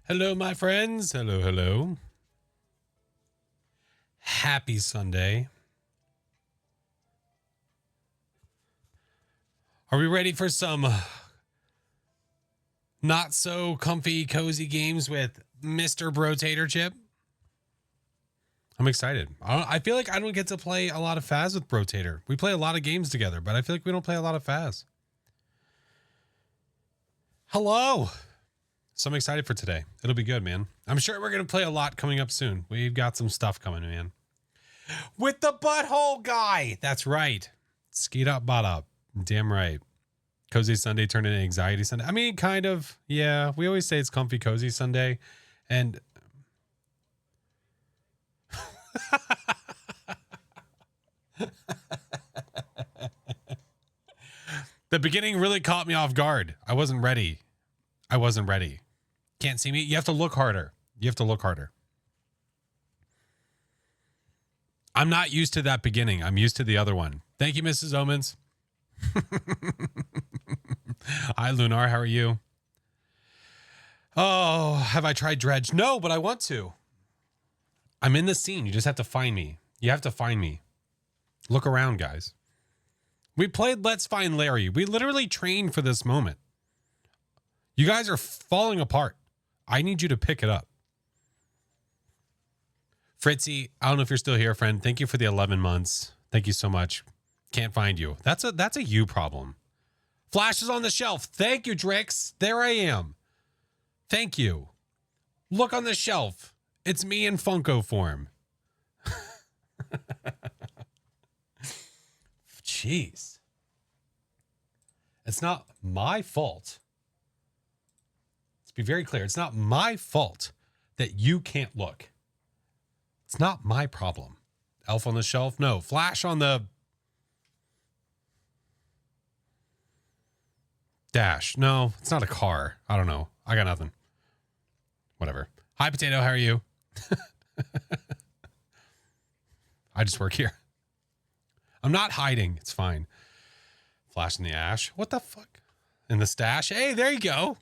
Hello, my friends. Hello, hello. Happy Sunday. Are we ready for some not so comfy, cozy games with Mr. Brotator Chip? I'm excited. I feel like I don't get to play a lot of Phas with Brotator. We play a lot of games together, but I feel like we don't play a lot of Phas. Hello. So I'm excited for today. It'll be good, man. I'm sure we're going to play a lot coming up soon. We've got some stuff coming, man. With the butthole guy. That's right. Skeet up, butt up. Damn right. Cozy Sunday turned into Anxiety Sunday. I mean, kind of. Yeah. We always say it's comfy, cozy Sunday. And the beginning really caught me off guard. I wasn't ready. Can't see me. You have to look harder. I'm not used to that beginning. I'm used to the other one. Thank you, Mrs. Omens. Hi, Lunar. How are you? Oh, have I tried Dredge? No, but I want to. I'm in the scene. You just have to find me. You have to find me. Look around, guys. We played Let's Find Larry. We literally trained for this moment. You guys are falling apart. I need you to pick it up. Fritzy, I don't know if you're still here, friend. Thank you for the 11 months. Thank you so much. Can't find you. That's a you problem. Flash is on the shelf. Thank you, Drix. There I am. Thank you. Look on the shelf. It's me in Funko form. Jeez. It's not my fault. Let's be very clear. It's not my fault that you can't look. It's not my problem. Elf on the shelf? No. Flash on the dash. No, it's not a car. I don't know. I got nothing. Whatever. Hi, Potato. How are you? I just work here. I'm not hiding. It's fine. Flash in the ash. What the fuck? In the stash. Hey, there you go.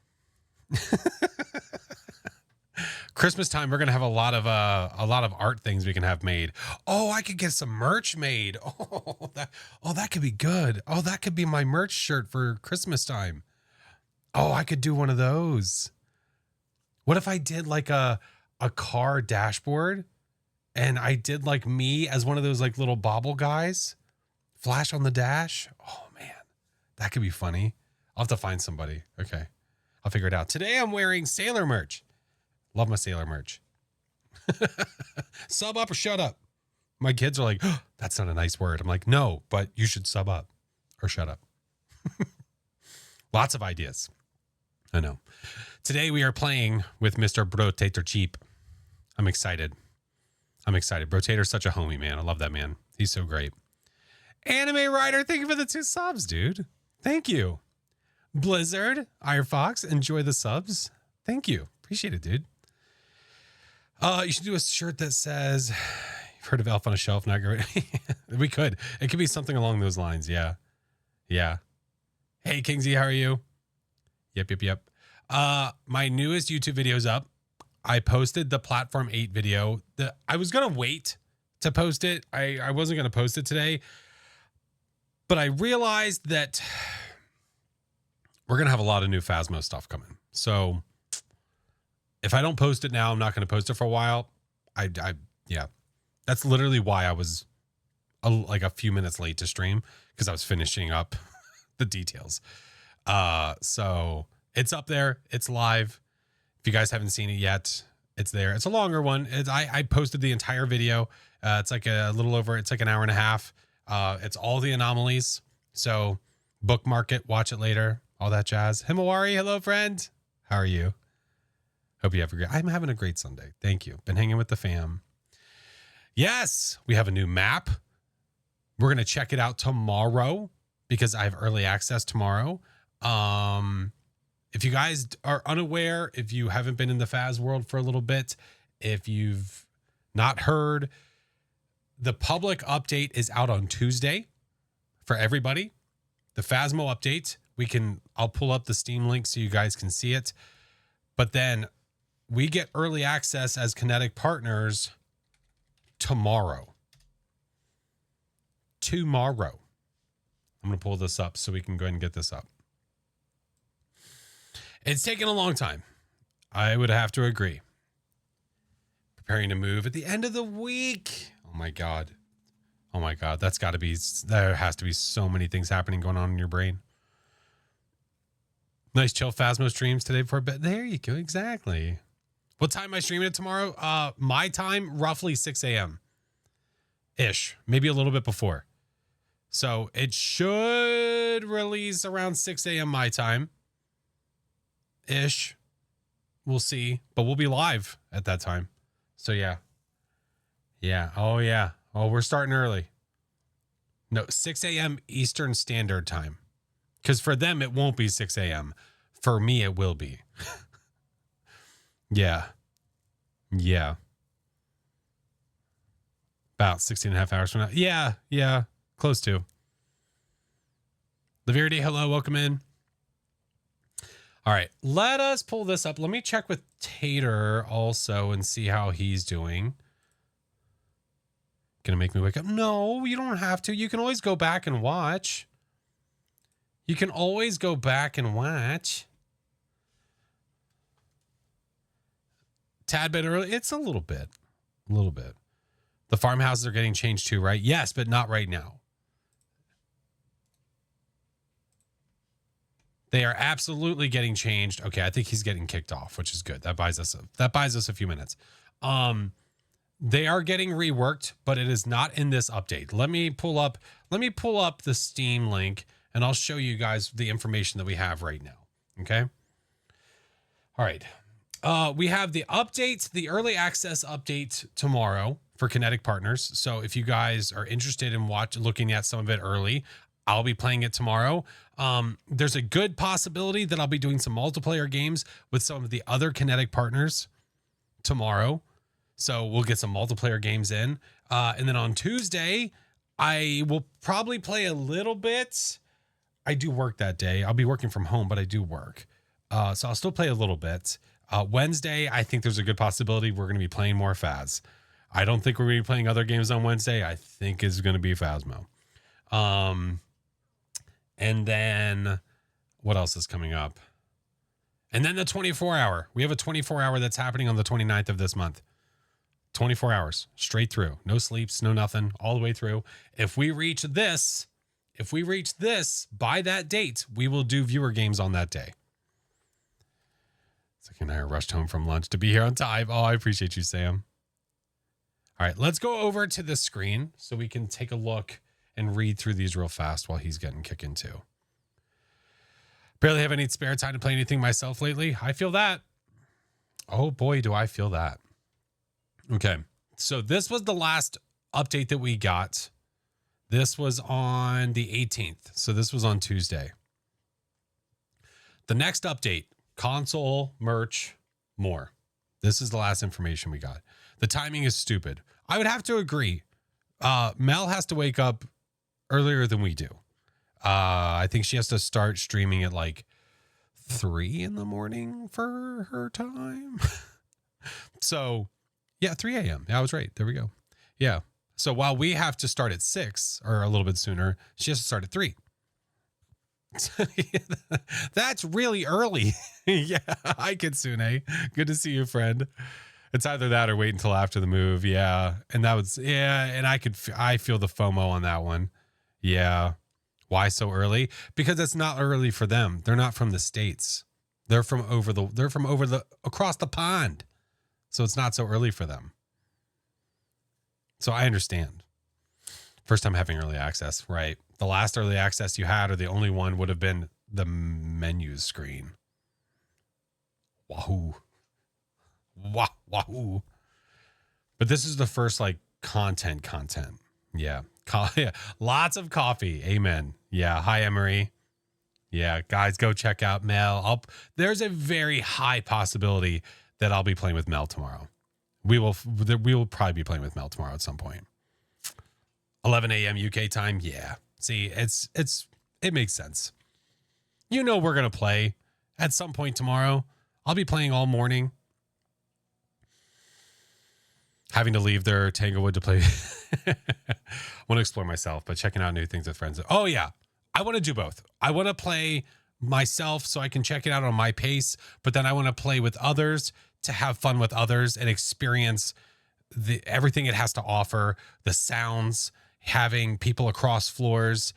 Christmas time, we're gonna have a lot of art things we can have made. Oh, I could get some merch made. Oh, that could be good. Oh, that could be my merch shirt for Christmas time. Oh, I could do one of those. What if I did like a car dashboard and I did like me as one of those like little bobble guys? Flash on the dash. Oh man, that could be funny. I'll have to find somebody. Okay. I'll figure it out. Today I'm wearing sailor merch. Love my sailor merch. Sub up or shut up. My kids are like, oh, that's not a nice word. I'm like, no, but you should sub up or shut up. Lots of ideas. I know. Today we are playing with Mr. Brotator Cheap. I'm excited. Brotator's such a homie, man. I love that man. He's so great. Anime Rider, thank you for the 2 subs, dude. Thank you. Blizzard, Ironfox, enjoy the subs. Thank you. Appreciate it, dude. You should do a shirt that says, you've heard of Elf on a Shelf, not great. We could. It could be something along those lines. Yeah. Yeah. Hey, Kingsy, how are you? Yep. My newest YouTube video's up. I posted the Platform 8 video. I was going to wait to post it. I wasn't going to post it today. But I realized that we're going to have a lot of new Phasmo stuff coming. So if I don't post it now, I'm not going to post it for a while. Yeah, that's literally why I was like a few minutes late to stream, because I was finishing up the details. So it's up there. It's live. If you guys haven't seen it yet, it's there. It's a longer one. I posted the entire video. It's like a little over, it's like an hour and a half. It's all the anomalies. So bookmark it, watch it later, all that jazz. Himawari, hello, friend. How are you? Hope you have a great, I'm having a great Sunday. Thank you. Been hanging with the fam. Yes, we have a new map. We're going to check it out tomorrow because I have early access tomorrow. If you guys are unaware, if you haven't been in the Phas world for a little bit, if you've not heard, the public update is out on Tuesday for everybody. The Phasmo update, I'll pull up the Steam link so you guys can see it. But then we get early access as Kinetic partners tomorrow. Tomorrow. I'm going to pull this up so we can go ahead and get this up. It's taken a long time. I would have to agree. Preparing to move at the end of the week. Oh my God. Oh my God. That's got to be, there has to be so many things happening going on in your brain. Nice chill Phasmo streams today before bed. There you go. Exactly. What time am I streaming it tomorrow? My time, roughly 6 a.m. ish. Maybe a little bit before. So it should release around 6 a.m. my time ish. We'll see. But we'll be live at that time. So yeah. Yeah. Oh yeah. Oh, we're starting early. No, 6 a.m. Eastern Standard Time. Because for them, it won't be 6 a.m. For me, it will be. Yeah. Yeah. About 16 and a half hours from now. Yeah. Yeah. Close to. Lavirity, hello. Welcome in. All right. Let us pull this up. Let me check with Tater also and see how he's doing. Gonna make me wake up? No, you don't have to. You can always go back and watch. You can always go back and watch. Tad bit early. It's a little bit. A little bit. The farmhouses are getting changed too, right? Yes, but not right now. They are absolutely getting changed. Okay, I think he's getting kicked off, which is good. That buys us a few minutes. They are getting reworked, but it is not in this update. Let me pull up the Steam link and I'll show you guys the information that we have right now. Okay. All right. We have the update, the early access update tomorrow for Kinetic partners. So if you guys are interested in looking at some of it early, I'll be playing it tomorrow. There's a good possibility that I'll be doing some multiplayer games with some of the other Kinetic partners tomorrow. So we'll get some multiplayer games in. And then on Tuesday, I will probably play a little bit. I do work that day. I'll be working from home, but I do work. So I'll still play a little bit. Wednesday, I think there's a good possibility we're going to be playing more Phas. I don't think we're going to be playing other games on Wednesday. I think it's going to be Phasmo. And then what else is coming up? And then the 24-hour. We have a 24-hour that's happening on the 29th of this month. 24 hours straight through. No sleeps, no nothing, all the way through. If we reach this by that date, we will do viewer games on that day. So I rushed home from lunch to be here on time. Oh, I appreciate you, Sam. All right, let's go over to the screen so we can take a look and read through these real fast while he's getting kicked into. Barely have any spare time to play anything myself lately. I feel that. Oh boy, do I feel that. Okay, so this was the last update that we got. This was on the 18th, so this was on Tuesday. The next update, console, merch, more. This is the last information we got. The timing is stupid. I would have to agree. Mel has to wake up earlier than we do. I think she has to start streaming at like 3 a.m. for her time. So, yeah, 3 a.m. Yeah, I was right. There we go. Yeah. So while we have to start at 6 or a little bit sooner, she has to start at 3. That's really early. Yeah. Hi, Kitsune. Good to see you, friend. It's either that or wait until after the move. Yeah. And that was, yeah. And I feel the FOMO on that one. Yeah. Why so early? Because it's not early for them. They're not from the States. They're from across the pond. So it's not so early for them. So I understand. First time having early access, right? The last early access you had, or the only one, would have been the menu screen. Wahoo. Wahoo. But this is the first like content. Yeah. Yeah. Lots of coffee. Amen. Yeah. Hi, Emery. Yeah. Guys, go check out Mel. There's a very high possibility that I'll be playing with Mel tomorrow. We will probably be playing with Mel tomorrow at some point. 11 a.m. UK time. Yeah. See, it makes sense. You know, we're going to play at some point tomorrow. I'll be playing all morning. Having to leave their Tanglewood to play. I want to explore myself, but checking out new things with friends. Oh, yeah. I want to do both. I want to play myself so I can check it out on my pace, but then I want to play with others to have fun with others and experience everything it has to offer, the sounds, having people across floors.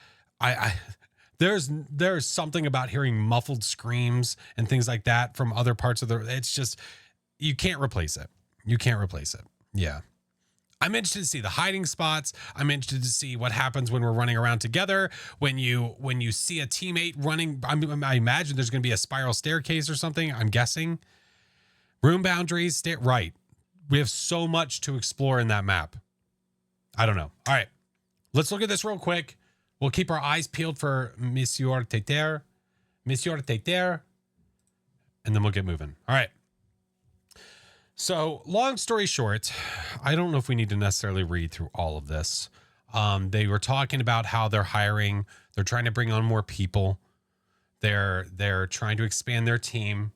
There's something about hearing muffled screams and things like that from other parts of it's just, you can't replace it. You can't replace it. Yeah. I'm interested to see the hiding spots. I'm interested to see what happens when we're running around together. When you see a teammate running, I imagine there's going to be a spiral staircase or something. I'm guessing. Room boundaries, right. We have so much to explore in that map. I don't know. All right. Let's look at this real quick. We'll keep our eyes peeled for Monsieur Teter. And then we'll get moving. All right. So, long story short, I don't know if we need to necessarily read through all of this. They were talking about how they're hiring. They're trying to bring on more people. They're trying to expand their team.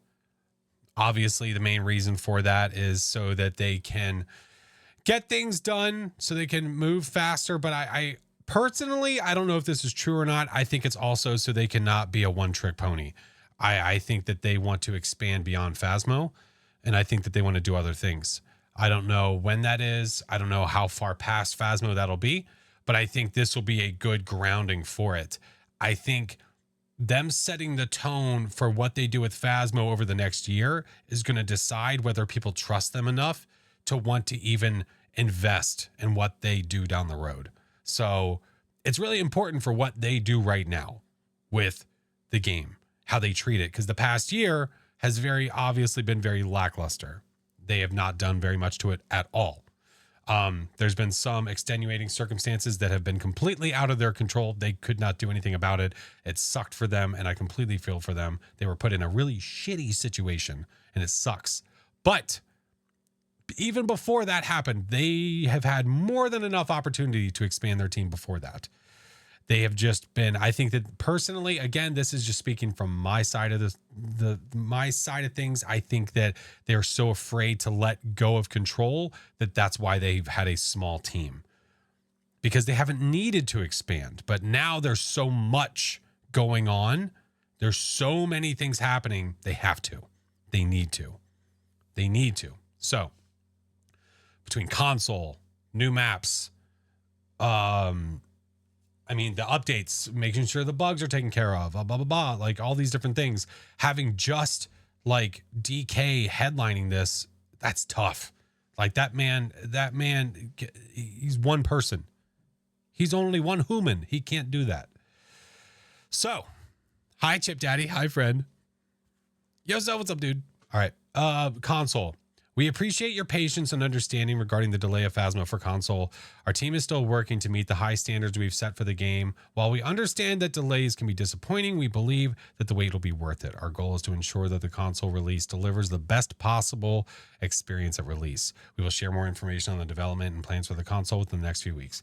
Obviously, the main reason for that is so that they can get things done, so they can move faster. But I personally, I don't know if this is true or not. I think it's also so they cannot be a one-trick pony. I think that they want to expand beyond Phasmo. And I think that they want to do other things. I don't know when that is. I don't know how far past Phasmo that'll be, but I think this will be a good grounding for it. I think them setting the tone for what they do with Phasmo over the next year is going to decide whether people trust them enough to want to even invest in what they do down the road. So it's really important for what they do right now with the game, how they treat it. Because the past year has very obviously been very lackluster. They have not done very much to it at all. There's been some extenuating circumstances that have been completely out of their control. They could not do anything about it. It sucked for them, and I completely feel for them. They were put in a really shitty situation, and it sucks. But even before that happened, they have had more than enough opportunity to expand their team before that. They have just been, I think that personally, again, this is just speaking from my side of my side of things. I think that they're so afraid to let go of control that's why they've had a small team, because they haven't needed to expand. But now there's so much going on. There's so many things happening. They have to. They need to. So between console, new maps, the updates, making sure the bugs are taken care of, blah, blah, blah, blah, like all these different things. Having just like DK headlining this, that's tough. Like that man, he's one person. He's only one human. He can't do that. So, hi, Chip Daddy. Hi, friend. Yo, so what's up, dude? All right. Console. We appreciate your patience and understanding regarding the delay of Phasmo for console. Our team is still working to meet the high standards we've set for the game. While we understand that delays can be disappointing, we believe that the wait will be worth it. Our goal is to ensure that the console release delivers the best possible experience at release. We will share more information on the development and plans for the console within the next few weeks.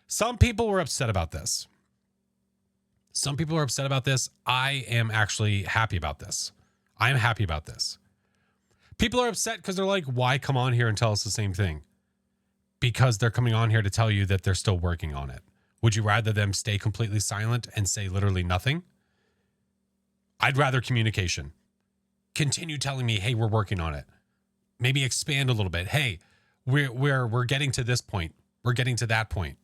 Some people were upset about this. I am actually happy about this. People are upset because they're like, why come on here and tell us the same thing? Because they're coming on here to tell you that they're still working on it. Would you rather them stay completely silent and say literally nothing? I'd rather communication. Continue telling me, hey, we're working on it. Maybe expand a little bit. Hey, we're getting to this point. We're getting to that point.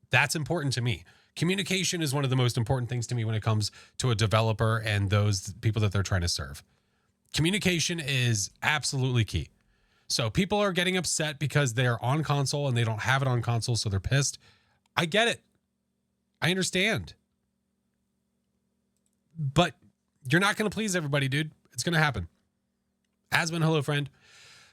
That's important to me. Communication is one of the most important things to me when it comes to a developer and those people that they're trying to serve. Communication is absolutely key. So people are getting upset because they're on console and they don't have it on console, so they're pissed. I get it. I understand. But you're not going to please everybody, dude. It's going to happen. Asman, hello, friend.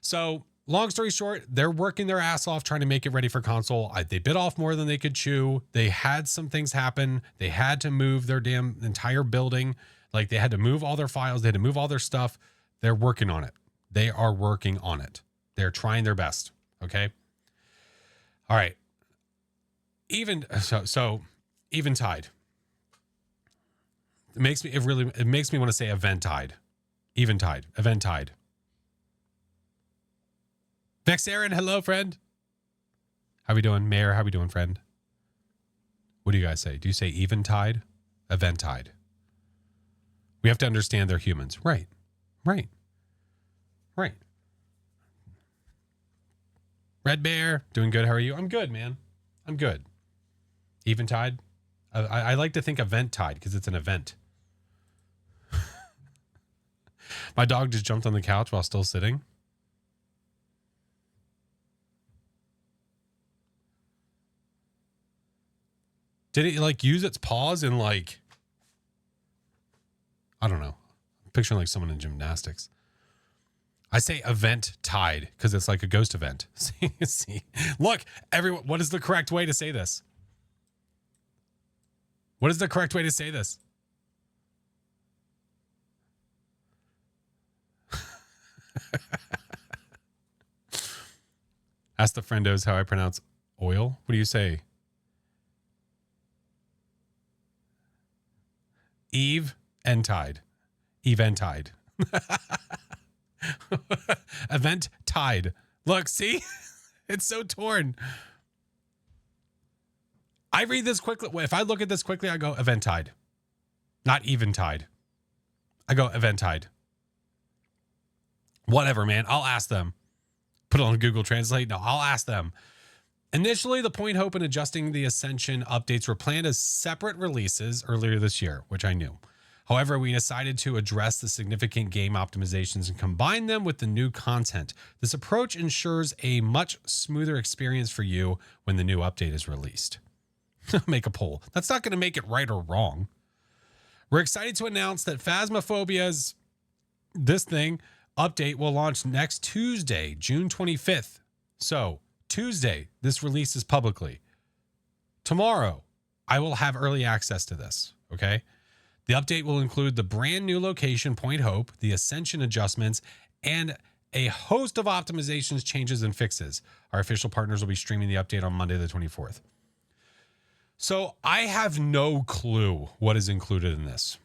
So long story short, they're working their ass off trying to make it ready for console. They bit off more than they could chew. They had some things happen. They had to move their damn entire building. Like they had to move all their files. They had to move all their stuff. They're working on it. They are working on it. They're trying their best. Okay. All right. Eventide. It makes me want to say Eventide. Vexarin, hello, friend. How we doing? Mayor, how we doing, friend? What do you guys say? Do you say eventide? Eventide. We have to understand they're humans. Right. Right. Right. Red Bear, doing good. How are you? I'm good, man. I'm good. Eventide? I like to think event-tide because it's an event. My dog just jumped on the couch while still sitting. Did it like use its paws and like, I don't know. I'm picturing like someone in gymnastics. I say event tide because it's like a ghost event. See, look, everyone. What is the correct way to say this? What is the correct way to say this? Ask the friendos how I pronounce oil. What do you say? Eve and tide. Eventide. Event tide. Look, see? It's so torn. I read this quickly. If I look at this quickly, I go eventide. Not eventide. I go eventide. Whatever, man. I'll ask them. Put it on Google Translate. No, I'll ask them. Initially, the Point Hope and Adjusting the Ascension updates were planned as separate releases earlier this year, which I knew. However, we decided to address the significant game optimizations and combine them with the new content. This approach ensures a much smoother experience for you when the new update is released. Make a poll. That's not going to make it right or wrong. We're excited to announce that Phasmophobia's update will launch next Tuesday, June 25th. So, Tuesday, this releases publicly. Tomorrow, I will have early access to this, okay? The update will include the brand new location, Point Hope, the Ascension adjustments, and a host of optimizations, changes, and fixes. Our official partners will be streaming the update on Monday the 24th. So I have no clue what is included in this.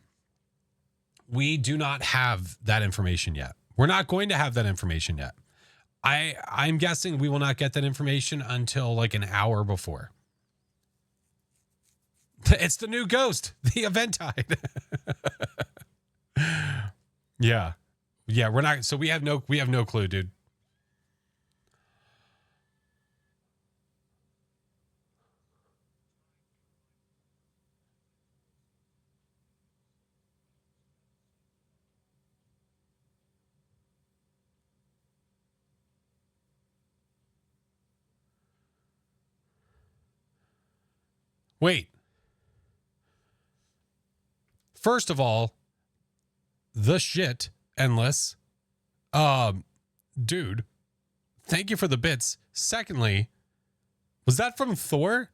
We do not have that information yet. We're not going to have that information yet. I'm guessing we will not get that information until like an hour before. It's the new ghost, the Eventide. Yeah. Yeah, we're not, so we have no clue, dude. Wait. First of all, the shit endless. Dude, thank you for the bits. Secondly, was that from Thor?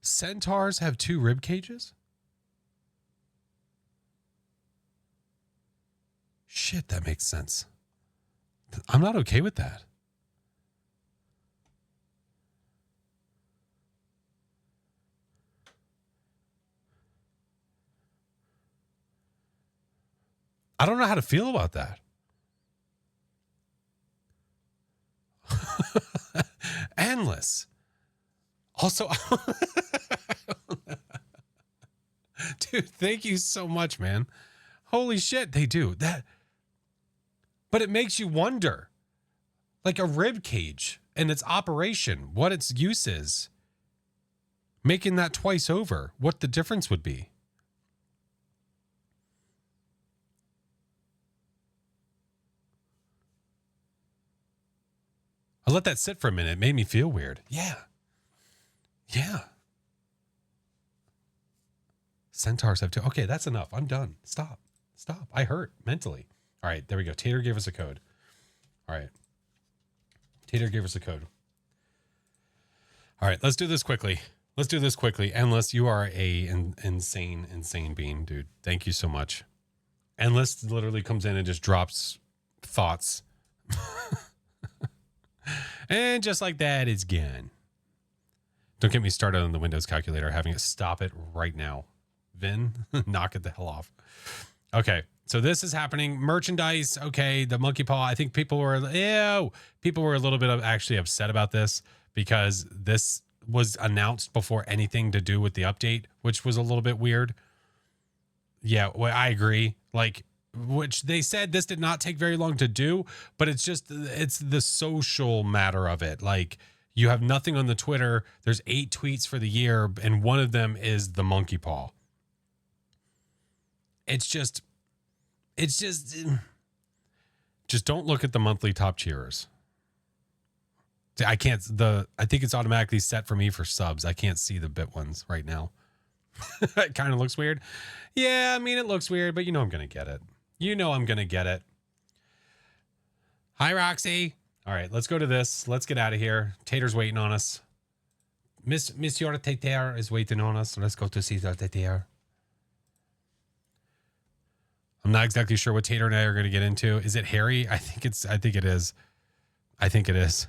Centaurs have 2 rib cages? Shit, that makes sense. I'm not okay with that. I don't know how to feel about that. Endless. Also, dude, thank you so much, man. Holy shit, they do that. But it makes you wonder, like a rib cage and its operation, what its use is. Making that twice over, what the difference would be. I let that sit for a minute. It made me feel weird. Yeah. Yeah. Centaurs have 2. Okay, that's enough. I'm done. Stop. I hurt mentally. All right, there we go. Tater gave us a code. All right. Tater gave us a code. All right, let's do this quickly. Endless, you are a insane being, dude. Thank you so much. Endless literally comes in and just drops thoughts. And just like that, it's gone. Don't get me started on the Windows calculator. Having it stop it right now. Vin, knock it the hell off. Okay. So this is happening. Merchandise, okay. The monkey paw. I think people were a little bit actually upset about this because this was announced before anything to do with the update, which was a little bit weird. Yeah, well, I agree. Like, which they said this did not take very long to do, but it's the social matter of it. Like, you have nothing on the Twitter. There's 8 tweets for the year, and one of them is the monkey paw. It's just don't look at the monthly top cheerers. I think it's automatically set for me for subs. I can't see the bit ones right now. It kind of looks weird. Yeah, I mean, it looks weird, but I'm going to get it. I'm going to get it. Hi, Roxy. All right, let's go to this. Let's get out of here. Tater's waiting on us. Monsieur Tater is waiting on us. Let's go to see the Tater. I'm not exactly sure what Tater and I are going to get into. Is it Harry? I think it is. I think it is.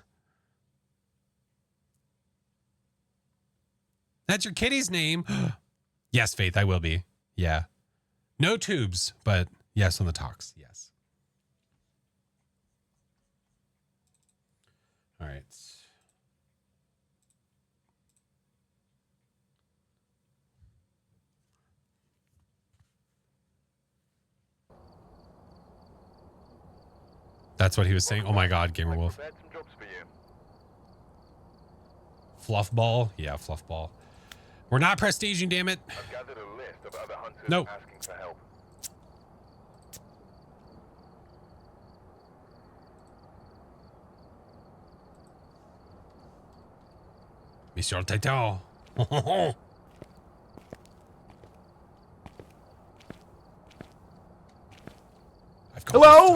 That's your kitty's name. Yes, Faith, I will be. Yeah. No tubes, but yes on the talks. Yes. All right. That's what he was saying. Oh my God, Gamer Wolf. Fluff ball? Yeah, fluff ball. We're not prestiging, damn it. I've gathered a list of other hunters No. asking for help. Monsieur Tater. Hello?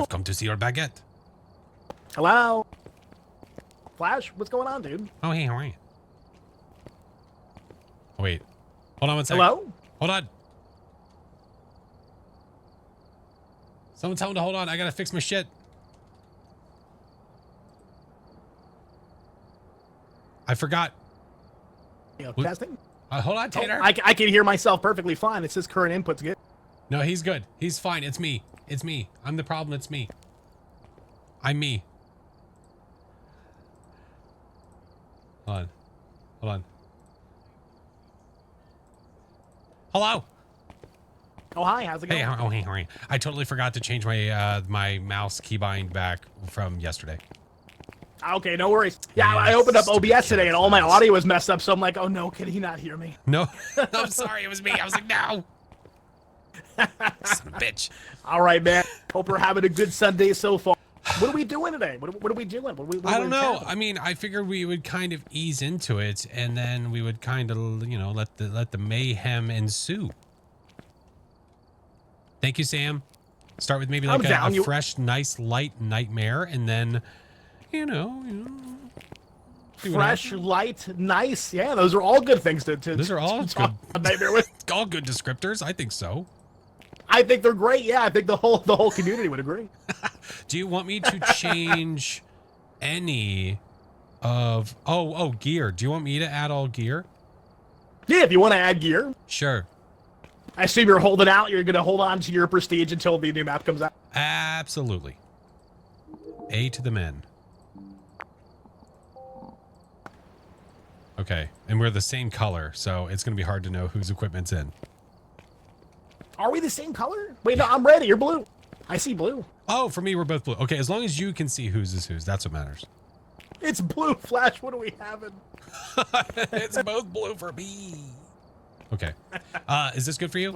I've come to see your baguette. Hello? Flash, what's going on, dude? Oh, hey, how are you? Oh, wait. Hold on one second. Hello? Hold on. Someone tell him to hold on. I gotta fix my shit. I forgot. Testing? Hold on, Tater. Oh, I can hear myself perfectly fine. It says current input's good. No, he's good. He's fine. It's me. It's me. I'm the problem. It's me. I'm me. Hold on. Hold on. Hello. Oh, hi. How's it going? Hey, hey, how are you? I totally forgot to change my my mouse keybind back from yesterday. Okay, no worries. Yeah, Man, I opened up stupid OBS today and all my kids. audio was messed up, so I'm like, oh no, can he not hear me? No, I'm sorry. It was me. I was like, no. Son of a bitch. All right, man. Hope we're having a good Sunday so far. What are we doing today? What are we doing? I don't know. I mean, I figured we would kind of ease into it, and then we would kind of, let the mayhem ensue. Thank you, Sam. Start with maybe like a fresh, nice, light nightmare, and then, see what fresh, happens. light, nice. Yeah, those are all good things to Those are all talk good. about nightmare with. All good descriptors. I think so. I think they're great. Yeah, I think the whole community would agree. Do you want me to change any of gear? Do you want me to add all gear? Yeah, if you want to add gear. Sure. I assume you're holding out. You're going to hold on to your prestige until the new map comes out. Absolutely. A to the men. Okay, and we're the same color, so it's going to be hard to know whose equipment's in. Are we the same color? Wait, no, I'm ready. You're blue. I see blue. Oh, for me, we're both blue. Okay, as long as you can see whose is whose, that's what matters. It's blue, Flash. What are we having? It's both blue for me. Okay. Is this good for you?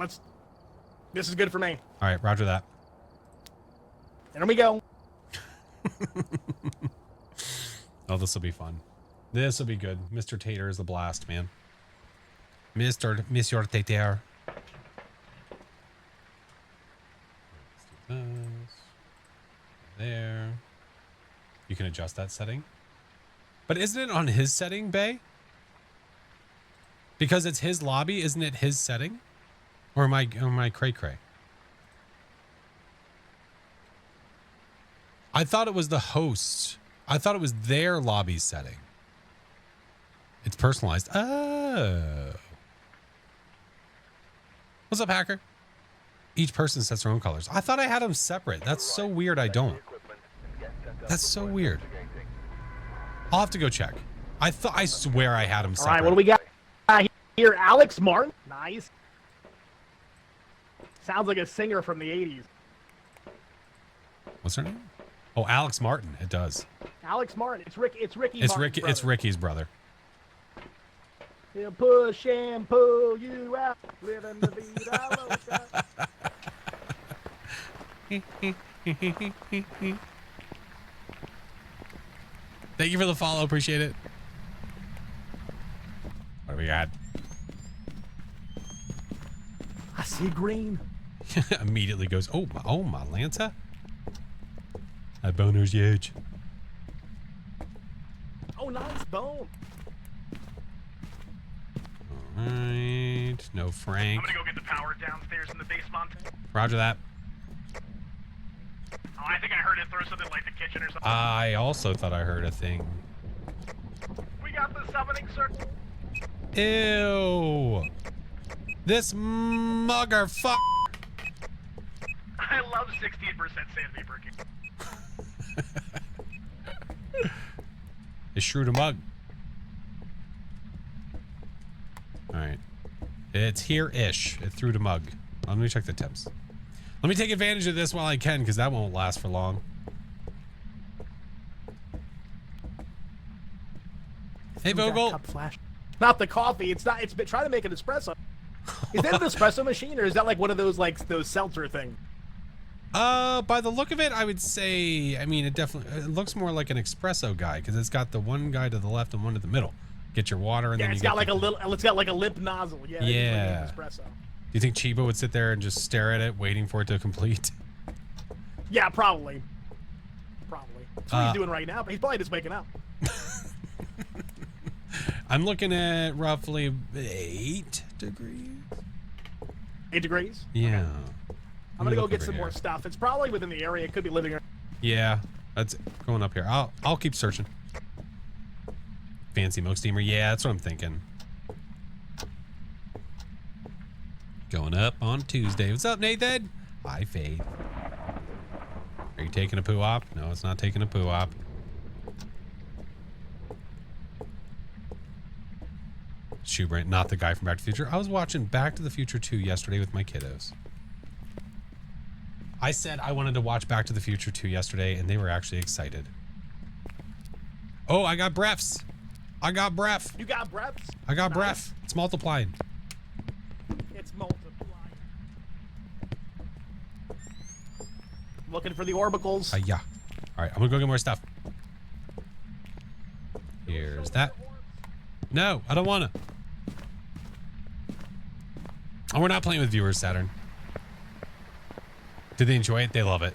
This is good for me. All right, roger that. There we go. Oh, this will be fun. This will be good. Mr. Tater is a blast, man. Monsieur Tater. There. You can adjust that setting. But isn't it on his setting, Bay? Because it's his lobby, isn't it his setting? Or am I cray-cray? I thought it was the host. I thought it was their lobby setting. It's personalized. Oh. What's up, hacker? Each person sets their own colors. I thought I had them separate. That's so weird. I don't. That's so weird. I'll have to go check. I swear I had them separate. All right, what do we got here? Alex Martin. Nice. Sounds like a singer from the 80s. What's her name? Oh, Alex Martin. It does. Alex Martin. It's Ricky. It's Ricky. It's Ricky's brother. He'll push and pull you out, living the vida loca. Thank you for the follow. Appreciate it. What do we got? I see green. Immediately goes, oh my Lanta. That boner's huge. Oh, nice bone. All right. No Frank. I'm gonna go get the power downstairs in the basement. Roger that. Oh, I think I heard it through something like the kitchen or something. I also thought I heard a thing. We got the summoning circle. Ew. This mugger fuck. I love 16% sandpaper. It's shrewd a mug. All right. It's here-ish. It threw the mug. Let me check the temps. Let me take advantage of this while I can, because that won't last for long. Hey, Vogel. Not the coffee. It's not. It's been trying to make an espresso. Is that an espresso machine, or is that like one of those those seltzer things? By the look of it, I would say, I mean, it looks more like an espresso guy, because it's got the one guy to the left and one to the middle. Get your water and then it's got like it's got like a lip nozzle. Yeah. Yeah. Like espresso. Do you think Chiba would sit there and just stare at it, waiting for it to complete? Yeah, probably. Probably. That's what he's doing right now, but he's probably just waking up. I'm looking at roughly 8 degrees. 8 degrees? Yeah. Okay. I'm gonna go get some here. more stuff. It's probably within the area. It could be living room. Yeah, that's going up here. I'll keep searching. Fancy milk steamer. Yeah, that's what I'm thinking. Going up on Tuesday. What's up, Nathan? Hi, Faith. Are you taking a poo op? No, it's not taking a poo op. Schubert, not the guy from Back to the Future. I was watching Back to the Future 2 yesterday with my kiddos. I said I wanted to watch Back to the Future 2 yesterday, and they were actually excited. Oh, I got breaths. I got breath. You got breaths? I got Nice. breath. It's multiplying. It's multiplying. Looking for the orbicals. Yeah. All right, I'm gonna go get more stuff. Here's that. No, I don't wanna. Oh, we're not playing with viewers, Saturn. Did they enjoy it? They love it.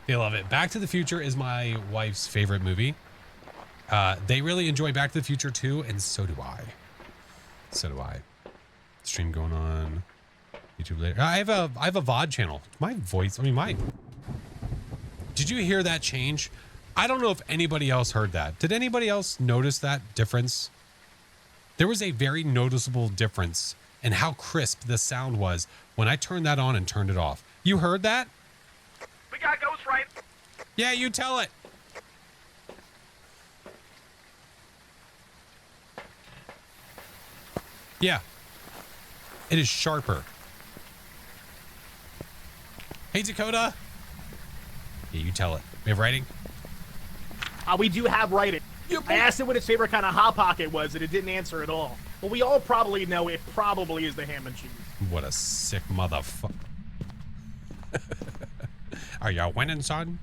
They love it. Back to the Future is my wife's favorite movie. They really enjoy Back to the Future too, and so do I. So do I. Stream going on YouTube later. I have a VOD channel. My voice, Did you hear that change? I don't know if anybody else heard that. Did anybody else notice that difference? There was a very noticeable difference in how crisp the sound was when I turned that on and turned it off. You heard that? We got Ghost right. Yeah, you tell it. Yeah. It is sharper. Hey, Dakota. Yeah, you tell it. We have writing? We do have writing. I asked it what its favorite kind of Hot Pocket was, and it didn't answer at all. But we all probably know it probably is the ham and cheese. What a sick motherfucker. Are y'all winning, son?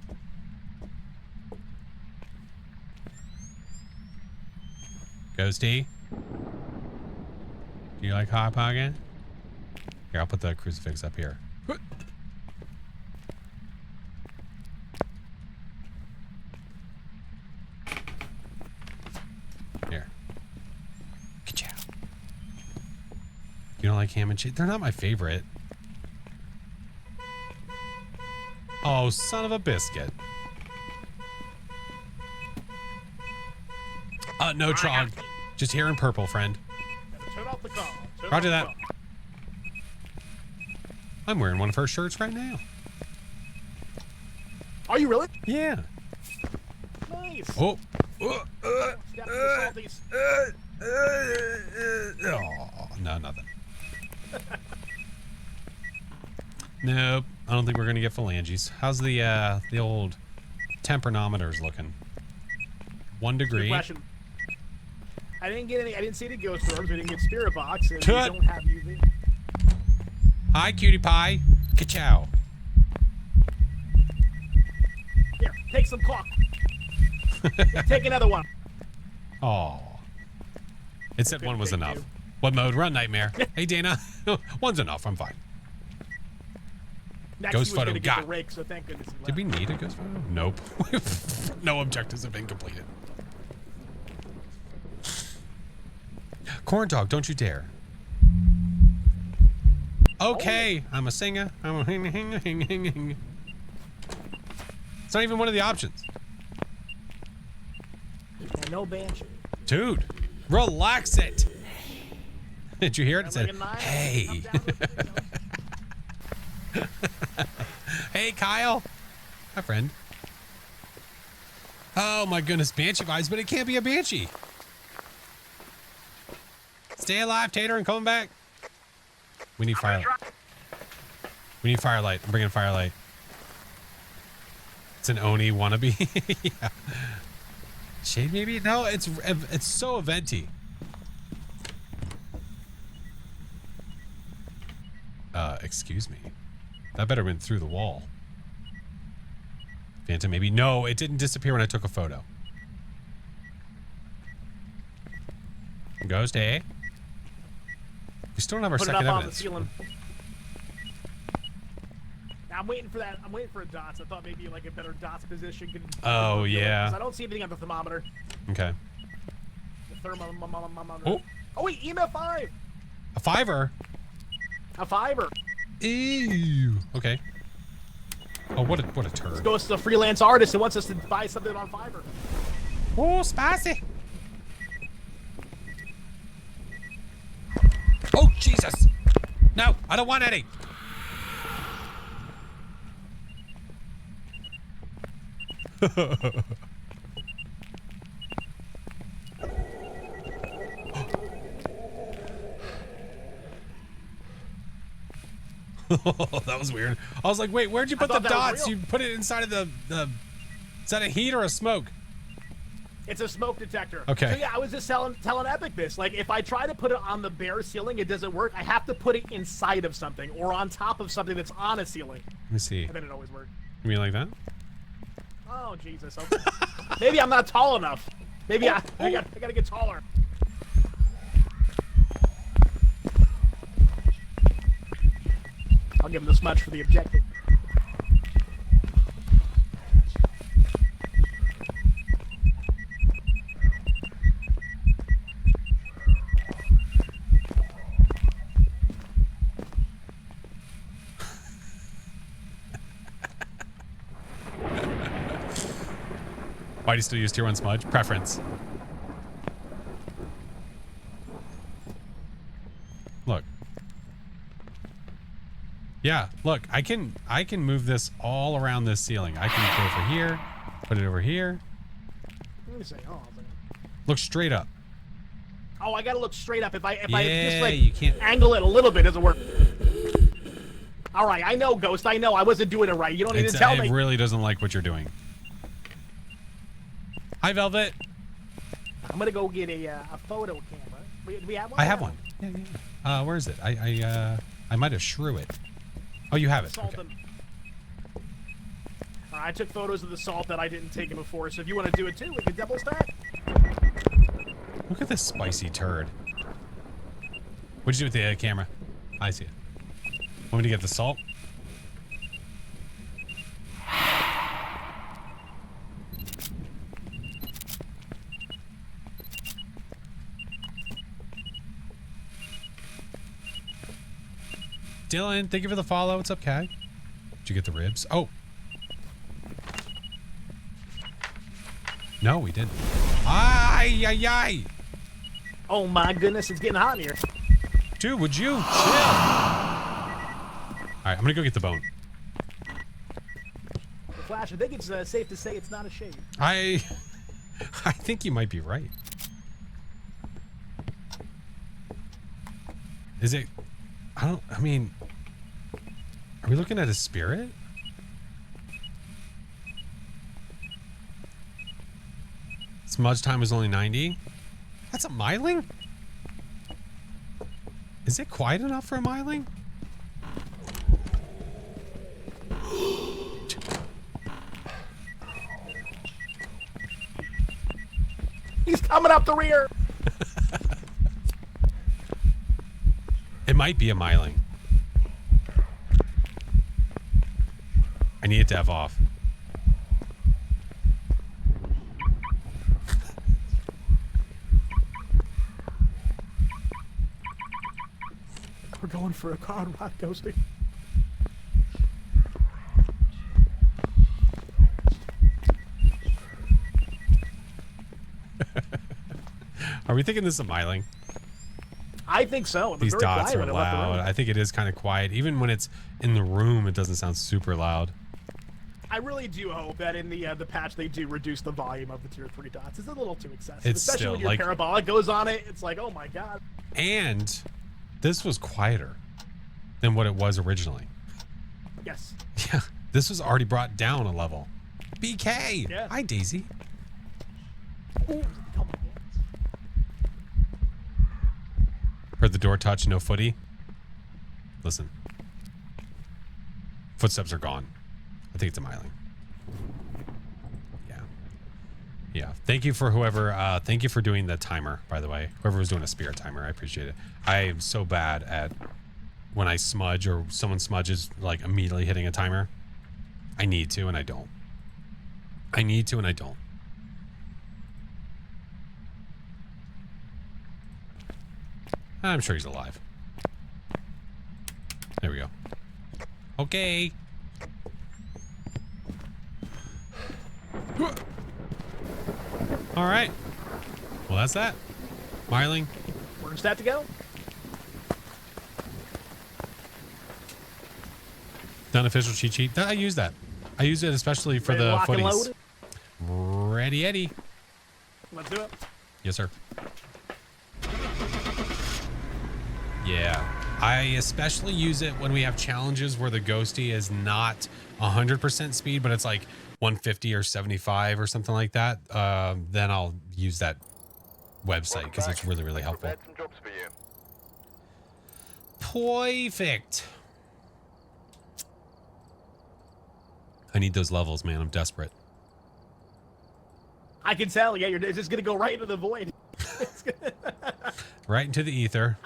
Ghosty? Do you like Hot Pocket? Here, I'll put the crucifix up here. Here. Ka-chow. You don't like ham and cheese? They're not my favorite. Oh, son of a biscuit. No, Trog. Just here in purple, friend. Turn off the call. Roger that. I'm wearing one of her shirts right now. Are you really? Yeah. Nice. Oh. Step to the salties. Oh, no, nothing. Nope. I don't think we're gonna get phalanges. How's the old temperanometers looking? 1 Good degree. question. I didn't get any. I didn't see any ghost orbs. We didn't get spirit box. And we Tut. don't have UV. Hi, cutie pie. Ka-chow. Here, take some cock. Yeah, take another one. Oh. It said Okay, 1 was thank enough. you. What mode? Run nightmare. Hey, Dana. 1's enough. I'm fine. Next, Ghost he was photo gonna get got. the rake, so thank goodness he Did we left. need a ghost photo? Nope. No objectives have been completed. Corn dog, don't you dare. Okay, I'm a singer. I'm a hing. It's not even one of the options. And no banshee. Dude, relax it. Did you hear it? It Like said, a nine, hey. I'm down with it, you know. Hey, Kyle. Hi, friend. Oh, my goodness. Banshee vibes, but it can't be a banshee. Stay alive, Tater, and coming back. We need firelight. We need firelight. I'm bringing firelight. It's an Oni wannabe. Yeah. Shade, maybe? No, it's so eventy. Excuse me. That better went through the wall. Phantom, maybe. No, it didn't disappear when I took a photo. Ghost, eh? We still don't have our Put it second up on the evidence. ceiling. Now, I'm waiting for that. I'm waiting for a dots. I thought maybe like a better dots position could. Oh, yeah. 'Cause I don't see anything on the thermometer. Okay. The thermometer. Oh. Oh wait, EMF 5. A 5er. A 5er. Ew. Okay. Oh, what a turd. Goes to a freelance artist who wants us to buy something on Fiverr. Oh, spicy. Oh, Jesus. No, I don't want any. That was weird. I was like, wait, where'd you put the thought that was dots? real. You put it inside of the is that a heat or a smoke? It's a smoke detector. Okay. So yeah, I was just telling Epic this. Like, if I try to put it on the bare ceiling, it doesn't work. I have to put it inside of something or on top of something that's on a ceiling, Let me see. and then it always works. You mean like that? Oh Jesus. Okay. Maybe I'm not tall enough. Maybe I gotta get taller. I'll give him this much for the objective. Why do you still use tier 1 smudge? Preference. Look. Yeah, look, I can move this all around this ceiling. I can go over here, put it over here. Let me see. Oh, Look straight up. oh, I gotta look straight up. If I Yeah, just like you can't. angle it a little bit, it doesn't work. All right, I know, Ghost. I know. I wasn't doing it right. You don't need to tell me. It really doesn't like what you're doing. Hi, Velvet. I'm gonna go get a photo camera. Do we have one? I have one. Yeah, yeah. Where is it? I might have shrew it. Oh, you have it. Salt Okay. them. I took photos of the salt that I didn't take it before, so if you want to do it too, we can double stack. Look at this spicy turd. What'd you do with the camera? I see it. Want me to get the salt? Dylan, thank you for the follow. What's up, Kai? Did you get the ribs? Oh. No, we didn't. Ay, ay, ay. Oh my goodness, it's getting hot in here. Dude, would you chill? right, I'm gonna go get the bone. Flash, I think it's safe to say it's not a shave. I think you might be right. Is it? I mean, are we looking at a spirit? Smudge time was only 90. That's a myling? Is it quiet enough for a myling? He's coming up the rear. It might be a myling. I need it to have off. We're going for a card rock, Ghosty. Are we thinking this is a myling? I think so. It was These very dots quiet are when it left the loud. room. I think it is kind of quiet. Even when it's in the room, it doesn't sound super loud. I really do hope that in the patch they do reduce the volume of the tier 3 dots. It's a little too excessive, It's especially still, when your like- parabolic goes on it. It's like, oh my god. And this was quieter than what it was originally. Yes. Yeah, this was already brought down a level. BK! Yeah. Hi, Daisy. Ooh, come on. Heard the door touch, no footy. Listen. Footsteps are gone. I think it's a myling. Yeah. Yeah. Thank you for whoever, thank you for doing the timer, by the way. Whoever was doing a spirit timer, I appreciate it. I am so bad at when I smudge or someone smudges, like immediately hitting a timer. I need to and I don't. I need to and I don't. I'm sure he's alive. There we go. Okay. All right. Well, that's that. Myling. Where's that to go? Done official cheat sheet. I use that. I use it especially for Ready to the lock and footies. load? Ready, Eddie. Let's do it. Yes, sir. Yeah. I especially use it when we have challenges where the ghosty is not 100% speed, but it's like 150 or 75 or something like that. Then I'll use that website because it's really, really helpful. Prepared some jobs for you. Perfect. I need those levels, man. I'm desperate. I can tell. Yeah, it's just gonna go right into the void. It's gonna- Right into the ether.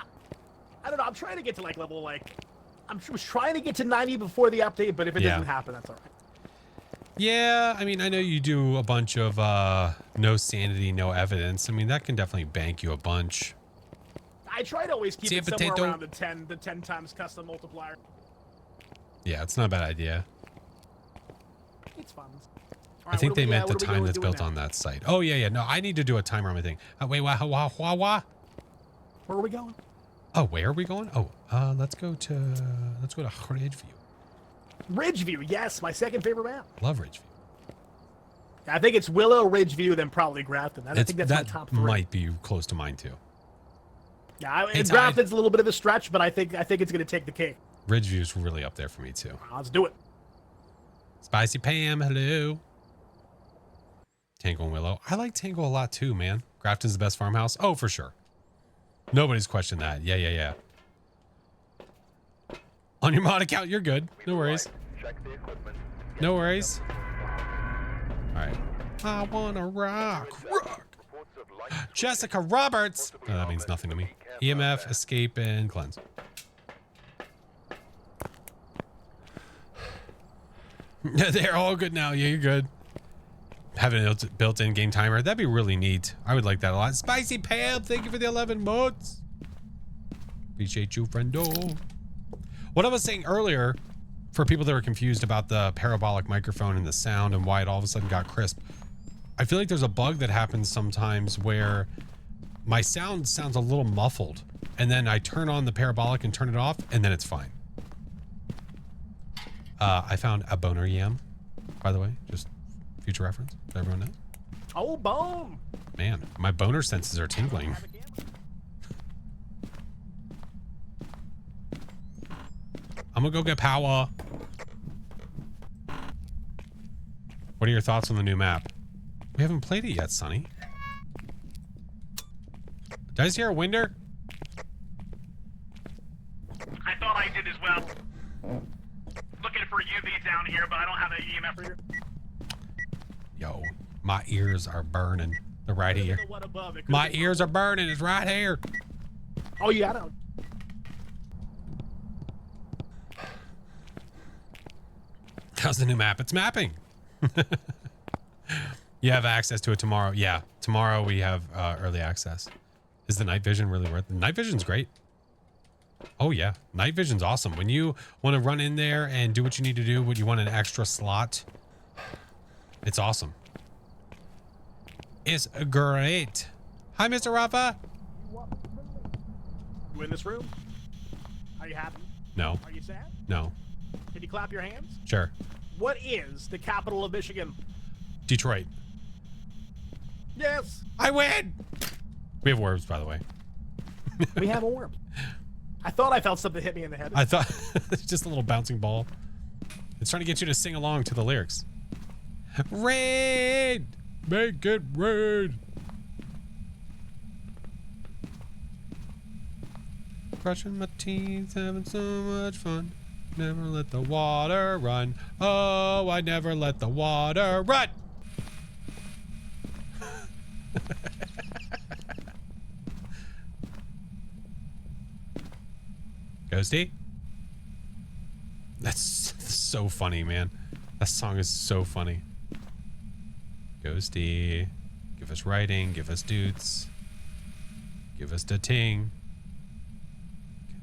I don't know. I'm trying to get to like level was trying to get to 90 before the update, but if it Yeah. doesn't happen, that's all right. Yeah, I mean, I know you do a bunch of no sanity, no evidence. I mean, that can definitely bank you a bunch. I try to always keep See a it somewhere potato? around the 10 times custom multiplier. Yeah, it's not a bad idea. It's fun. All I right, think what are they we, meant the what are we time doing that's built now? on that site. Oh, yeah, yeah. No, I need to do a timer on my thing. Wait, wah. Where are we going? Oh, where are we going? Oh, let's go to Ridgeview. Ridgeview, yes, my second favorite map. Love Ridgeview. I think it's Willow, Ridgeview, then probably Grafton. I think that's my that top 3. might be close to mine too. Yeah, It's Grafton's a little bit of a stretch, but I think it's going to take the cake. Ridgeview's really up there for me too. Let's do it. Spicy Pam, hello. Tango and Willow. I like Tango a lot too, man. Grafton's the best farmhouse. Oh, for sure. Nobody's questioned that. Yeah. On your mod account, you're good. No worries. Check the equipment. No worries. All right. I wanna rock. Reports of light Jessica Roberts. No, that means nothing to me. EMF, escape, and cleanse. They're all good now. Yeah, you're good. Having a built-in game timer. That'd be really neat. I would like that a lot. Spicy Pam, thank you for the 11 months. Appreciate you, friendo. What I was saying earlier, for people that are confused about the parabolic microphone and the sound and why it all of a sudden got crisp, I feel like there's a bug that happens sometimes where my sound sounds a little muffled, and then I turn on the parabolic and turn it off, and then it's fine. I found a boner yam, by the way, just future reference, so everyone knows. Oh, bone. Man, my boner senses are tingling. Have a camera. I'm gonna go get power. What are your thoughts on the new map? We haven't played it yet, Sonny. Did I just hear a winder? I thought I did as well. Looking for UV down here, but I don't have an EMF reader. Yo, my ears are burning. They're right here. The one above, it could My be- ears are burning. It's right here. Oh, you got it. How's the new map? It's mapping. You have access to it tomorrow. Yeah, tomorrow we have early access. Is the night vision really worth it? Night vision's great. Oh yeah, night vision's awesome. When you want to run in there and do what you need to do, when you want an extra slot, it's awesome. It's great. Hi, Mr. Rafa. You in this room? Are you happy? No, Are you sad? no, Can you clap your hands? sure. What is the capital of Michigan? Detroit. Yes. I win. We have worms, by the way. We have a worm. I thought I felt something hit me in the head. I thought it's just a little bouncing ball. It's trying to get you to sing along to the lyrics. Raid! Make it raid! Brushing my teeth, having so much fun. Never let the water run. Oh, I never let the water run! Ghosty? That's so funny, man. That song is so funny. Ghosty. Give us writing. Give us dudes. Give us the ting.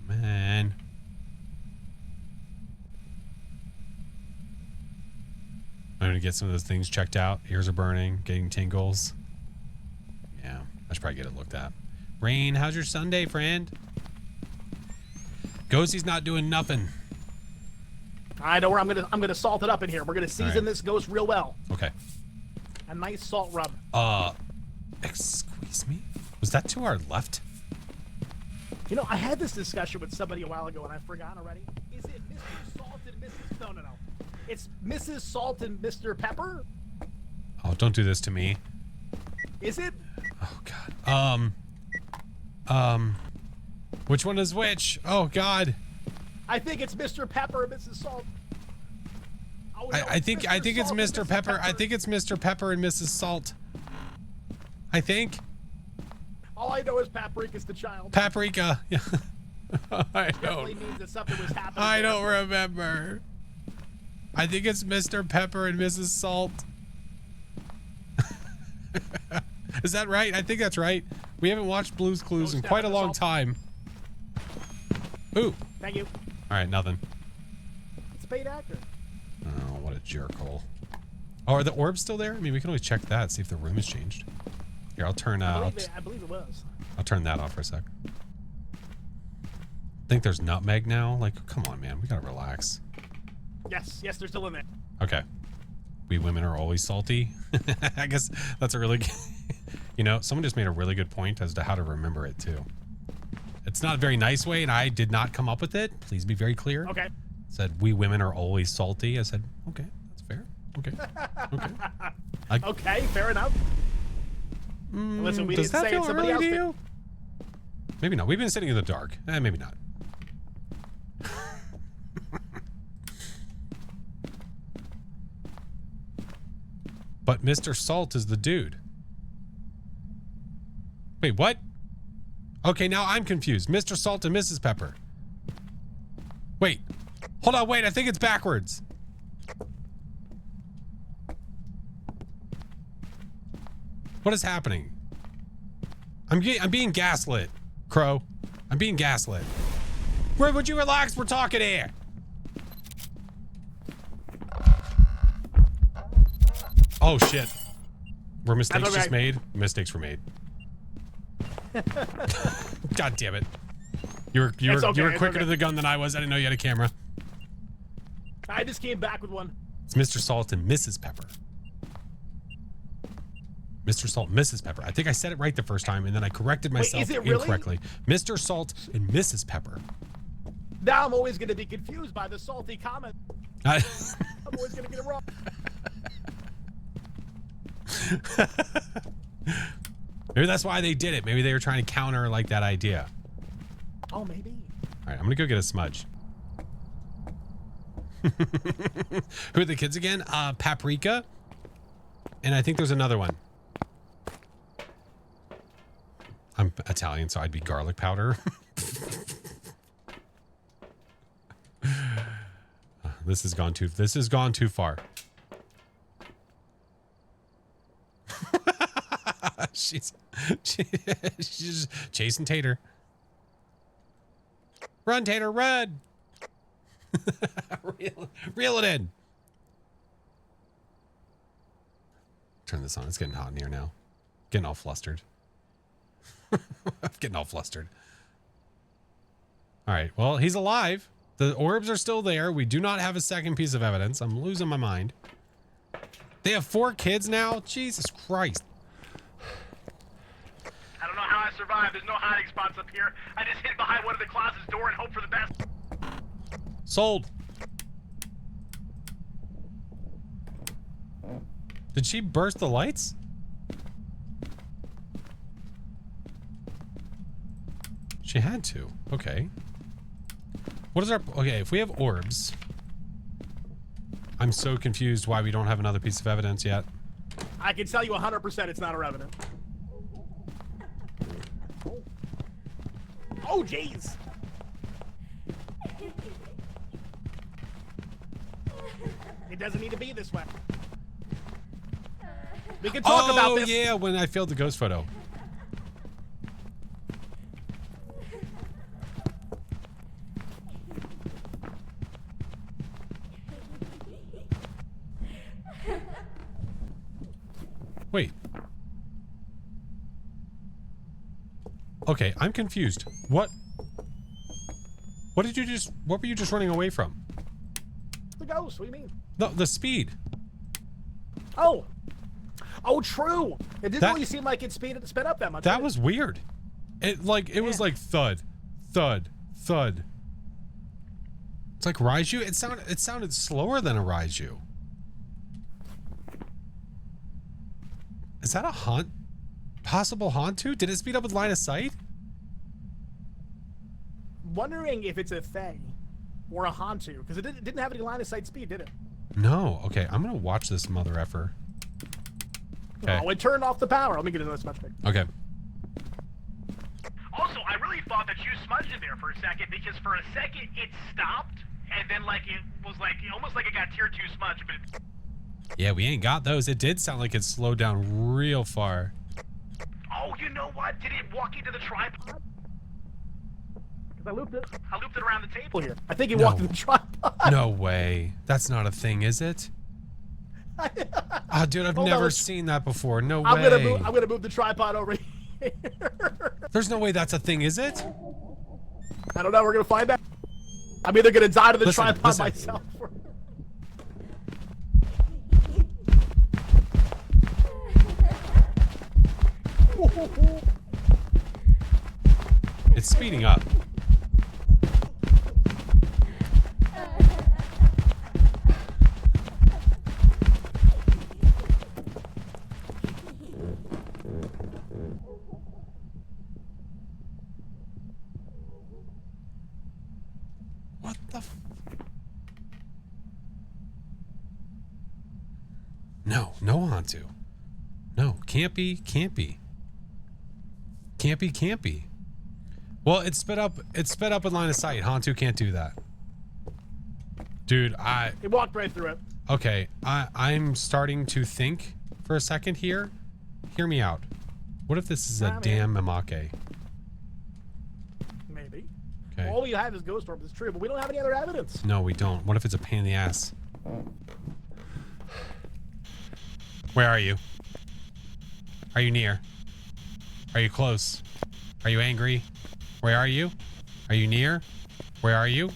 Come on. I'm gonna get some of those things checked out. Ears are burning. Getting tingles. Yeah, I should probably get it looked at. Rain, how's your Sunday, friend? Ghosty's not doing nothing. I know where I'm gonna salt it up in here. We're gonna season right. this ghost real well. Okay. A nice salt rub. Excuse me? Was that to our left? You know, I had this discussion with somebody a while ago and I forgot already. Is it Mr. Salt and Mrs. No. It's Mrs. Salt and Mr. Pepper? Oh, don't do this to me. Is it? Oh God. Which one is which? Oh God. I think it's Mr. Pepper and Mrs. Salt. Oh, no, I think it's Salt and Mr. Mrs. Pepper. I think it's Mr. Pepper and Mrs. Salt. I think. All I know is Paprika's the child. Paprika. Yeah. I Definitely don't. means that something was happening. I there. don't remember. I think it's Mr. Pepper and Mrs. Salt. Is that right? I think that's right. We haven't watched Blue's Clues in step quite a in the long salt. time. Ooh. Thank you. All right, nothing. It's a paid actor. Oh, what a jerkhole. Oh, are the orbs still there? I mean, we can always check that, see if the room has changed. Here, I'll turn I believe it was. I'll turn that off for a sec. I think there's nutmeg now. Like, come on, man. We gotta relax. Yes, they're still in there. Okay. We women are always salty. I guess that's a really good... You know, someone just made a really good point as to how to remember it, too. It's not a very nice way, and I did not come up with it. Please be very clear. Okay. Said, we women are always salty. I said, okay, that's fair. Okay. Okay. Okay, fair enough. Listen, we Does didn't that say it. feel Somebody early else to did. you? Maybe not. We've been sitting in the dark. Maybe not. But Mr. Salt is the dude. Wait, what? Okay, now I'm confused. Mr. Salt and Mrs. Pepper. Wait. Hold on, wait. I think it's backwards. What is happening? I'm being gaslit, Crow. I'm being gaslit. Would you relax? We're talking here. Oh shit. Were mistakes That's just okay. made? Mistakes were made. God damn it. You were It's okay, quicker it's to okay. the gun than I was. I didn't know you had a camera. I just came back with one. It's Mr. Salt and Mrs. Pepper. Mr. Salt, Mrs. Pepper. I think I said it right the first time, and then I corrected myself is it really? incorrectly. Mr. Salt and Mrs. Pepper. Now I'm always going to be confused by the salty comment. I'm always going to get it wrong. Maybe that's why they did it. Maybe they were trying to counter like that idea. Oh, maybe. All right, I'm gonna go get a smudge. Who are the kids again? Paprika, and I think there's another one. I'm Italian, so I'd be garlic powder. This has gone too far. she's just chasing Tater. Run, Tater, run! Reel it in. Turn this on. It's getting hot in here now. Getting all flustered. I'm getting all flustered. All right. Well, he's alive. The orbs are still there. We do not have a second piece of evidence. I'm losing my mind. They have 4 kids now? Jesus Christ. I don't know how I survived. There's no hiding spots up here. I just hid behind one of the closet's door and hope for the best. Sold. Did she burst the lights? She had to. Okay. What is our... Okay, if we have orbs... I'm so confused why we don't have another piece of evidence yet. I can tell you 100% it's not a revenant. Oh, jeez. It doesn't need to be this way. We can talk about this. Oh, yeah, when I failed the ghost photo. Wait. Okay, I'm confused. What were you just running away from? The ghost, what do you mean? No, the speed. Oh, true. It didn't really seem like it sped up that much. That was weird. It was like thud, thud, thud. It's like Raiju. It sounded slower than a Raiju. Is that a haunt? Possible haunt too? Did it speed up with line of sight? Wondering if it's a Fae or a Hantu, because it didn't have any line of sight speed, did it? No. Okay, I'm gonna watch this mother effer. Okay. Oh, it turned off the power. Let me get another smudge pick. Okay. Also, I really thought that you smudged in there for a second because for a second it stopped and then like it was like almost like it got tier 2 smudge, but it's... Yeah, we ain't got those. It did sound like it slowed down real far. Oh, you know what? Did it walk into the tripod? Because I looped it around the table here. I think it walked in the tripod. No way. That's not a thing, is it? Oh, dude, I've never seen that before. No way. I'm gonna move the tripod over here. There's no way that's a thing, is it? I don't know. We're gonna find out. I'm either gonna die to the Listen. tripod myself. Or... It's speeding up. What the f... No Hantu. No, can't be. Well, it sped up with line of sight. Hantu can't do that. Dude, It walked right through it. Okay, I'm starting to think for a second here. Hear me out. What if this is a damn Mamake? Maybe. Okay. All we have is ghost orb. It's true, but we don't have any other evidence. No, we don't. What if it's a pain in the ass? Where are you? Are you near? Are you close? Are you angry? Where are you? Are you near? Where are you?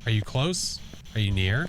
Are you close? Are you near?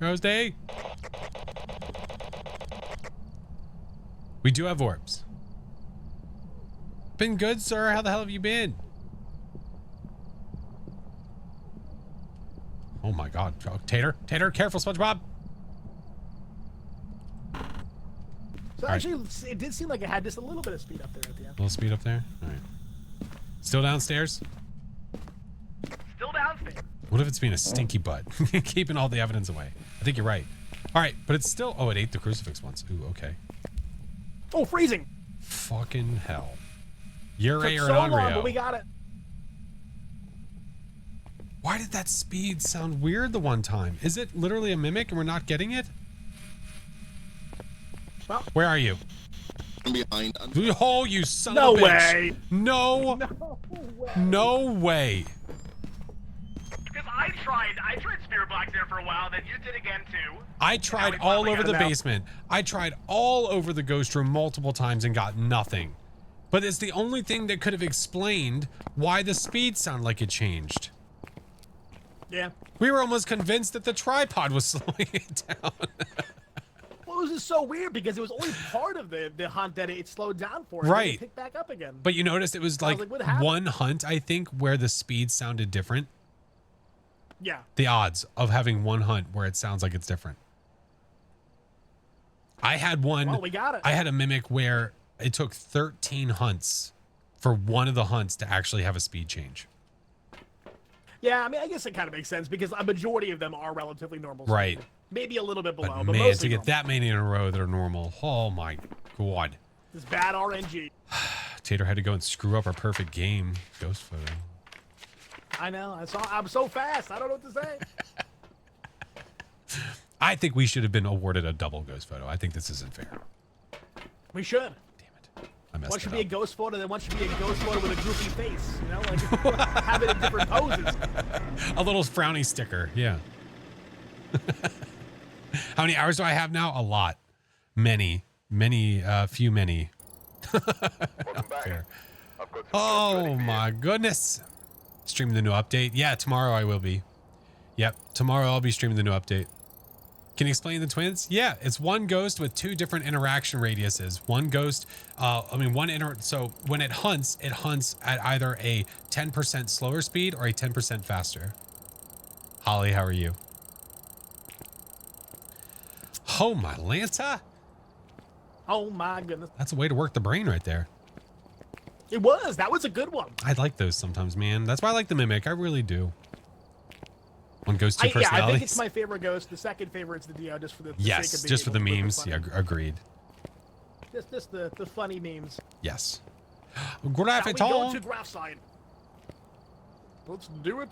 Roasty. We do have orbs. Been good, sir. How the hell have you been? Oh my God. Oh, Tater, careful, SpongeBob. So actually, it did seem like it had just a little bit of speed up there at the end. A little speed up there. All right. Still downstairs? Still downstairs. What if it's being a stinky butt? Keeping all the evidence away. I think you're right. All right, but it's still... Oh, it ate the crucifix once. Ooh, okay. Oh, freezing. Fucking hell. You're Took a so long, but Onryo. we got it. Why did that speed sound weird the one time? Is it literally a mimic and we're not getting it? Well, where are you? Behind. Oh, you son no of a bitch. way. No. No way. No way. Because I tried Spirit Box there for a while, then you did again too. I tried we all finally over got the it out. basement. I tried all over the ghost room multiple times and got nothing. But it's the only thing that could have explained why the speed sounded like it changed. Yeah. We were almost convinced that the tripod was slowing it down. Well, it was just so weird because it was only part of the hunt that it slowed down for. And Right. then it picked back up again. But you noticed it was I was like, like, what happened? one hunt, I think, where the speed sounded different. Yeah. The odds of having one hunt where it sounds like it's different. I had one. Well, we got it. I had a mimic where it took 13 hunts for one of the hunts to actually have a speed change. Yeah, I mean, I guess it kind of makes sense because a majority of them are relatively normal. speed. Right. Maybe a little bit below, But but man, mostly to get normal. that many in a row that are normal, oh my God. This bad RNG. Tater had to go and screw up our perfect game. Ghost photo. I know. I'm so fast. I don't know what to say. I think we should have been awarded a double ghost photo. I think this isn't fair. We should. Damn it. I messed One it should up. be a ghost photo, then one should be a ghost photo with a goofy face. You know, like have it in different poses. A little frowny sticker. Yeah. How many hours do I have now? A lot. Many. Few many. Welcome back. Fair. I've got some Oh jobs ready for you. my goodness. Streaming the new update. Yeah, tomorrow I will be. Yep, tomorrow I'll be streaming the new update. Can you explain the twins? Yeah, it's one ghost with two different interaction radiuses. One ghost, so when it hunts at either a 10% slower speed or a 10% faster. Holly, how are you? Oh my Lanta. Oh my goodness. That's a way to work the brain right there. It was. That was a good one. I like those sometimes, man. That's why I like the mimic. I really do. One goes to Yeah, I personalities. think it's my favorite ghost. The second favorite's the Dio, just for the Yes, sake of being just for able the to make it memes. funny. Yeah, agreed. Just the funny memes. Yes. Shall we Graphic go to graph side? Let's do it.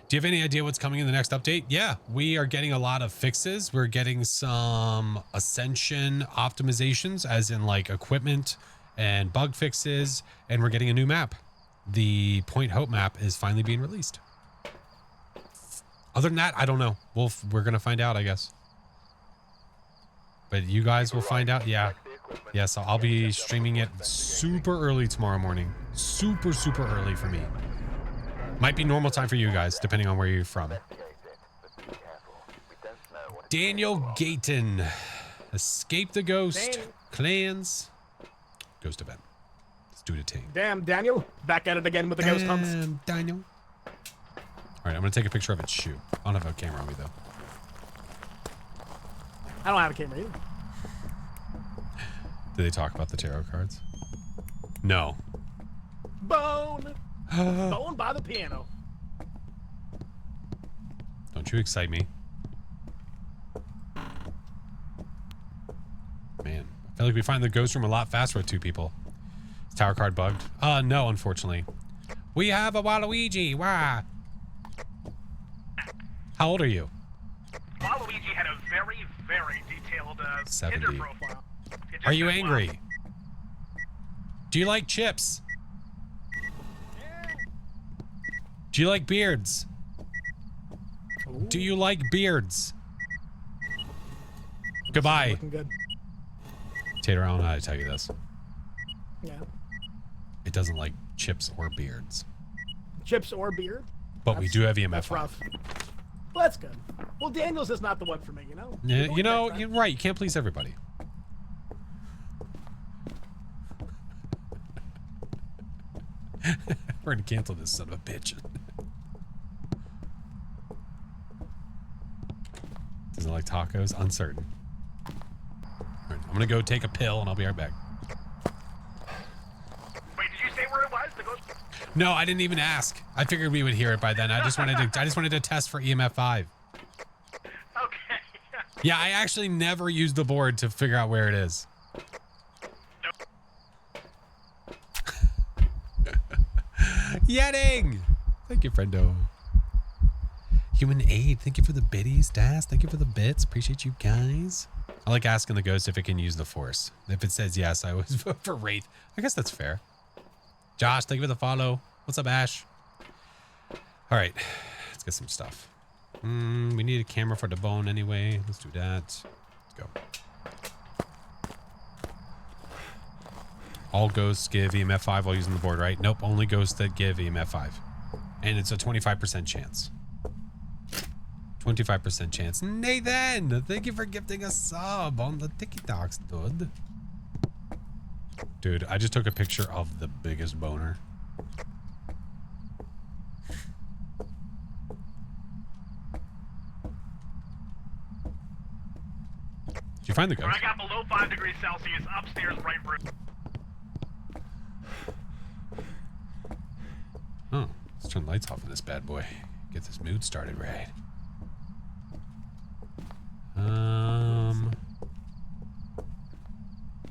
Do you have any idea what's coming in the next update? Yeah, we are getting a lot of fixes. We're getting some Ascension optimizations, as in like equipment and bug fixes, and we're getting a new map. The Point Hope map is finally being released. Other than that, I don't know. We're gonna find out, I guess. But you guys will find out. Yeah. Yeah, so I'll be streaming it super early tomorrow morning. Super early for me. Might be normal time for you guys, depending on where you're from. Daniel Gayton. Escape the Ghost. Daniel. Clans. Ghost event. Let's do the thing. Damn, Daniel. Back at it again with the ghost hunts. Daniel. All right, I'm going to take a picture of its shoe. I don't have a camera on me, though. I don't have a camera either. Did they talk about the tarot cards? No. Bone. Bone by the piano. Don't you excite me. Man, I feel like we find the ghost room a lot faster with two people. Is tower card bugged? No, unfortunately. We have a Waluigi. Wah. How old are you? Waluigi had a very, very detailed 70. Tinder profile. It just Are you said, angry? wow. Do you like chips? Do you like beards? Do you like beards? Goodbye. Looking good. Tater, I don't know how to tell you this. Yeah. It doesn't like chips or beards. Chips or beard. But we do have EMF That's on. rough. Well, that's good. Well, Daniels is not the one for me, you know? Yeah, you know, you're right. You can't please everybody. We're gonna cancel this son of a bitch. Doesn't like tacos? Uncertain. All right, I'm gonna go take a pill and I'll be right back. Wait, did you say where it was? The ghost? No, I didn't even ask. I figured we would hear it by then. I just wanted to test for EMF 5. Okay. Yeah, I actually never used the board to figure out where it is. Yeting! Thank you, friendo. Human Aid, thank you for the biddies. Das, thank you for the bits. Appreciate you guys. I like asking the ghost if it can use the force. If it says yes, I always vote for Wraith. I guess that's fair. Josh, thank you for the follow. What's up, Ash? All right, let's get some stuff. We need a camera for the bone anyway. Let's do that. Let's go. All ghosts give EMF 5 while using the board, right? Nope, only ghosts that give EMF 5. And it's a 25% chance. 25% chance. Nathan, thank you for gifting a sub on the TikToks, dude. Dude, I just took a picture of the biggest boner. Did you find the ghost? I got below 5 degrees Celsius upstairs right room. Oh, let's turn the lights off in this bad boy. Get this mood started right.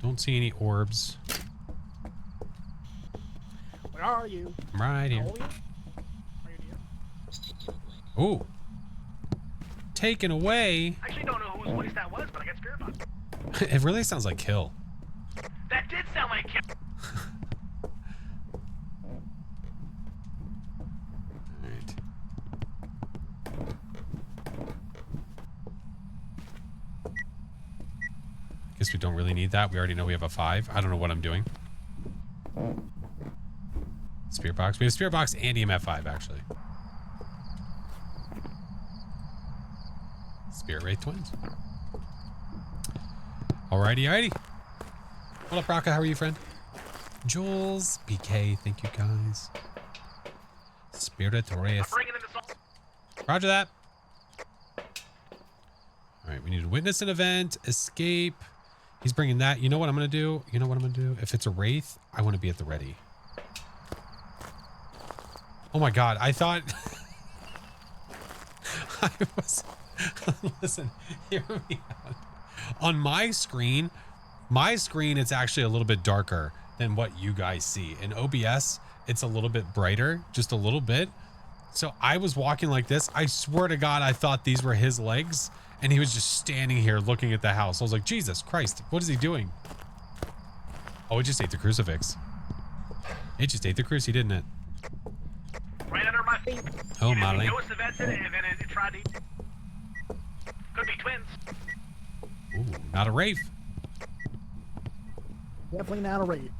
Don't see any orbs. Where are you? I'm right here. How old are you? Oh. Taken away. I actually don't know whose voice that was, but I got spirit box. It really sounds like Kill. That did sound like Kim. Alright. Guess we don't really need that. We already know we have a 5. I don't know what I'm doing. Spirit box. We have spirit box and EMF 5 actually. Spirit Wraith twins. Alrighty. What up, Raka? How are you, friend? Jules, BK, thank you guys. Spirit Wraith. Bringing in the salt. Roger that. Alright, we need to witness an event, escape. He's bringing that. You know what I'm going to do? If it's a Wraith, I want to be at the ready. Oh my god, I thought... I was... Listen, hear me out. On my screen, it's actually a little bit darker than what you guys see. In OBS, it's a little bit brighter, just a little bit. So I was walking like this. I swear to God, I thought these were his legs, and he was just standing here looking at the house. I was like, Jesus Christ, what is he doing? Oh, it just ate the crucifix. It just ate the cruci, didn't it? Right under my feet. Oh, Molly. It noticed the vents in it, and then it tried to... Could be twins. Ooh, not a Wraith. Definitely not a raid.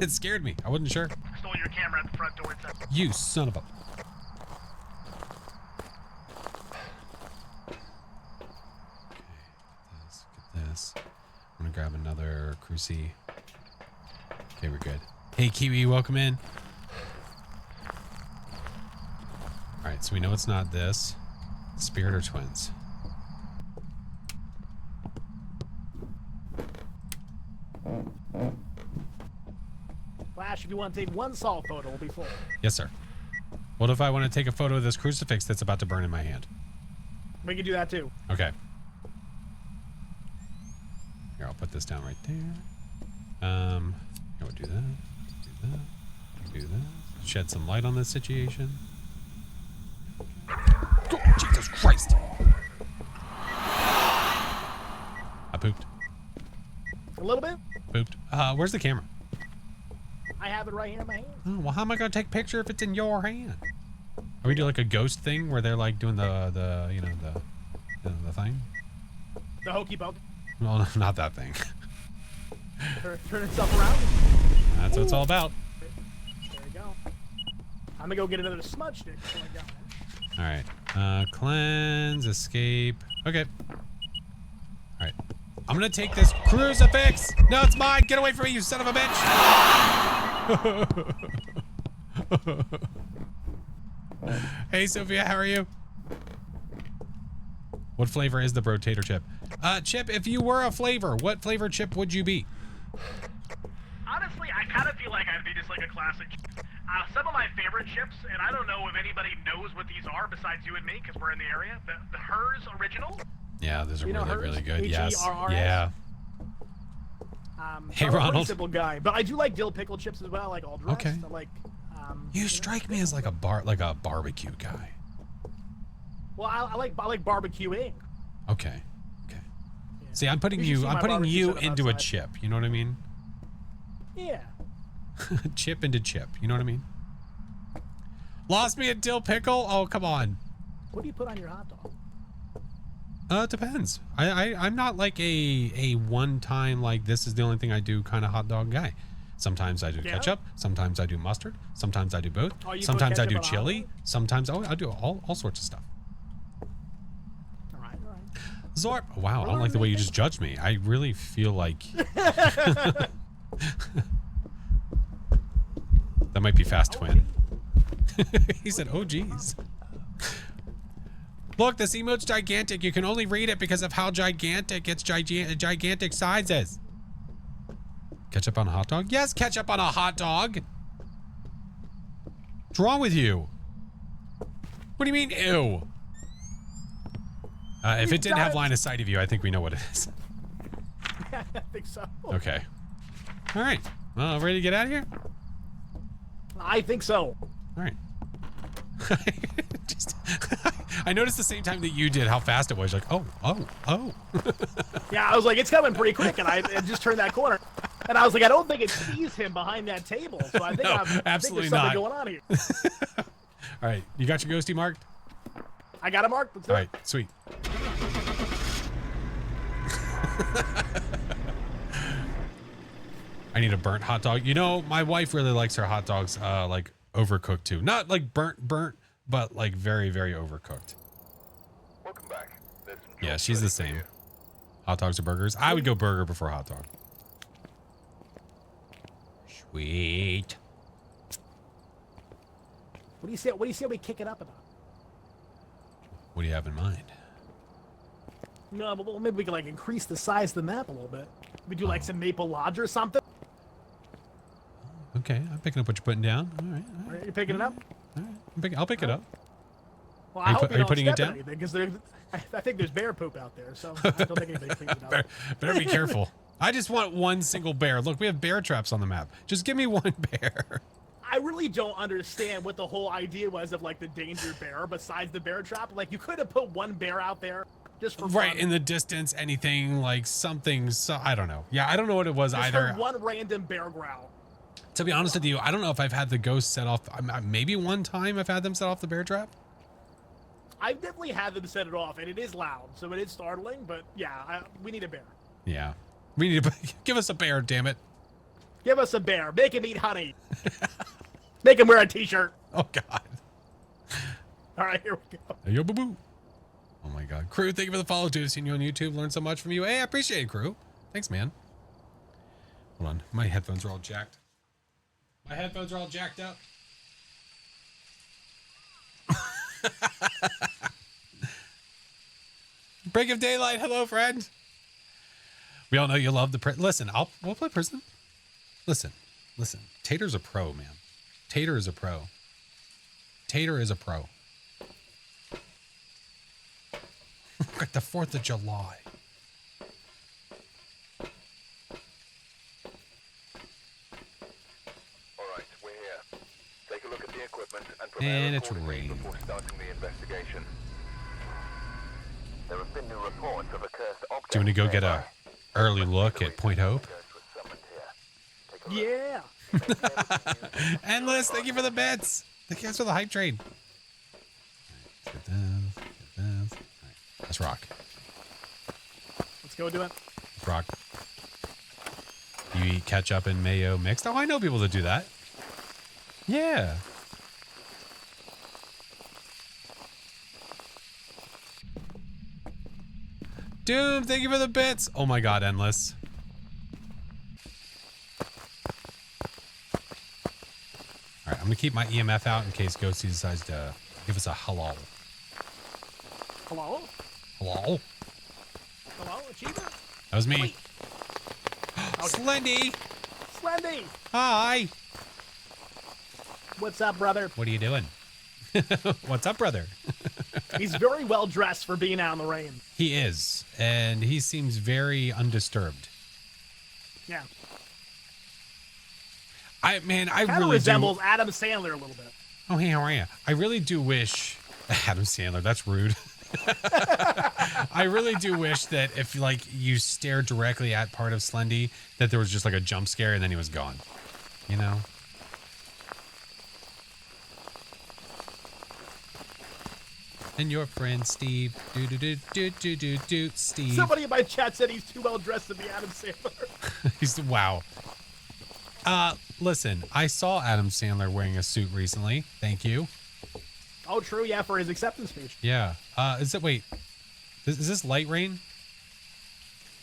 It scared me. I wasn't sure. Stole your camera at the front door. It's You son of a... Okay, get this. I'm gonna grab another cruci. Okay, we're good. Hey, Kiwi, welcome in. Alright, so we know it's not this. Spirit or twins? Flash, if you want to take one salt photo, we'll be full. Yes, sir. What if I want to take a photo of this crucifix that's about to burn in my hand? We can do that too. Okay. Here, I'll put this down right there. Here, we'll do that. Do that. Do that. Shed some light on this situation. Oh, Jesus Christ! I pooped. A little bit. Pooped. Where's the camera? I have it right here in my hand. Oh, well, how am I going to take a picture if it's in your hand? Are we doing like a ghost thing where they're like doing the thing? The hokey pokey. Well, not that thing. Turn itself around. That's what it's all about. There you go. I'm gonna go get another smudge stick before I got one. All right. Cleanse, escape. Okay. All right. I'm gonna take this crucifix. No, it's mine. Get away from me, you son of a bitch. Hey, Sophia, how are you? What flavor is the Brotator chip? Chip, if you were a flavor, what flavor chip would you be? Honestly, I kind of feel like I'd be just like a classic. Some of my favorite chips, and I don't know if anybody knows what these are besides you and me, because we're in the area. The Hers original. Yeah, those are You know really, Hers? really good. Yes. H-E-R-R-S? Yeah. Hey, I'm a pretty Ronald. simple guy, but I do like dill pickle chips as well. I like all dressed. Okay. I like. You strike me as like a barbecue guy. Well, I like barbecuing. Okay. Okay. Yeah. See, I'm putting You should see I'm my putting barbecue you setup into a outside. chip. You know what I mean? Yeah. Chip into chip. You know what I mean? Lost me a dill pickle? Oh, come on. What do you put on your hot dog? It depends. I'm not like a one time like this is the only thing I do kind of hot dog guy. Sometimes I do Yeah? ketchup. Sometimes I do mustard. Sometimes I do both. Oh, you put Sometimes I ketchup do on a hot chili. dog? Sometimes I do all sorts of stuff. All right. Zorp. Wow, I don't like the way you just judged me. I really feel like that might be Fast Twin. He said, "Oh, geez." Look, this emote's gigantic. You can only read it because of how gigantic its gigantic size is. Ketchup on a hot dog? Yes, ketchup on a hot dog. What's wrong with you? What do you mean, ew? If it didn't have line of sight of you, I think we know what it is. I think so. Okay. All right. Well, ready to get out of here? I think so. All right. I noticed the same time that you did how fast it was. Like, oh. Yeah, I was like, it's coming pretty quick, and I just turned that corner. And I was like, I don't think it sees him behind that table, so I think, No, I think absolutely there's something not. going on here. All right. You got your ghosty marked? I got a mark. Let's do All it. right. Sweet. I need a burnt hot dog. You know, my wife really likes her hot dogs like overcooked too. Not like burnt, but like very, very overcooked. Welcome back. There's some Yeah, jobs she's the ready for same. you. Hot dogs or burgers? I would go burger before hot dog. Sweet. What do you say? What do you say we kick it up about? What do you have in mind? No, but well, maybe we can like increase the size of the map a little bit. We do like some Maple Lodge or something. Okay, I'm picking up what you're putting down. All right. Are you picking it up? All right. I'll pick it up. Well, Are I you hope are you don't putting it step in down? anything, because I think there's bear poop out there, so I don't think anybody cleans it up. Better be careful. I just want one single bear. Look, we have bear traps on the map. Just give me one bear. I really don't understand what the whole idea was of like the danger bear besides the bear trap. Like you could have put one bear out there just for Right, fun. in the distance, anything like something. So I don't know. Yeah, I don't know what it was Just either. for one random bear growl. To be honest with you, I don't know if I've had the ghosts set off. Maybe one time I've had them set off the bear trap. I've definitely had them set it off, and it is loud, so it is startling. But yeah, we need a bear. Yeah, we need to give us a bear. Damn it! Give us a bear. Make him eat honey. Make him wear a t-shirt. Oh God. All right, here we go. Yo, boo boo. Oh my God, crew! Thank you for the follow, dude. Seen you on YouTube. Learned so much from you. Hey, I appreciate it, crew. Thanks, man. Hold on, my headphones are all jacked. My headphones are all jacked up. Break of daylight. Hello, friend. We all know you love the listen. We'll play prison. Listen. Tater's a pro, man. Tater is a pro. Tater is a pro. Got the 4th of July. All right, we're here. Take a look at the equipment and And prepare it's accordingly raining. before starting the investigation. There have been new reports of a cursed object. Do you want to go get nearby. a early look at Point Hope? Ghost was summoned here. Take a look. Yeah. Endless, thank you for the bits. Thank you guys for the hype train. All right, let's get this. All right, let's rock. Let's go do it. Let's rock. You eat ketchup and mayo mixed? Oh, I know people that do that. Yeah. Doom, thank you for the bits. Oh my god, endless. Alright, I'm gonna keep my EMF out in case Ghosty decides to give us a hello. Hello? Hello? Hello, Achiever? That was me. Wait. Slendy! Slendy! Hi! What's up, brother? What are you doing? What's up, brother? He's very well dressed for being out in the rain. He is, and he seems very undisturbed. Yeah. I Kind of really resembles do. Adam Sandler a little bit. Oh, hey, how are you? I really do wish Adam Sandler. That's rude. I really do wish that if like you stare directly at part of Slendy, that there was just like a jump scare and then he was gone. You know? And your friend Steve. Steve. Somebody in my chat said he's too well dressed to be Adam Sandler. He's wow. Listen, I saw Adam Sandler wearing a suit recently. Thank you. Oh, true. Yeah, for his acceptance speech. Yeah. Wait, is this light rain?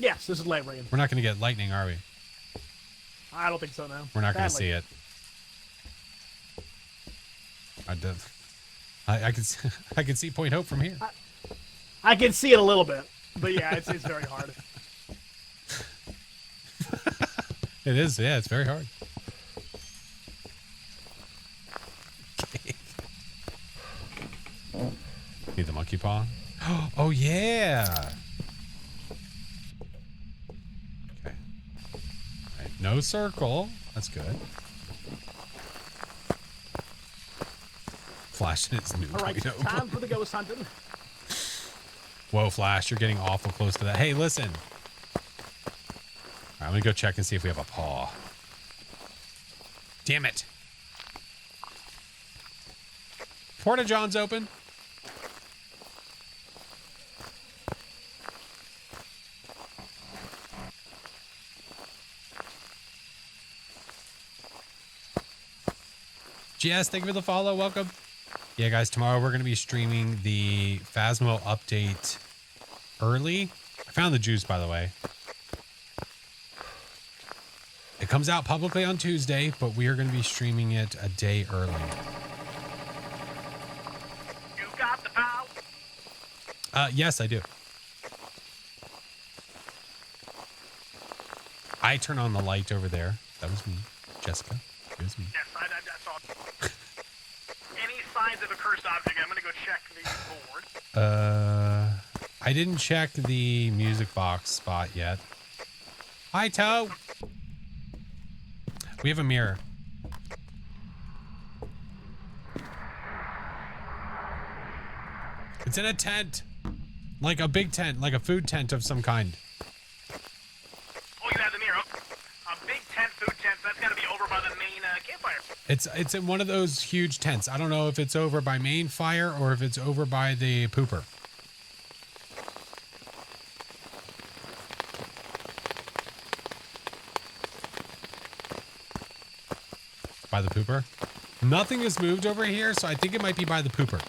Yes, this is light rain. We're not going to get lightning, are we? I don't think so, no. We're not going to Badly. see it. I can see Point Hope from here. I can see it a little bit, but yeah, it's very hard. It is, yeah, it's very hard. Okay. Need the monkey paw? Oh, yeah. Okay. All right, no circle. That's good. Flash is new. All right, time for the ghost hunting. Whoa, Flash, you're getting awful close to that. Hey, listen. All right, I'm going to go check and see if we have a paw. Damn it. Porta John's open. GS, thank you for the follow. Welcome. Yeah, guys, tomorrow we're going to be streaming the Phasmo update early. I found the juice, by the way. It comes out publicly on Tuesday, but we are going to be streaming it a day early. You got the power. Yes, I do. I turn on the light over there. That was me. Jessica. It was me. Yes, I saw it. Any signs of a cursed object, I'm going to go check the board. I didn't check the music box spot yet. Hi, Toe. We have a mirror. It's in a tent. Like a big tent, like a food tent of some kind. Oh, you have the mirror. A big tent, food tent. That's got to be over by the main campfire. It's in one of those huge tents. I don't know if it's over by main fire or if it's over by the pooper. By the pooper? Nothing has moved over here, so I think it might be by the pooper.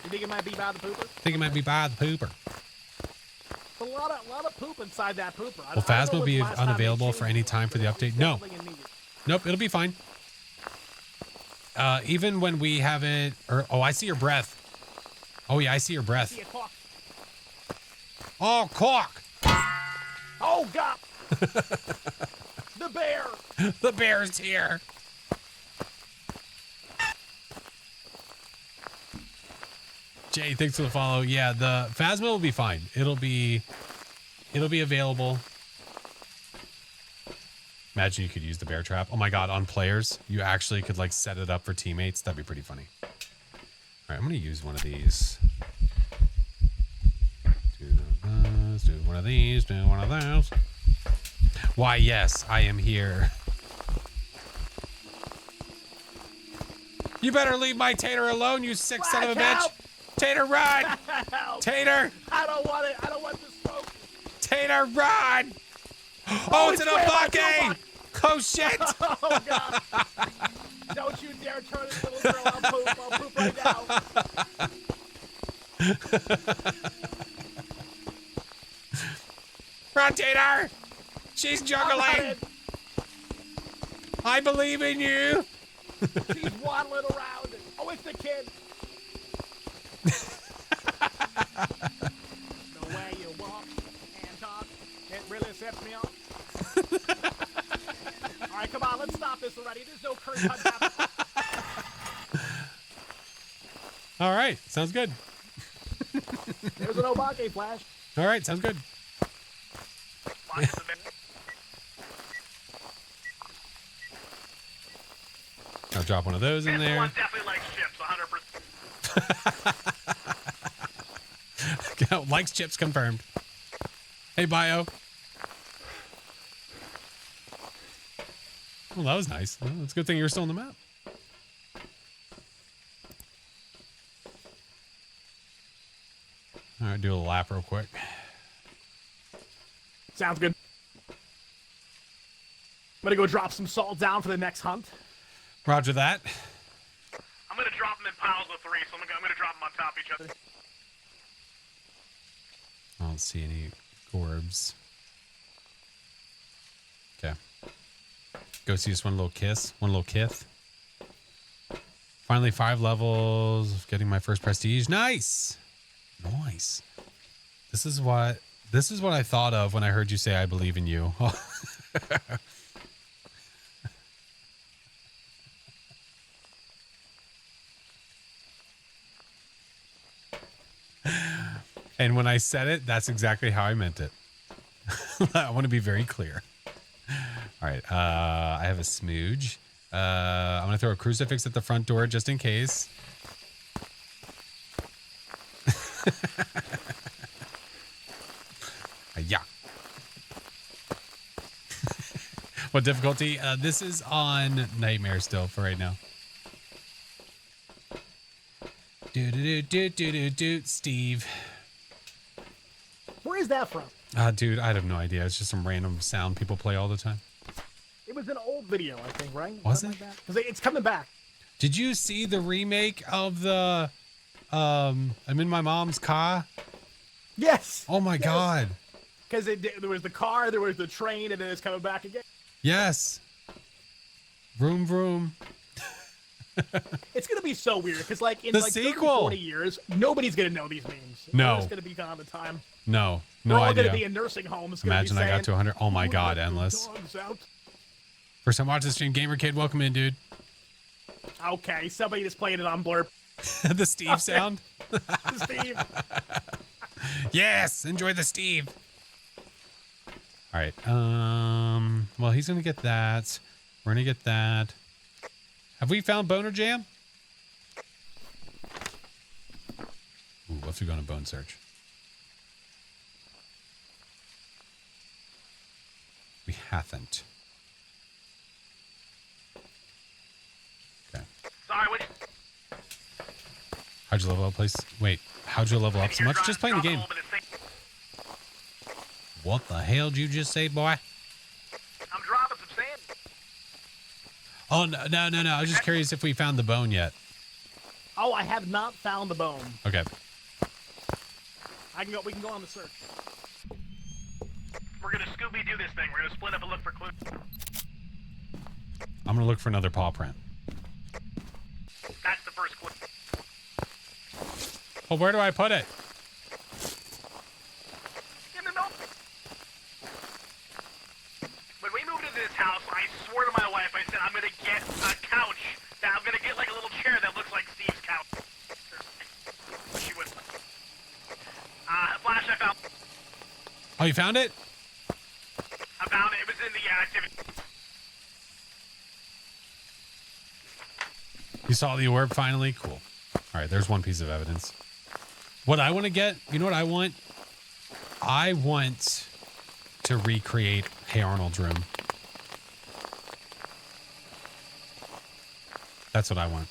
You think it might be by the pooper? I think it might be by the pooper. There's a lot of poop inside that pooper. Will Phasmo be unavailable for any time for the update? No. Nope, it'll be fine. Even when we have it... oh, I see your breath. Oh, yeah, I see your breath. Oh, cock! Oh, God! The bear! The bear's here! Jay, thanks for the follow. Yeah, the Phasmo will be fine. It'll be available. Imagine you could use the bear trap. Oh my god, on players, you actually could like set it up for teammates. That'd be pretty funny. All right, I'm gonna use one of these. Do one of these. Do one of those. Why, yes, I am here. You better leave my Tater alone, you sick son of a bitch. Tater, run! Tater! I don't want it. I don't want the smoke. Tater, run! Oh, it's an Obake! Oh, shit! Oh, God. Don't you dare turn this little girl. I'll poop right now. her! She's juggling! I believe in you! She's waddling around. Oh, it's the kid. The way you walk and talk, it really sets me off. All right, come on, let's stop this already. There's no curse cut happening. All right, sounds good. There's an Obake flash. All right, sounds good. I'll drop one of those in This there. one definitely likes chips, 100%. Likes chips confirmed. Hey, Bio. Well, that was nice. Well, it's a good thing you were still on the map. All right, do a lap real quick. Sounds good. I'm gonna go drop some salt down for the next hunt. Roger that. I'm gonna drop them in piles of 3, so I'm gonna drop them on top of each other. I don't see any gorbs. Okay. Go see just one little kiss. One little kith. Finally 5 levels of getting my first prestige. Nice. Nice. This is what I thought of when I heard you say I believe in you. And when I said it, that's exactly how I meant it. I want to be very clear. All right. I have a smooge. I'm going to throw a crucifix at the front door just in case. Yeah. What difficulty? This is on Nightmare still for right now. Steve. Where is that from? Dude, I have no idea. It's just some random sound people play all the time. It was an old video, I think, right? Was it? Because it's coming back. Did you see the remake of the I'm in my mom's car? Yes. Oh my God. Because there was the car, there was the train, and then it's coming back again. Yes. Vroom vroom. It's gonna be so weird because, like, in The like 30, sequel. 40 years, nobody's gonna know these memes. No. It's gonna be gone the time. No We're all idea. gonna be in nursing homes. Imagine I got to 100. Oh my God, "Let the endless. dogs out." First time watching the stream, Gamer Kid, welcome in, dude. Okay, somebody just played it on blurb. The Steve sound. Steve. Yes, enjoy the Steve. All right. Well, he's gonna get that. We're gonna get that. Have we found Boner Jam? Ooh, let's go on a bone search. We haven't. Okay. Sorry, what? How'd you level up, please? Wait, how'd you level up so much? Just playing the game. What the hell did you just say, boy? I'm dropping some sand. Oh, no. I was just curious if we found the bone yet. Oh, I have not found the bone. Okay. I can go. We can go on the search. We're gonna Scooby-Doo this thing. We're gonna split up and look for clues. I'm gonna look for another paw print. That's the first clue. Well, where do I put it? In the note. When we moved into this house, I swore to my wife, I said, I'm gonna get a couch. That I'm gonna get like a little chair that looks like Steve's couch. She wouldn't. Flash, I found. Oh, you found it? I found it. It was in the activity. You saw the orb finally? Cool. All right, there's one piece of evidence. What I want to get, you know what I want? I want to recreate Hey Arnold's room. That's what I want.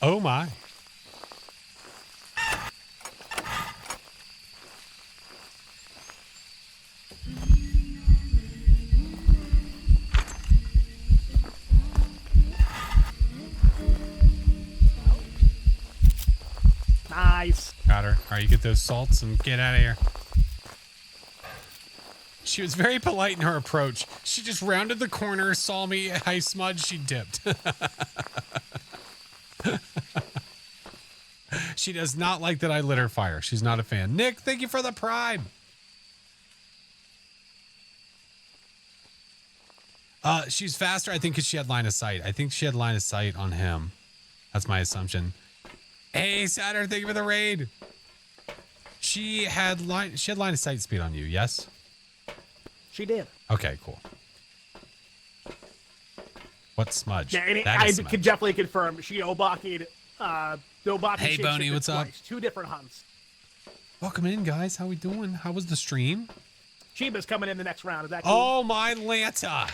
Oh my. Nice. Got her. All right, you get those salts and get out of here. She was very polite in her approach. She just rounded the corner, saw me, I smudged, she dipped. She does not like that I lit her fire. She's not a fan. Nick, thank you for the prime. She's faster, I think, because she had line of sight. I think she had line of sight on him. That's my assumption. Hey, Saturn, thank you for the raid. She had line of sight speed on you, yes? She did. Okay, cool. What smudge? Yeah, and That I is smudge. can definitely confirm. She Obaki'd, Hey, Boney, what's up? Twice, 2 different hunts. Welcome in, guys. How we doing? How was the stream? Chiba's coming in the next round. Is that cool? Oh, my Lanta.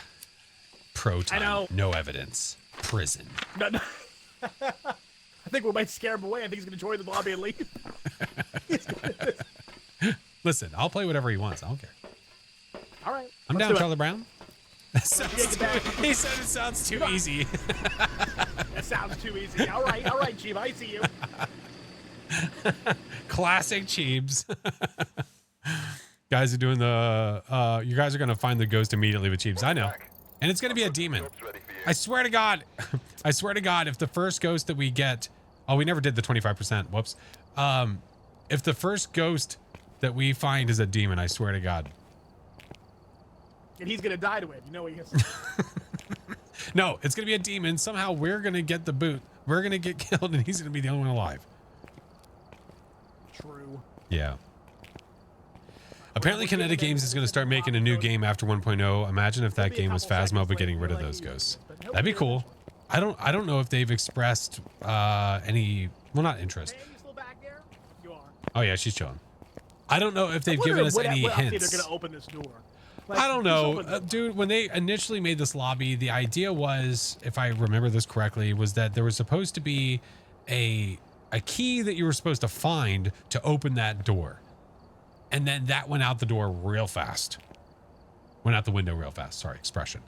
Pro time. I know. No evidence. Prison. No. I think we might scare him away. I think he's going to join the lobby and leave. Listen, I'll play whatever he wants. I don't care. All right. I'm let's down, do it. Charlie Brown. That sounds he said it sounds too easy. That sounds too easy. All right, Chiba, I see you. Classic Cheebs. Guys are doing the, you guys are going to find the ghost immediately with Cheebs. I know. And it's going to be a demon. I swear to God, if the first ghost that we get, oh, we never did the 25%. Whoops. If the first ghost that we find is a demon, I swear to God. And he's going to die to it. You know what he has. No, it's going to be a demon. Somehow we're going to get the boot. We're going to get killed and he's going to be the only one alive. True. Yeah. Apparently Kinetic Games is going to start making a new game after 1.0. Imagine if that game was Phasmo but getting rid of those ghosts. That'd be cool. I don't know if they've expressed any, well, not interest. Hey, you still back there? You are. Oh yeah, she's chilling. I don't know if they've I wonder given us what any update hints. They're going to open this door. Like, I don't just know, open the door. dude. When they initially made this lobby, the idea was, if I remember this correctly, was that there was supposed to be a key that you were supposed to find to open that door, and then that went out the door real fast. Went out the window real fast. Sorry, expression.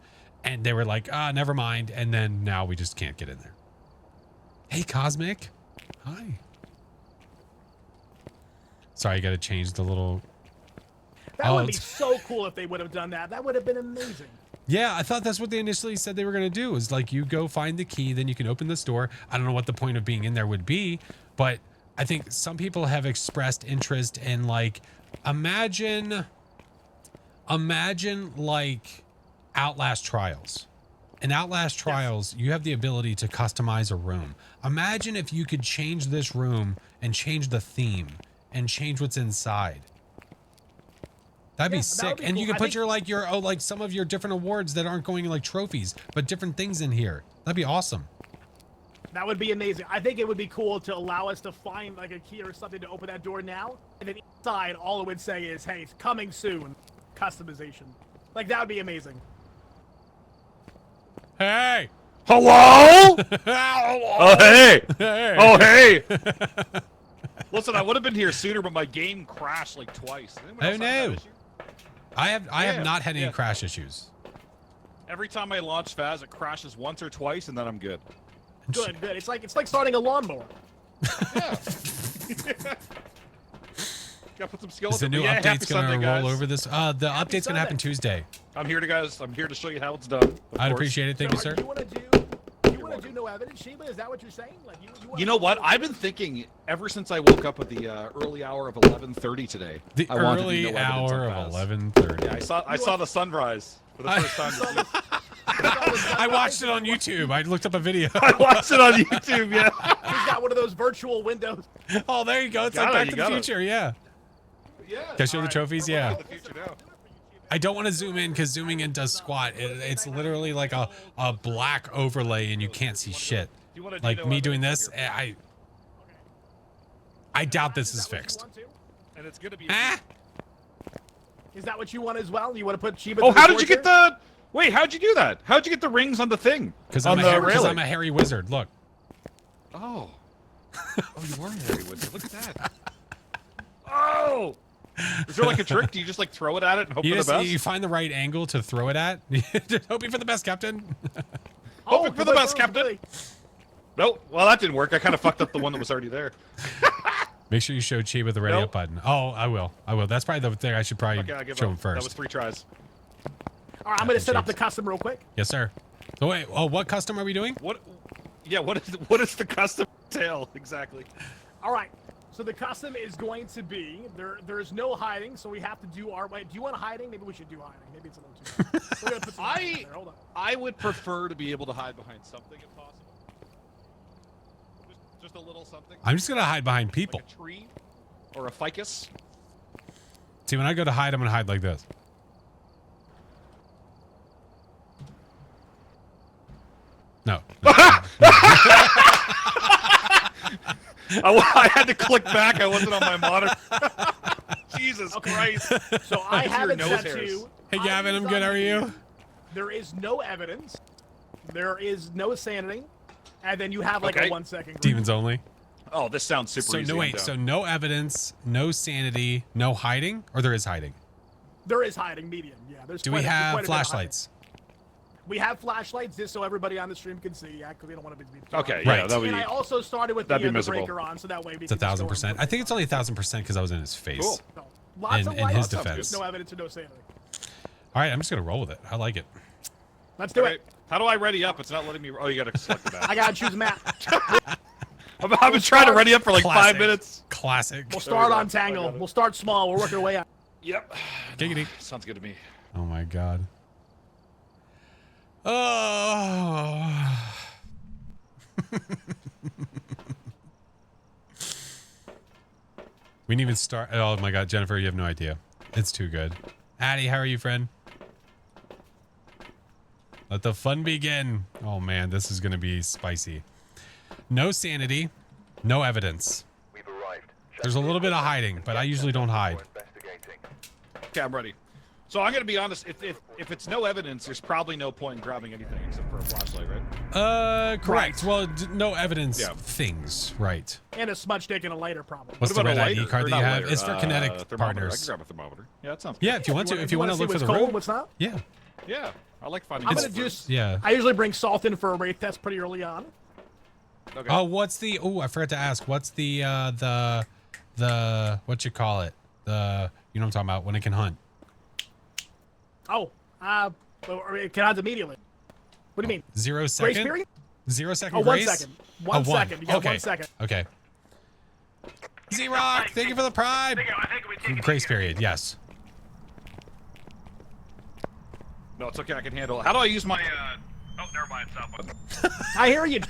And they were like, never mind. And then now we just can't get in there. Hey, Cosmic. Hi. Sorry, I got to change the little. That would be it's- so cool if they would have done that. That would have been amazing. Yeah, I thought that's what they initially said they were going to do, is like you go find the key, then you can open this door. I don't know what the point of being in there would be, but I think some people have expressed interest in, like, imagine like Outlast Trials. In Outlast Trials, you have the ability to customize a room. Imagine if you could change this room and change the theme and change what's inside. That'd be Yeah, that sick. would be And you cool. can I put think- your like some of your different awards that aren't going like trophies, but different things in here. That'd be awesome. That would be amazing. I think it would be cool to allow us to find like a key or something to open that door now, and then inside all it would say is, "Hey, it's coming soon." Customization. Like that would be amazing. Hey. Hello? Hello. Oh, hey. Hey. Oh, hey. Listen, I would have been here sooner, but my game crashed like twice. Anyone Oh, else have that no. issue? I have not had any yeah. crash issues. Every time I launch Phas, it crashes once or twice, and then I'm good. Good, good. It's like starting a lawnmower. Yeah. Gotta put some skill Is the into new it. Yeah, update's happy gonna Sunday, roll guys. over this? The update's gonna happen Sunday. Tuesday. I'm here to guys. I'm here to show you how it's done. of I'd course. appreciate it. Thank you, sir. You want to do no evidence, Sheba? Is that what you're saying? Like wanna You know what? I've been thinking ever since I woke up at the early hour of 11:30 today. The I wanted to do early no evidence hour on of Phas. 11:30. Yeah, I saw the sunrise for the first time. this week. I watched it on YouTube. I looked up a video. I watched it on YouTube. Yeah. He's got one of those virtual windows. Oh, there you go. It's Got like it, Back you to the got it. Future. Yeah. Yeah. Can I show the trophies? We're Yeah. in the future now. I don't want to zoom in because zooming in does squat. It's literally like a black overlay and you can't see shit. You wanna do Like no me doing evidence this, on your- I doubt this is that what you fixed. want to? And it's gonna be. Ah! Is that what you want as well? You want to put Sheba? Oh, to the how did you torture? get the? Wait, how'd you do that? How'd you get the rings on the thing? Because on I'm, the a railing? hairy wizard. Look. Oh. Oh, you are Harry Windsor. Look at that. Oh! Is there like a trick? Do you just like throw it at it and hope for the best? You find the right angle to throw it at. Just hoping for the best, Captain. Hoping for the best, Captain. Nope. Well, that didn't work. I kind of fucked up the one that was already there. Make sure you show Chi with the ready up button. Oh, I will. That's probably the thing I should probably show him first. That was 3 tries. All right, I'm going to set up the custom real quick. Yes, sir. Oh, wait. Oh, what custom are we doing? What? Yeah, what is the custom tail exactly? All right. So the custom is going to be there's no hiding, so we have to do our way. Do you want hiding? Maybe we should do hiding. Maybe it's a little too. We're gonna put some hiding in there. Hold on. I would prefer to be able to hide behind something if possible. Just a little something. I'm just going to hide behind people. Like a tree or a ficus. See, when I go to hide, I'm going to hide like this. No. I had to click back. I wasn't on my monitor. Jesus Christ. So I have it set to. Hey, Gavin, I'm good. How are you? There is no evidence. There is no sanity. And then you have like a 1 second. Demons only. Oh, this sounds super easy. So, no, wait. So, no evidence, no sanity, no hiding? Or there is hiding? There is hiding, medium. Yeah. There's. Do we have flashlights? We have flashlights just so everybody on the stream can see. Yeah, because we don't want to be. Okay, yeah, right. that would be. And I also started with the breaker on, so that way we. It's 1,000%. I think it's only 1,000% because I was in his face. Cool. No, lots of in his lights, defense. no evidence and no sanity. All right, I'm just gonna roll with it. I like it. Let's do it. How do I ready up? It's not letting me. Oh, you gotta select the map. I gotta choose a map. I've been trying to ready up for like Classic. 5 minutes. Classic. We'll start on Tangle. We'll start small. We'll work our way out. Yep. Giggity. Sounds good to me. Oh my god. Oh. We didn't even start. Oh my god, Jennifer, you have no idea. It's too good. Addie, how are you, friend? Let the fun begin. Oh man, this is gonna be spicy. No sanity, no evidence. We've arrived. There's a little bit of hiding, but I usually don't hide. Okay, I'm ready. So I'm gonna be honest. If it's no evidence, there's probably no point in grabbing anything except for a flashlight, right? Correct. Right. Well, no evidence things, right? And a smudge stick and a lighter, probably. What's the What red about a ID lighter? card Or that you not have? lighter, It's for kinetic thermometer. I partners. can grab a thermometer. Yeah, that sounds good. Yeah, if you want to, if you want to see look for what's the cold, room. what's not? Yeah. Yeah, I like finding. I'm things gonna first. just. Yeah. I usually bring salt in for a wraith test pretty early on. Okay. Oh, what's the? Oh, I forgot to ask. What's the what you call it? You know what I'm talking about when it can hunt. Oh, it can hunt immediately. What do you mean? 0 second. Grace period? 0 second Oh, 1 grace. second. 1 second. You got okay. 1 second. Okay. Z-Rock, thank you for the prime. I think we take Grace period. Yes. No, it's okay. I can handle it. How do I use my? Oh, never mind. Stop button. I hear you.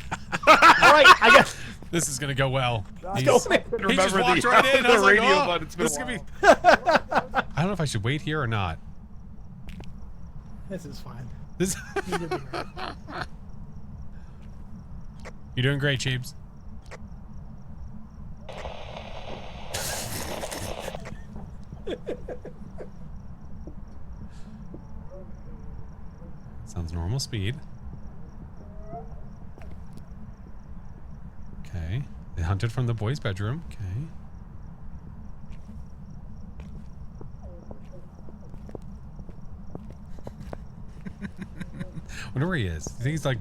All right, I guess. This is gonna go well. Let's go. He just walked the, right in. I was the like, radio oh, button. It's been this a could while. be. I don't know if I should wait here or not. This is fine. This. You're doing great, Cheebs. Sounds normal speed. Okay. They hunted from the boys' bedroom. Okay. Wonder where he is. You think he's like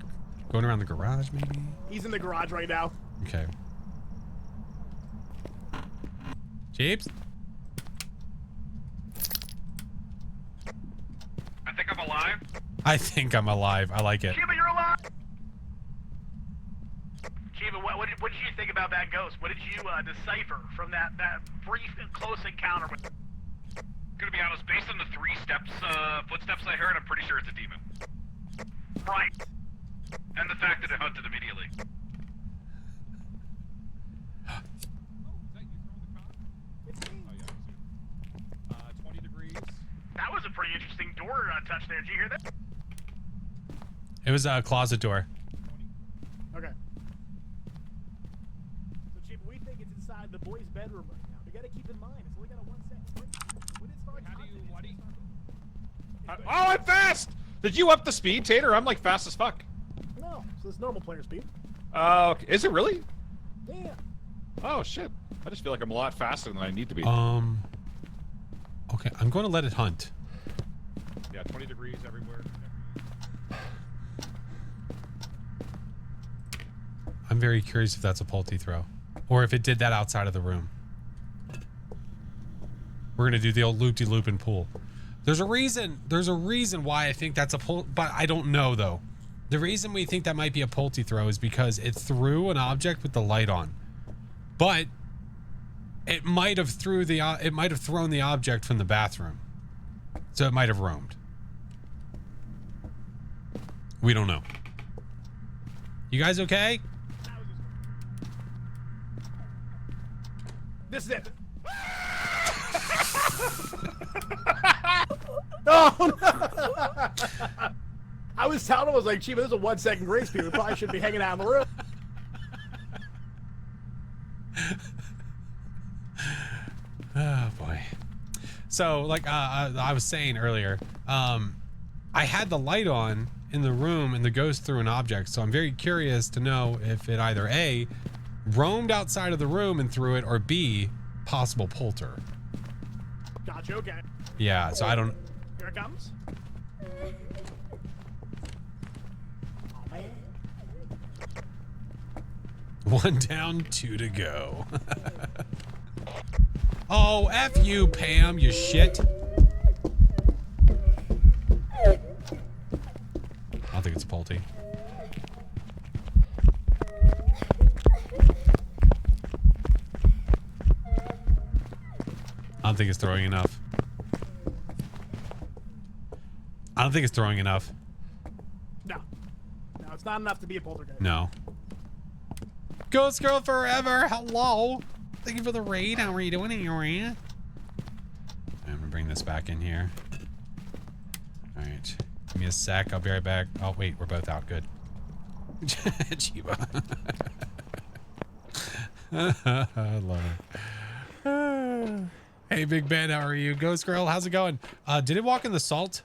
going around the garage, maybe? He's in the garage right now. Okay. Jeeps? I think I'm alive. I think I'm alive. I like it. Chiba, you're alive. Chiba, what did you think about that ghost? What did you decipher from that brief and close encounter with? Gonna be honest, based on the 3 footsteps I heard, I'm pretty sure it's a demon. Right. And the fact that it hunted immediately. Oh, is that you throwing the car? It's me. Oh, yeah. 20 degrees. That was a pretty interesting door touch there. Did you hear that? It was a closet door. Okay. So, Chief, we think it's inside the boys' bedroom right now. We gotta keep in mind, it's only got a 1 second. When it starts hunting, Why do you? it's Oh, I'm fast! Did you up the speed, Tater? I'm like fast as fuck. No, so it's normal player speed. Okay. Is it really? Yeah. Oh shit! I just feel like I'm a lot faster than I need to be. Okay, I'm going to let it hunt. Yeah, 20 degrees everywhere. I'm very curious if that's a Pulte throw, or if it did that outside of the room. We're gonna do the old loop-de-loop and pull. There's a reason why I think that's a pull, but I don't know though. The reason we think that might be a Pulte throw is because it threw an object with the light on, but it might have thrown the object from the bathroom, so it might have roamed. We don't know. You guys okay? This is it. Oh no! I was telling him, I was like, Chief, there's a 1 second grace period. We probably shouldn't be hanging out in the room. Oh boy. So like I was saying earlier, I had the light on in the room and the ghost threw an object, so I'm very curious to know if it either A, roamed outside of the room and threw it, or B, possible polter. Gotcha, okay. Yeah, so I don't... Here it comes. Oh, man. 1 down, 2 to go. Oh, F you, Pam, you shit. I don't think it's a Pulte. I don't think it's throwing enough. I don't think it's throwing enough. No. No, it's not enough to be a poltergeist. No. Ghost Girl Forever, hello. Thank you for the raid. How are you doing, Aaron? I'm gonna bring this back in here. All right. Give me a sec. I'll be right back. Oh, wait. We're both out. Good. Chiba. I love it. Hey, Big Ben. How are you? Ghost Girl, how's it going? Did it walk in the salt?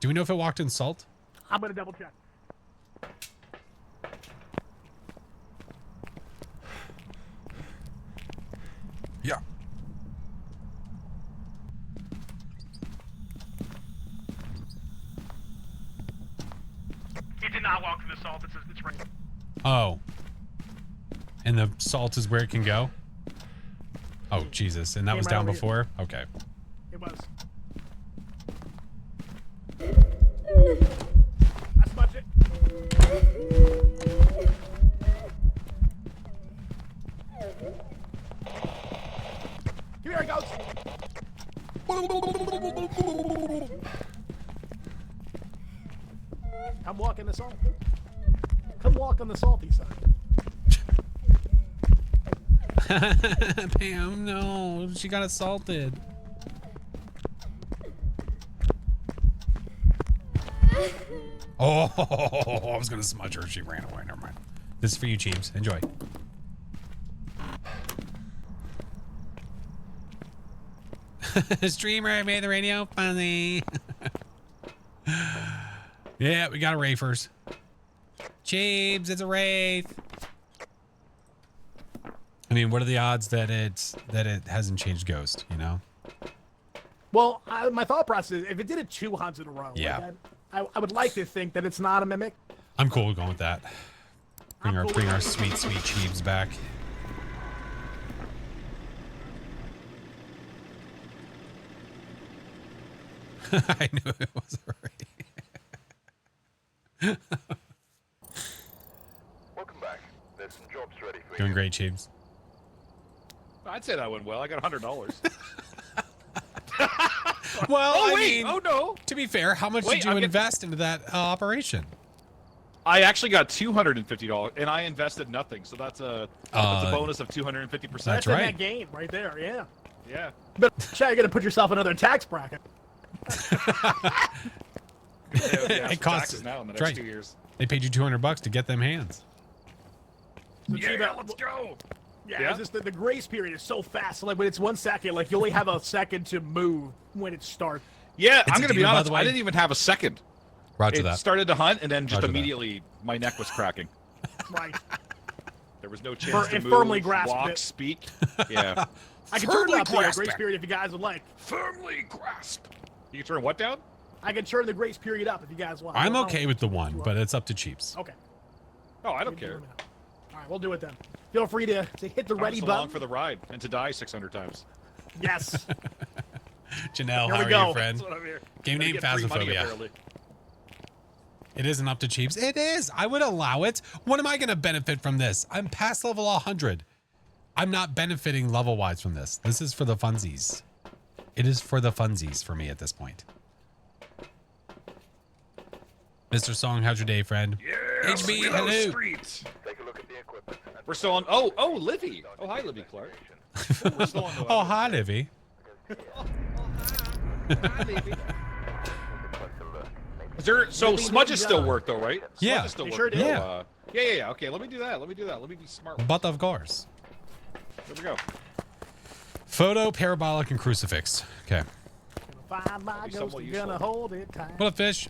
Do we know if it walked in salt? I'm gonna double check. Yeah. He did not walk in the salt. It's right. Oh. And the salt is where it can go? Oh, Jesus. And that was down before? Okay. It was. That's much it. Here it goes. Come walk in the salt. Come walk on the salty side. Pam, no. She got assaulted. Oh, I was going to smudge her. She ran away. Never mind. This is for you, Cheeps. Enjoy. Streamer made the radio funny. Yeah, we got a Wraithers. Cheeps, it's a Wraith. I mean, what are the odds that it hasn't changed Ghost, you know? Well, my thought process is if it did it 2 hunts in a row, Yeah. like I would like to think that it's not a mimic. I'm cool with going with that. Bring I'm our cool bring with our that. sweet Cheeps back. I knew it was already. Welcome back. There's some jobs ready for Doing you. great, Cheeps. I'd say that went well. I got $100. Well, Oh I wait! mean, Oh no! to be fair, how much Wait, did you I'm getting- invest into that operation? I actually got $250, and I invested nothing. So that's a bonus of 250%. That's in right. that game right there, yeah. Yeah. But you're gonna put yourself in another tax bracket. It costs taxes now in the that's next right. 2 years. They paid you $200 to get them hands. So Yeah, Chiba, let's go. Yeah, Yeah? it's just the grace period is so fast. So like when it's 1 second, like you only have a second to move when it starts. Yeah, It's I'm a gonna be demon, by honest. the way. I didn't even have a second. Roger It that. started to hunt, and then just Roger that. immediately my neck was cracking. Right. There was no chance to It move, firmly grasped walk, it. speak. Yeah. I can turn Firmly up the grasp grace it. period if you guys would like. Firmly grasp. You can turn what down? I can turn the grace period up if you guys want. I'm okay with the 1, but it's up to Cheeps. Okay. Oh, I don't care. All right, we'll do it then. Feel free to hit the ready I'm button. along for the ride and to die 600 times. Yes. Janelle, Here how we are go. you, friend? That's what I'm here. Game Gotta name get free money, Phasmophobia. apparently. It isn't up to Cheeps. It is. I would allow it. What am I going to benefit from this? I'm past level 100. I'm not benefiting level-wise from this. This is for the funsies. It is for the funsies for me at this point. Mr. Song, how's your day, friend? Yeah, HB, hello. Streets. Take a look at the equipment. We're still on. Oh, Livy. Oh, hi, Livy Clark. We're still on the Oh, hi, Livy. Hi, Livy. Is there, so smudges still work though, right? Yeah. Smudges still They work. sure do. though, yeah. Okay, let me do that. Let me be smart. But of course. There we go. Photo, parabolic, and crucifix. Okay. Find my Be ghost somewhat and gonna useful. hold it tight. What a fish.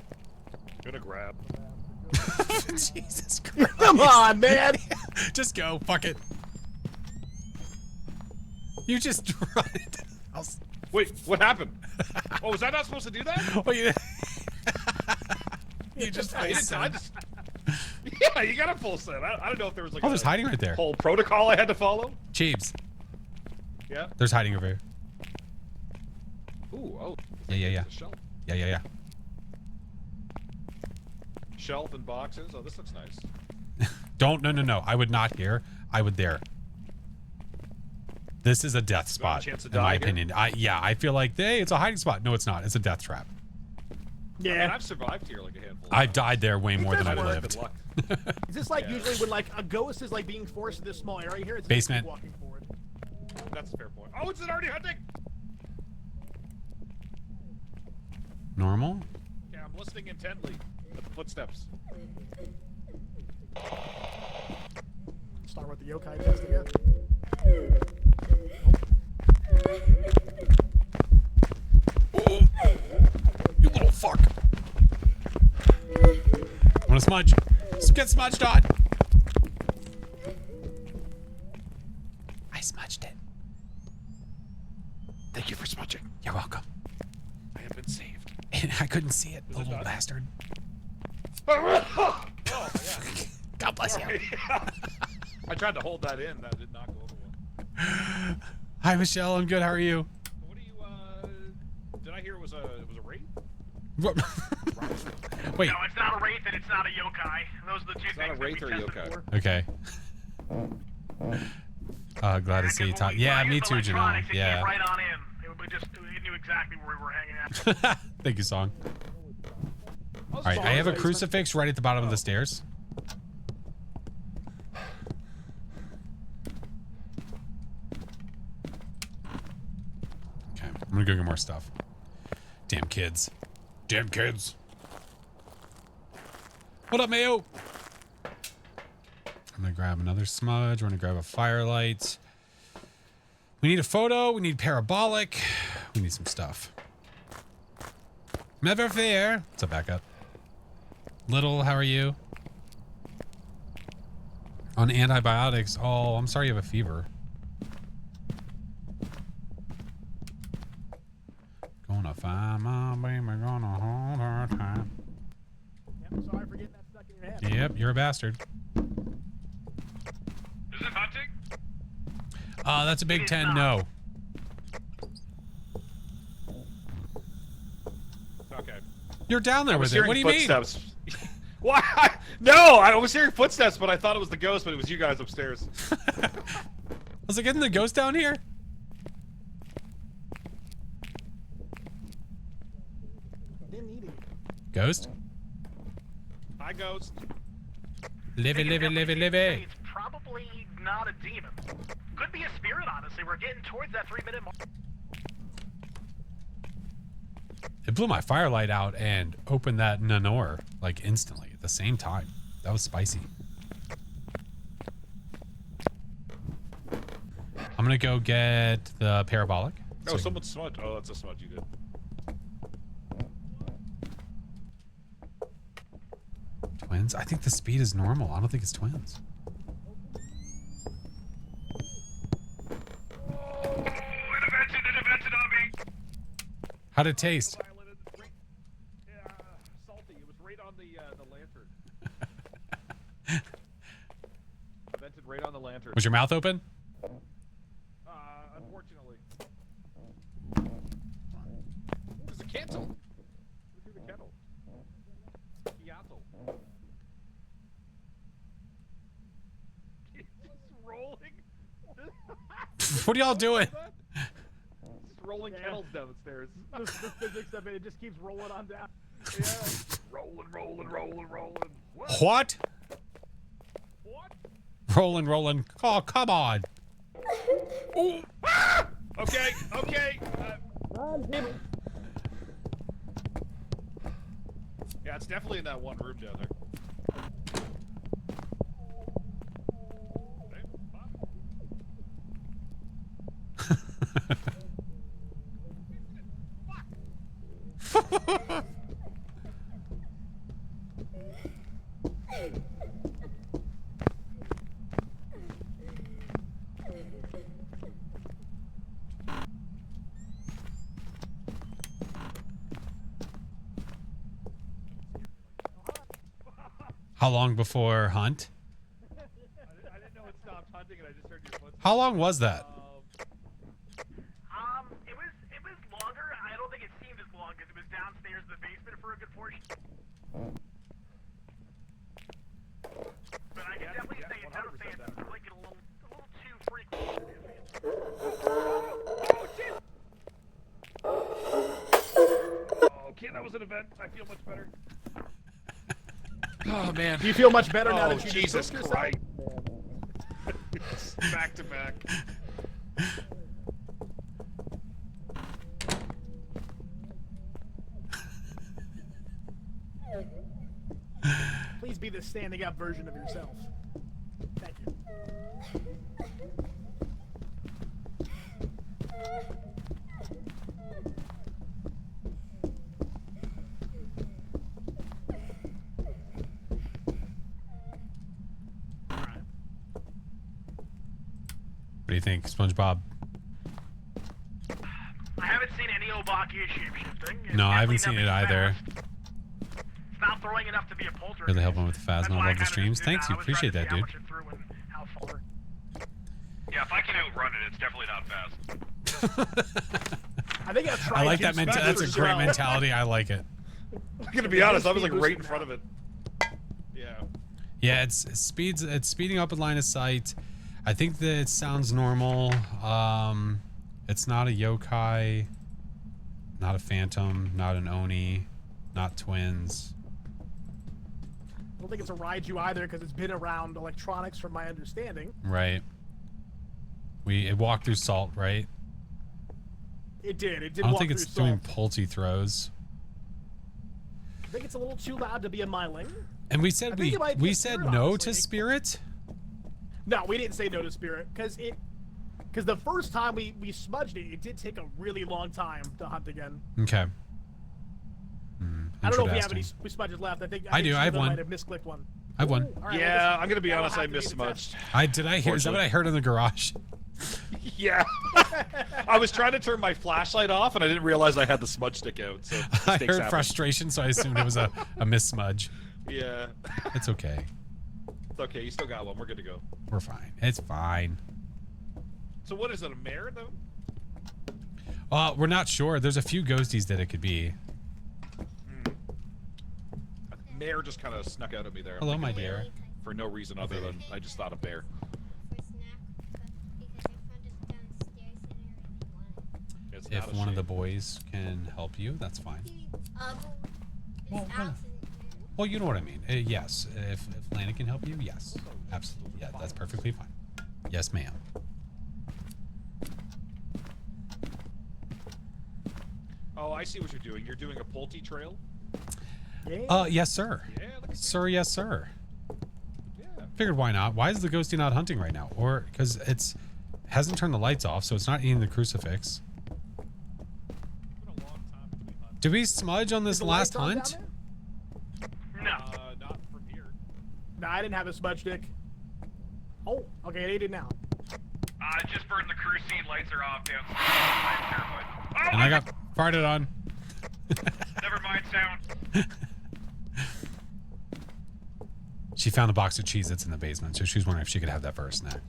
Gonna grab. Jesus Christ. Come on, man. Just go. Fuck it. You just run into the house. Wait, what happened? Oh, was I not supposed to do that? Oh, you, you just I face just, yeah, you got a full set. I don't know if there was like Oh, a there's hiding right there. whole protocol I had to follow. Cheeps. Yeah. There's hiding over here. Ooh, oh. Yeah. A shelf. Yeah. Shelf and boxes. Oh, this looks nice. Don't. No. I would not here. I would there. This is a death Do I have spot, a chance to in my die here? opinion. I feel like, hey, it's a hiding spot. No, it's not. It's a death trap. I mean, Yeah. I've survived here like a handful. of I've times. died there way more than I've I've lived. been lucky. Is this like Yeah. usually when like a ghost is like being forced to this small area here? It's just Basement. keep walking forward. That's a fair point. Oh, it's an already hunting. Normal? Yeah, I'm listening intently at the footsteps. Start with the yokai test again. You little fuck. Want to smudge? Get smudged on. I smudged it. Thank you for smudging. You're welcome. I have been saved. I couldn't see it, the it little done? bastard. Oh, yeah. God bless you. I tried to hold that in. That did not go over well. Hi, Michelle. I'm good. How are you? What do you? Did I hear it was a raid? Wait. No, it's not a wraith and it's not a yokai. Those are the two It's not things a wraith that or we tested yokai. for. Okay. Glad to see you talk. Yeah, me too, Janelle. Janelle. It Yeah. came right on in. It knew exactly where we were hanging out. Thank you, Song. All right, I have a crucifix right at the bottom of the stairs. Okay, I'm gonna go get more stuff. Damn kids. Damn kids. What up, Mayo? I'm gonna grab another smudge. We're gonna grab a firelight. We need a photo. We need parabolic. We need some stuff. Never fear. What's up, backup? Little, how are you? On antibiotics. Oh, I'm sorry you have a fever. Gonna find my baby, gonna hold her tight. Yep, sorry for getting that stuck in your head. Yep, you're a bastard. Is it hunting? That's a Big It is Ten not. no. Okay. You're down there I was with it. hearing What do you mean? footsteps. Why? No, I was hearing footsteps, but I thought it was the ghost, but it was you guys upstairs. Was it getting the ghost down here? Didn't need it. Ghost? Hi, ghost. Livey, livey, livey, livey. It's probably not a demon. Could be a spirit, honestly. We're getting towards that 3-minute mark. It blew my firelight out and opened that Nanor like instantly at the same time. That was spicy. I'm gonna go get the parabolic. Oh, someone smudged. Oh, that's a smudge you did. Twins? I think the speed is normal. I don't think it's twins. How'd it taste? Yeah, salty. It was right on the lantern. Vented right on the lantern. Was your mouth open? Unfortunately. There's a kettle. Look through the kettle. Kettle. It's rolling. What are y'all doing? Just rolling kettles downstairs. The physics of it just keeps rolling on down. Yeah. Rolling. What? What? What? Rolling. Oh, come on. Ooh. Ah! Okay. Yeah, it's definitely in that one room down there. How long before hunt? I didn't know it stopped hunting, and I just heard your footsteps. How long was that? It was longer. I don't think it seemed as long because it was downstairs in the basement for a good portion. But I can definitely say it's like a little too frequent. Oh, okay, that was an event. I feel much better. Oh man. Do you feel much better now Oh that you Jesus just cooked yourself? Christ! Back to back. Please be the standing up version of yourself. Thank you. What do you think, SpongeBob? I haven't seen any Obakia shapeshifting. No, I haven't seen it either. It's not throwing enough to be a poltergeist. Really helping with the That's Phasmo. why I Love the kinda streams. did Thanks, that. you I was trying appreciate to that, see how dude. much it threw and how far. Yeah, if I can outrun it, it's definitely not fast. I think I've tried. I like that juice mentality. box That's a as great well. mentality. I like it. I'm gonna be honest. I was like right in front of it. Yeah. Yeah, it's speeding up with line of sight. I think that it sounds normal. It's not a yokai, not a phantom, not an oni, not twins. I don't think it's a Raiju either because it's been around electronics from my understanding. Right. It walked through salt, right? It did. It did. I don't walk think it's through doing salt. pulty throws. I think it's a little too loud to be a myling. And we I said think it might be we a said spirit, no honestly. to spirit. No, we didn't say no to spirit because the first time we smudged it, it did take a really long time to hunt again. Okay. I don't know if we have any Interesting. smudges left. I think I do, I have Shiva one. might have misclicked one. I won. All right, Yeah, well, I'm gonna be that'll honest. have I to be the missmudged. Did I hear? Is that what I heard in the garage? Yeah. I was trying to turn my flashlight off, and I didn't realize I had the smudge stick out. So I mistakes heard happen. frustration, so I assumed it was a smudge. Yeah. It's okay. It's okay. You still got one. We're good to go. We're fine. It's fine. So what is it? A mare though? We're not sure. There's a few ghosties that it could be. A mare just kind of snuck out at me there. Hello, my dear. For no reason other than I just thought a bear. It's not If a one of the shame. boys can help you, that's fine. Well, Well, you know what I mean. Yes. If Lana can help you, yes. Absolutely. Yeah, that's perfectly fine. Yes, ma'am. Oh, I see what you're doing. You're doing a Pulte trail. Yeah. Yes, sir. Yeah, look at Sir, yes, sir. Yeah. Figured why not? Why is the ghosty not hunting right now? Or because it's hasn't turned the lights off, so it's not eating the crucifix. It's been a long time between hunts. Did we smudge on this Is the last lights on hunt? down there? No. Not from here. No, I didn't have a smudge stick. Oh, okay, it ate it now. Just burned the crew seat. Lights are off downstairs. I'm terrified. Oh, And I got farted on. fine sound. She found a box of cheese that's in the basement, so she was wondering if she could have that for her snack.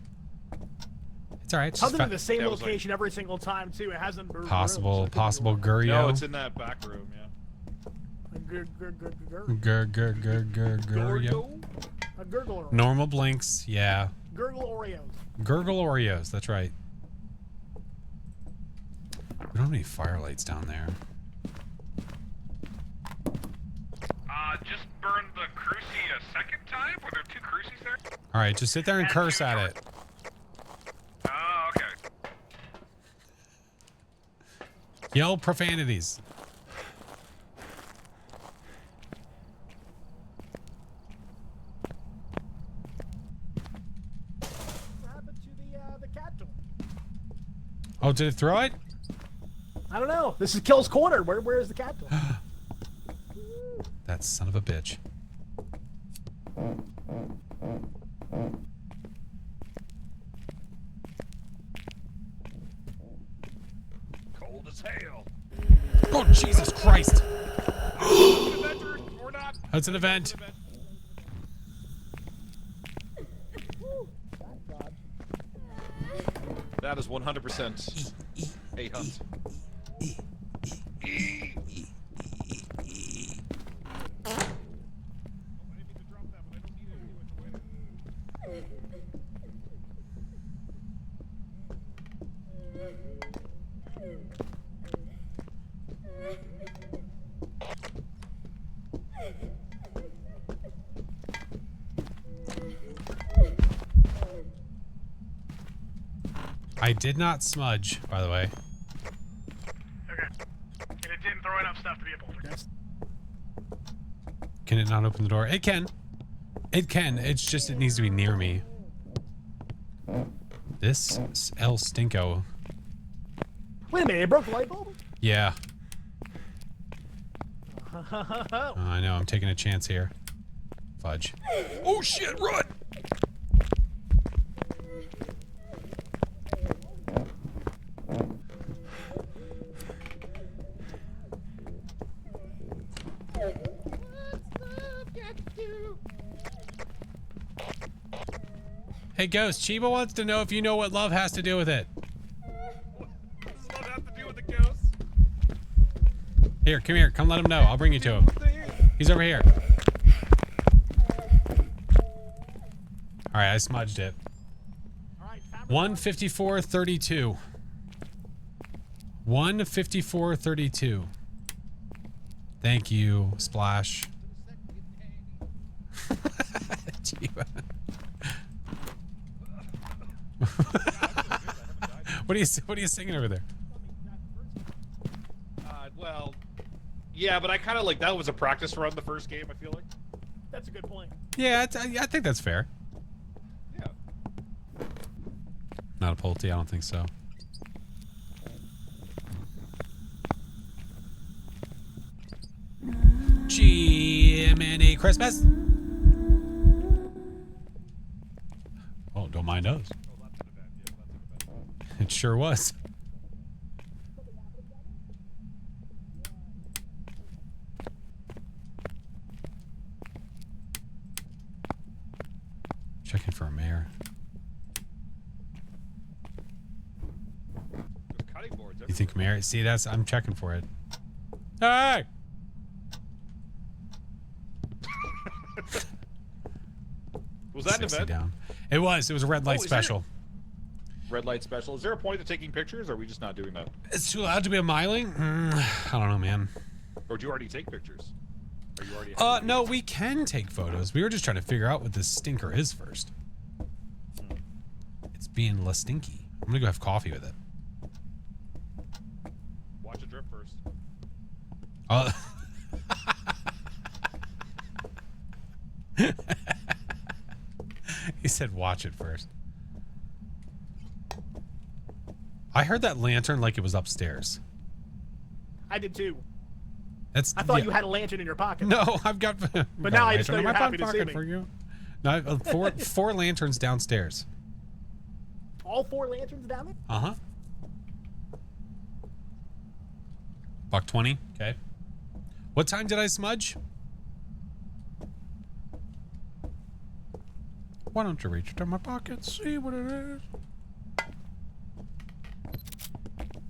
It's all right. Something in the same location every single time too. It hasn't Possible Gurio. No, it's in that back room. Yeah. Gurio. A gurgle. Normal blinks, yeah. Gurgle Oreos. Gurgle Oreos, that's right. We don't have any firelights down there. Just burn the cruci a second time? Were there 2 crucis there? All right, just sit there and curse at it. Oh, okay. Yell profanities. What happened to the cat door? Oh, did it throw it? I don't know. This is Kill's Corner. Where is the cat door? That son of a bitch. Cold as hell. Oh, Jesus Christ. Or not. That's an event. That is 100% a hunt. I did not smudge, by the way. Okay. And it didn't throw enough stuff to be a poltergeist. Can it not open the door? It can. It can. It's just it needs to be near me. This El Stinko. Wait a minute, it broke the light bulb? Yeah. Oh, I know. I'm taking a chance here. Fudge. Oh shit! Run! Hey Ghost, Chiba wants to know if you know what love has to do with it. What's love have to do with the ghosts? Here, come here. Come let him know. I'll bring you to him. He's over here. Alright, I smudged it. 154.32. 154.32. Thank you, Splash. Chiba. What are you singing over there? Well, yeah, but I kind of like that was a practice run the first game. I feel like. That's a good point. Yeah, I think that's fair. Yeah. Not a Pulte, I don't think so. Jiminy Christmas. Oh, don't mind us. It sure was. Checking for a mayor. You think mayor? See, I'm checking for it. Hey! Was that an event? Down. It was a red light special. Red light special. Is there a point to taking pictures, or are we just not doing that? It's too loud to be a miling? I don't know, man. Or do you already take pictures? Are you already no, we can take photos. We were just trying to figure out what this stinker is first. It's being la stinky. I'm gonna go have coffee with it. Watch it drip first. He said watch it first. I heard that lantern like it was upstairs. I did too. I thought you had a lantern in your pocket. No, I've got. But now I just know you're happy to see me. For you. No, I have four lanterns downstairs. All 4 lanterns down there? $120. Okay. What time did I smudge? Why don't you reach into my pocket, see what it is?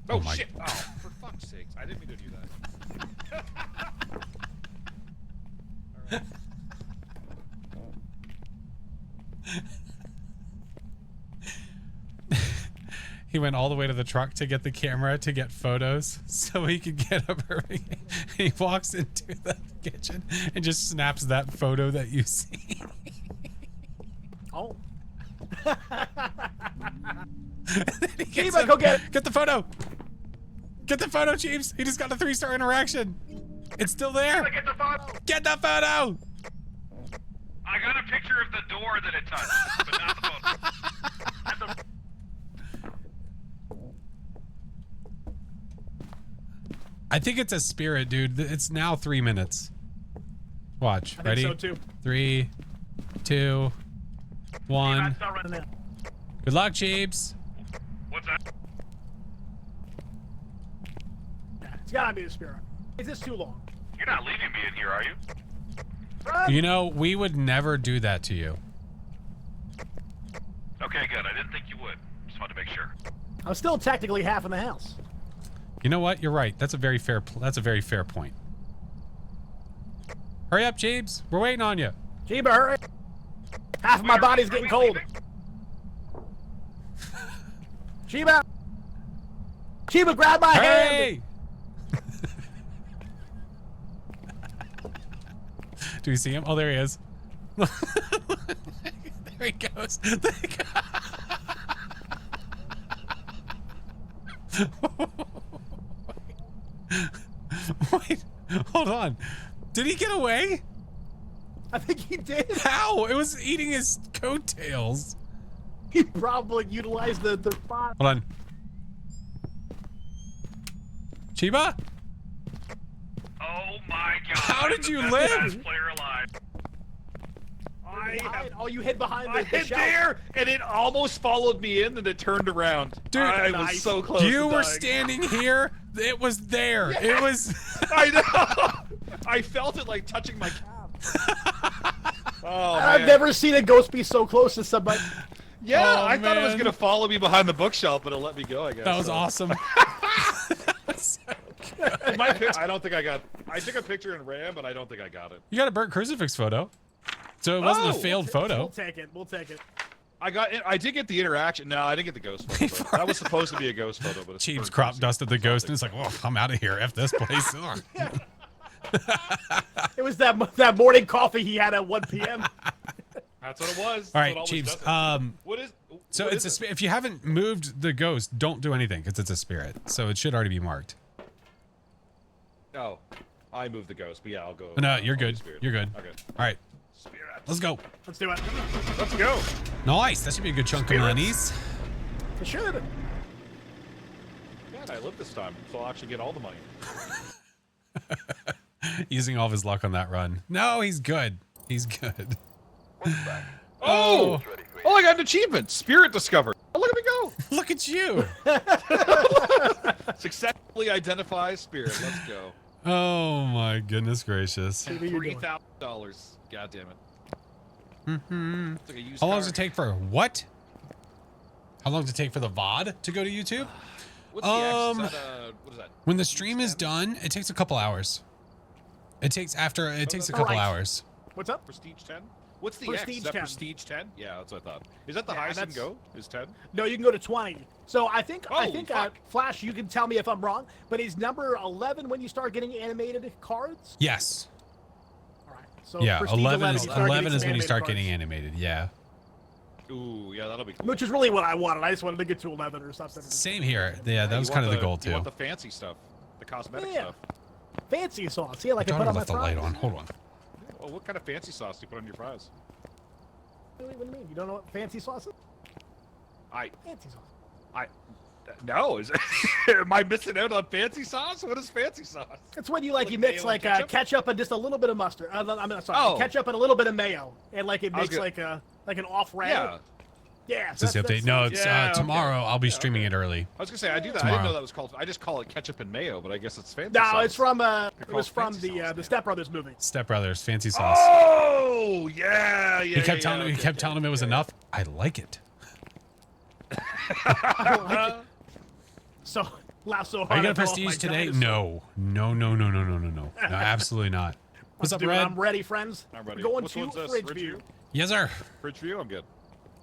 Oh, my- shit! Oh, for fuck's sakes! I didn't mean to do that. He went all the way to the truck to get the camera to get photos so he could get up early. He walks into the kitchen and just snaps that photo that you see. Oh. Chiba, go get it. Get the photo. Get the photo, Chiefs. He just got a 3-star interaction. It's still there. Get the photo. Get the photo. I got a picture of the door that it touched, but not the photo. I think it's a spirit, dude. It's now 3 minutes. Watch. I Ready? think so too. 3, 2, 1. Start running in. Good luck, Chiefs. What's that? Yeah, it's gotta be the spirit. Is this too long? You're not leaving me in here, are you? Run! You know, we would never do that to you. Okay, good. I didn't think you would. Just wanted to make sure. I'm still technically half in the house. You know what? You're right. That's a very fair. That's a very fair point. Hurry up, Jeebs. We're waiting on you. Chiba, hurry! Half of my body's getting cold. Chiba! Chiba, grab my hand! Hey! Do we see him? Oh, there he is. There he goes. There he goes. Wait, hold on. Did he get away? I think he did. How? It was eating his coattails. He probably utilized the spot. Hold on. Chiba? Oh my god. How did I'm the you best live? player alive. Oh, you hid behind I the hit shelf. there, and it almost followed me in, and it turned around. Dude, I was nice. so close. You to were dying. standing here. It was there. It was. I know. I felt it like touching my calf. Oh man. I've never seen a ghost be so close to somebody. Yeah, Oh, I thought it was man. gonna follow me behind the bookshelf, but it let me go. I guess That was so. awesome. That was so good. I don't think I got. I took a picture and ran, but I don't think I got it. You got a burnt crucifix photo. So it wasn't a Oh, failed photo. We'll take it. We'll take it. I did get the interaction. No, I didn't get the ghost photo. But that was supposed to be a ghost photo, but it's Chiefs burnt crop crucifix. dusted the ghost and it's like, oh, I'm out of here. F this place. Ugh. It was that morning coffee he had at 1 p.m. That's what it was. All That's right, what always Chiefs. does it. What is? So what it's is it? if you haven't moved the ghost, don't do anything because it's a spirit. So it should already be marked. Oh, I moved the ghost, but yeah, I'll go. No, I'll you're do good. spirit. You're good. Okay. All right, Spirit. let's go. Let's do it. Let's go. Nice. That should be a good chunk Spirits. of monies. It should. Yeah, and I live this time, so I'll actually get all the money. Using all of his luck on that run. No, he's good. He's good. Oh! Oh, I got an achievement. Spirit discovered. Oh, look at me go. Look at you. Successfully identify spirit. Let's go. Oh my goodness gracious. What are you doing? $3,000. God damn it. Mm-hmm. It's like a used How long car. does it take for what? How long does it take for the VOD to go to YouTube? What's the X? Is that, what is that? When the stream is done, it takes a couple hours. It takes a couple Right. hours. What's up? Prestige 10? What's the Prestige X? Is that 10. Prestige 10? Yeah, that's what I thought. Is that the Yeah, highest you can that's- go? Is 10? No, you can go to 20. So I think Holy fuck. Flash, you can tell me if I'm wrong, but is number 11 when you start getting animated cards? Yes. All right. So Yeah. Prestige 11 is you start 11 getting is some when you animated start cards, getting animated. Yeah. Ooh, yeah, that'll be cool. which is really what I wanted. I just wanted to get to 11 or something. Same here. Yeah, that You was want kind of the goal You too. want the fancy stuff. The cosmetic Yeah. stuff. Fancy sauce. Yeah, like I Daughter put on my left the light fries. on. Hold on. Well, what kind of fancy sauce do you put on your fries? What do you mean? You don't know what fancy sauce is? I Fancy sauce. no. Is am I missing out on fancy sauce? What is fancy sauce? It's when you like Like you mix mayo like and ketchup? ketchup and just a little bit of mustard. I'm sorry, Oh. ketchup and a little bit of mayo, and like it I was makes like an off red. Yeah. Yeah. Is this the update? No, it's tomorrow. I'll be streaming it early. I was gonna say I do that. Tomorrow. I didn't know that was called. I just call it ketchup and mayo, but I guess it's fancy. No, sauce. it's from it call was it from fancy sauce, the Step Brothers movie. Step Brothers, fancy sauce. Oh yeah. He kept telling me. He kept telling him it was enough. I like it. I like it. So laugh so hard. Are you gonna I fell off prestige my today? dinosaur. No. No, absolutely not. What's up, Dude, Red? I'm ready, friends. I'm ready. We're going Which to one's this? Fridge Fridge View. View? Yes, sir. Fridge View, I'm good.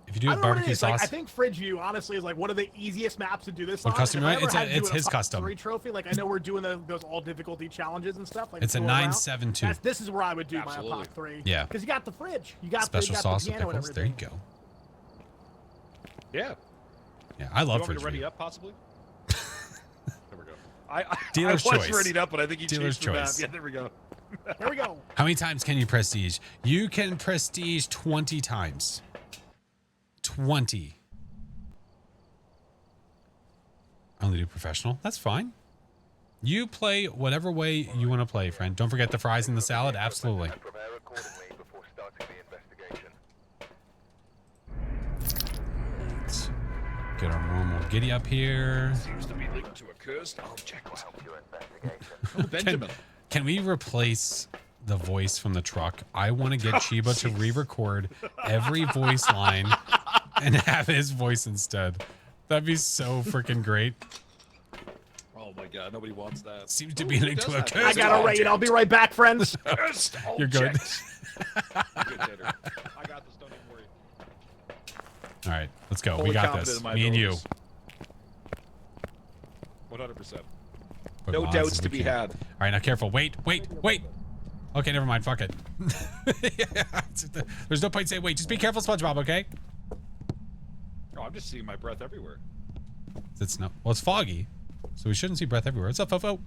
If you do I a don't know what it barbecue is. Like, sauce, I think Fridge View, honestly, is like one of the easiest maps to do this What on. custom, If I right? ever It's had to do it's a his top custom. 3 trophy. Like I know we're doing those all difficulty challenges and stuff. Like It's a going around. 972. This is where I would do Absolutely. my top 3. Yeah. Because you got the fridge. You got Special you got sauce the with piano and pickles. There you everything. go. Yeah. Yeah, I love You want me Fridge to ready View. up, possibly? There we go. I Dealer's was choice. readied up, but I think you Dealer's changed the map. choice. Yeah, there we go. There we go. How many times can you prestige? You can prestige 20 times. 20. I only do professional. That's fine. You play whatever way you want to play, friend. Don't forget the fries and the salad. Absolutely. Let's get our normal giddy up here. Seems to be linked to a cursed object. Oh, Benjamin. Can we replace the voice from the truck? I want to get Chiba to re-record every voice line and have his voice instead. That'd be so freaking great. Oh my god, nobody wants that. Seems to be linked to a I cursed got a raid. I'll be right back, friends. Cursed You're good. object. Good, Tater. I got this, don't even worry. All right, let's go. Fully We got confident this. in my Me and you. abilities. 100%. Put No mods doubts as to we be can. had. All right, now careful. Wait. Okay, never mind. Fuck it. There's no point saying wait. Just be careful, SpongeBob. Okay? Oh, I'm just seeing my breath everywhere. It's no. Well, it's foggy, so we shouldn't see breath everywhere. What's up, Fofo?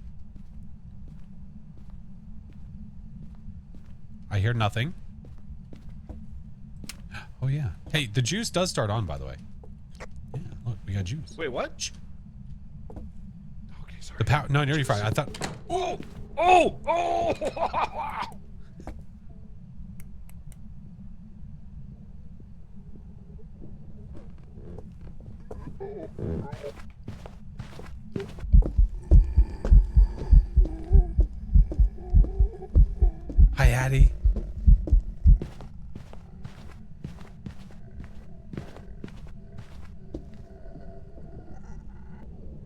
I hear nothing. Oh yeah. Hey, the juice does start on, by the way. Yeah, look, we got juice. Wait, what? Shh. Okay, sorry. The power. No, you're fine. I thought. Oh! Oh! Oh! Hi, Addie.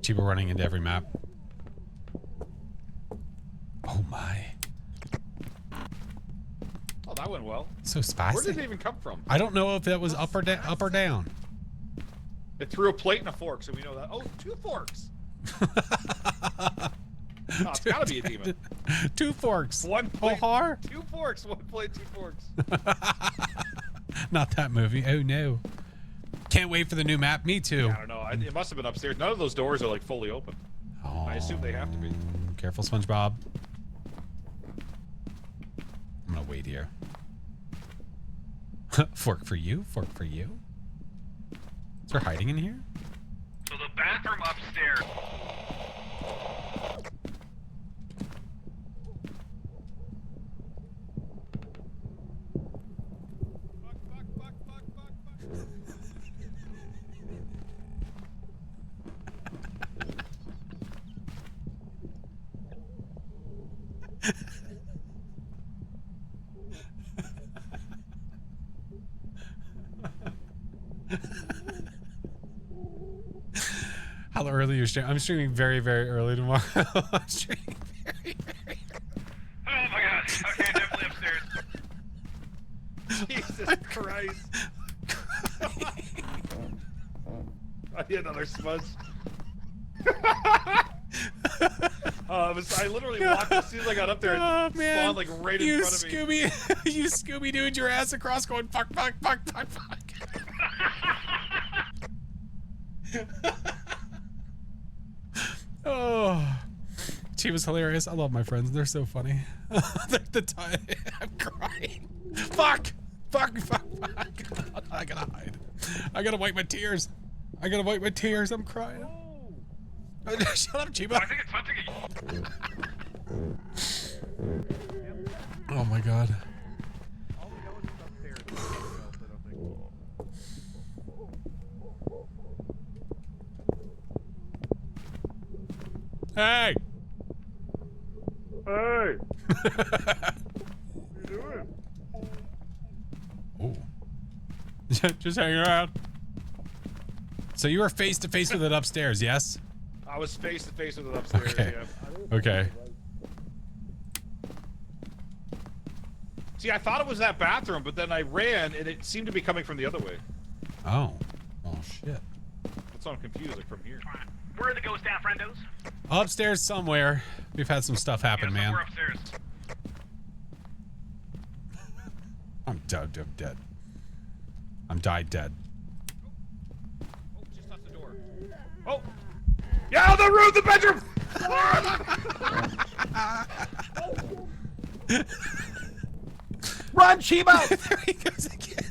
Chiba running into every map. Oh my. Oh, that went well. So spicy. Where did it even come from? I don't know if that was up or down. It threw a plate and a fork, so we know that. Oh, 2 forks. No, it's gotta be a demon. 2 forks. 1 plate. Ohar? 2 forks. 1 plate, 2 forks. Not that movie. Oh no. Can't wait for the new map. Me too. I don't know. It must have been upstairs. None of those doors are like fully open. Oh, I assume they have to be. Careful, SpongeBob. I'm gonna wait here. Fork for you. Fork for you. Is there hiding in here? So the bathroom upstairs. How early are you streaming? I'm streaming very, very early tomorrow. I'm streaming very, very Oh my god. Okay, definitely upstairs. Jesus Christ. I need another smudge. I literally walked as soon as I got up there and spawned like right in front of me. You Scooby-Dooed your ass across going fuck. Oh, Chiba's hilarious. I love my friends. They're so funny. the time I'm crying. Fuck. I gotta hide. I gotta wipe my tears. I'm crying. Shut up, Chiba. I think it's hunting a... Oh my god. Hey! Hey! What you doing? Oh. Just hanging around. So you were face to face with it upstairs, yes? I was face to face with it upstairs. Okay. Yeah. Okay. See, I thought it was that bathroom, but then I ran, and it seemed to be coming from the other way. Oh. Oh, shit. That's why I'm confused, like from here. Alright. Where are the ghosts at, friendos? Upstairs somewhere. We've had some stuff happen, man. We're upstairs. I'm dead. I'm dead. I'm died dead. Oh, just off the door. Oh! Yeah, the room, the bedroom! Run, Chibo! There he goes again.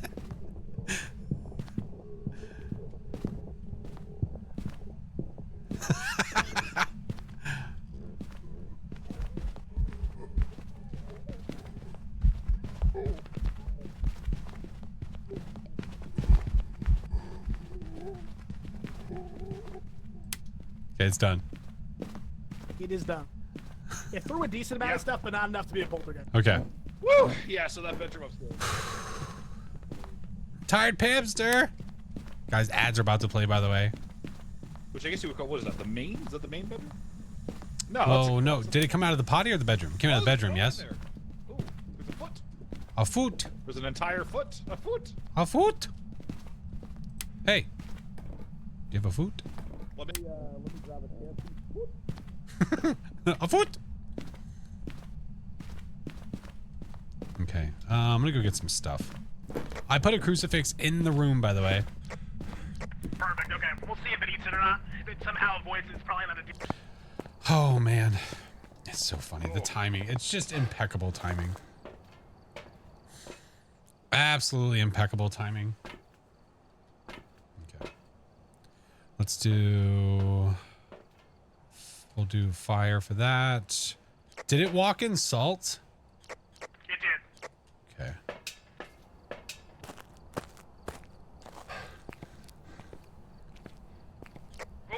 Okay, it's done. It is done. It threw a decent amount of stuff, but not enough to be a poltergeist. Okay. Woo! Yeah, so that bedroom upstairs. Tired Pamster. Guys, ads are about to play, by the way. Which I guess you would call, what is that, the main? Is that the main bedroom? No. Oh, no. Did it come out of the potty or the bedroom? It came out of the bedroom, yes? Ooh, there's a foot. A foot. There's an entire foot. A foot. A foot. Hey. Do you have a foot? Let me grab a A foot. Okay. I'm gonna go get some stuff. I put a crucifix in the room, by the way. Perfect, okay. We'll see if it eats it or not. If it somehow avoids it, it's probably not a deep. Oh, man. It's so funny. The timing. It's just impeccable timing. Absolutely impeccable timing. Okay. Let's do... We'll do fire for that. Did it walk in salt? It did. Okay. Ooh,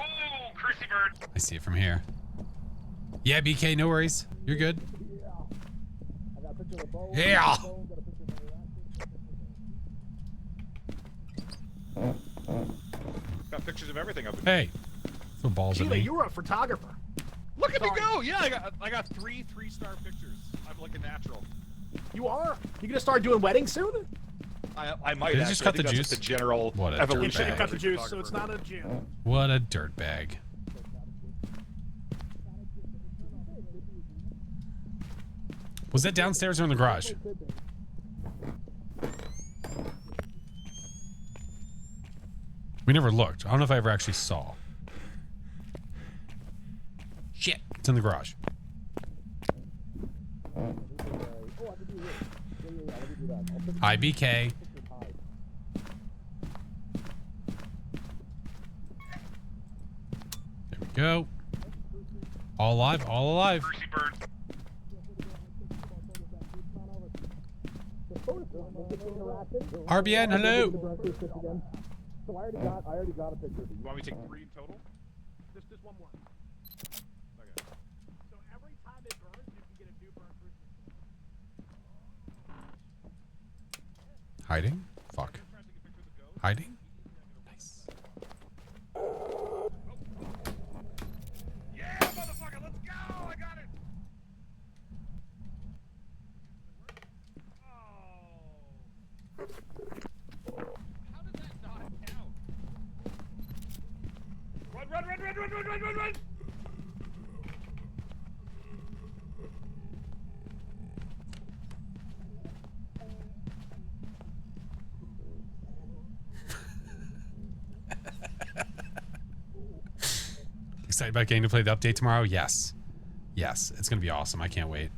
Crucy Bird. I see it from here. Yeah, BK, no worries. You're good. Yeah. Got pictures of everything up in Hey. Throw balls at Chiba, me. you were a photographer. Look at me go! Yeah, I got three-star pictures. I'm like a natural. You are? You gonna start doing weddings soon? I might Did it actually. just cut I think the that's juice? just the general What a evolution. You should dirtbag. have cut the juice, so it's not a gin. What a dirtbag. Was that downstairs or in the garage? We never looked. I don't know if I ever actually saw. Shit. It's in the garage. Hi, BK. There we go. All alive, all alive. Crucy Bird. RBN, hello. So I already got a picture of you. You want me to take 3 in total? Just one more. Okay. So every time it burns, you can get a new burn crucifix. Hiding? Fuck. Hiding? Nice. Yeah, motherfucker, let's go! I got it! Oh. How did that not count? Run! Excited about getting to play the update tomorrow? Yes. Yes, it's going to be awesome. I can't wait.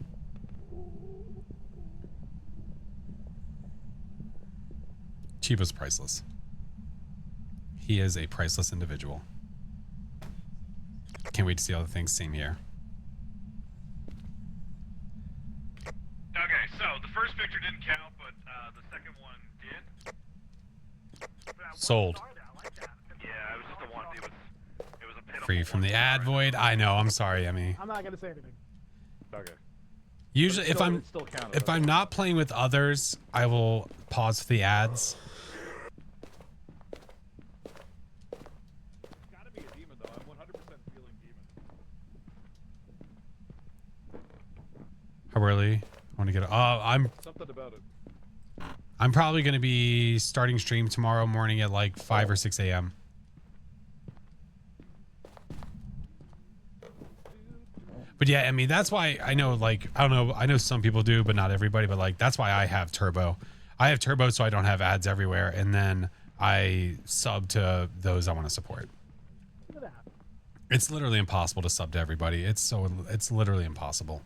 Chiba's priceless. He is a priceless individual. Can't wait to see all the things. Same here. Okay, so the first picture didn't count, but the second one did. Sold. Yeah, it was just a one. It was a pitiful free from the ad void. I know. I'm sorry, Emmy. I'm not gonna say anything. Okay. Usually, But it's still counted, if I'm not playing with others, I will pause for the ads. It's gotta be a demon though. I'm 100% feeling demon. How early? I want to get. Something about it. I'm probably going to be starting stream tomorrow morning at like 5 or 6 a.m. But yeah, I mean, that's why I know, like, I don't know. I know some people do, but not everybody. But like, that's why I have turbo. I have turbo so I don't have ads everywhere. And then I sub to those I want to support. Look at that. It's literally impossible to sub to everybody. It's literally impossible.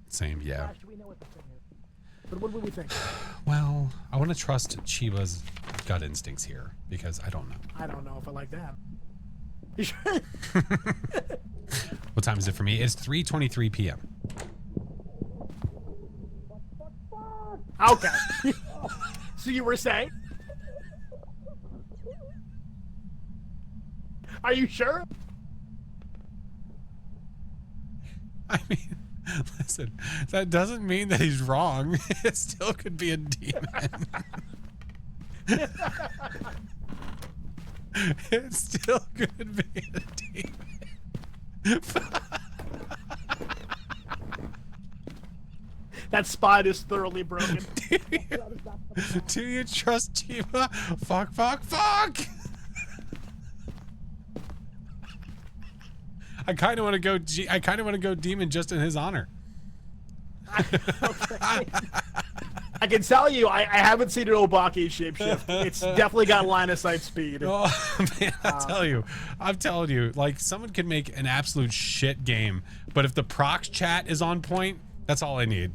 Same, yeah. Flash, do we know what the thing is? But what would we think? Well, I want to trust Chiba's gut instincts here because I don't know. I don't know if I like that. What time is it for me? It's 3:23 p.m. Okay. So you were saying? Are you sure? I mean, listen, that doesn't mean that he's wrong. It still could be a demon. It still could be a demon. That spot is thoroughly broken. Do you trust Chiba? Fuck, fuck, fuck! I kind of want to go. I kind of want to go demon just in his honor. Okay. I can tell you, I haven't seen an Obaki shapeshift. It's definitely got line of sight speed. Oh man, I'm telling you, like someone can make an absolute shit game, but if the procs chat is on point, that's all I need.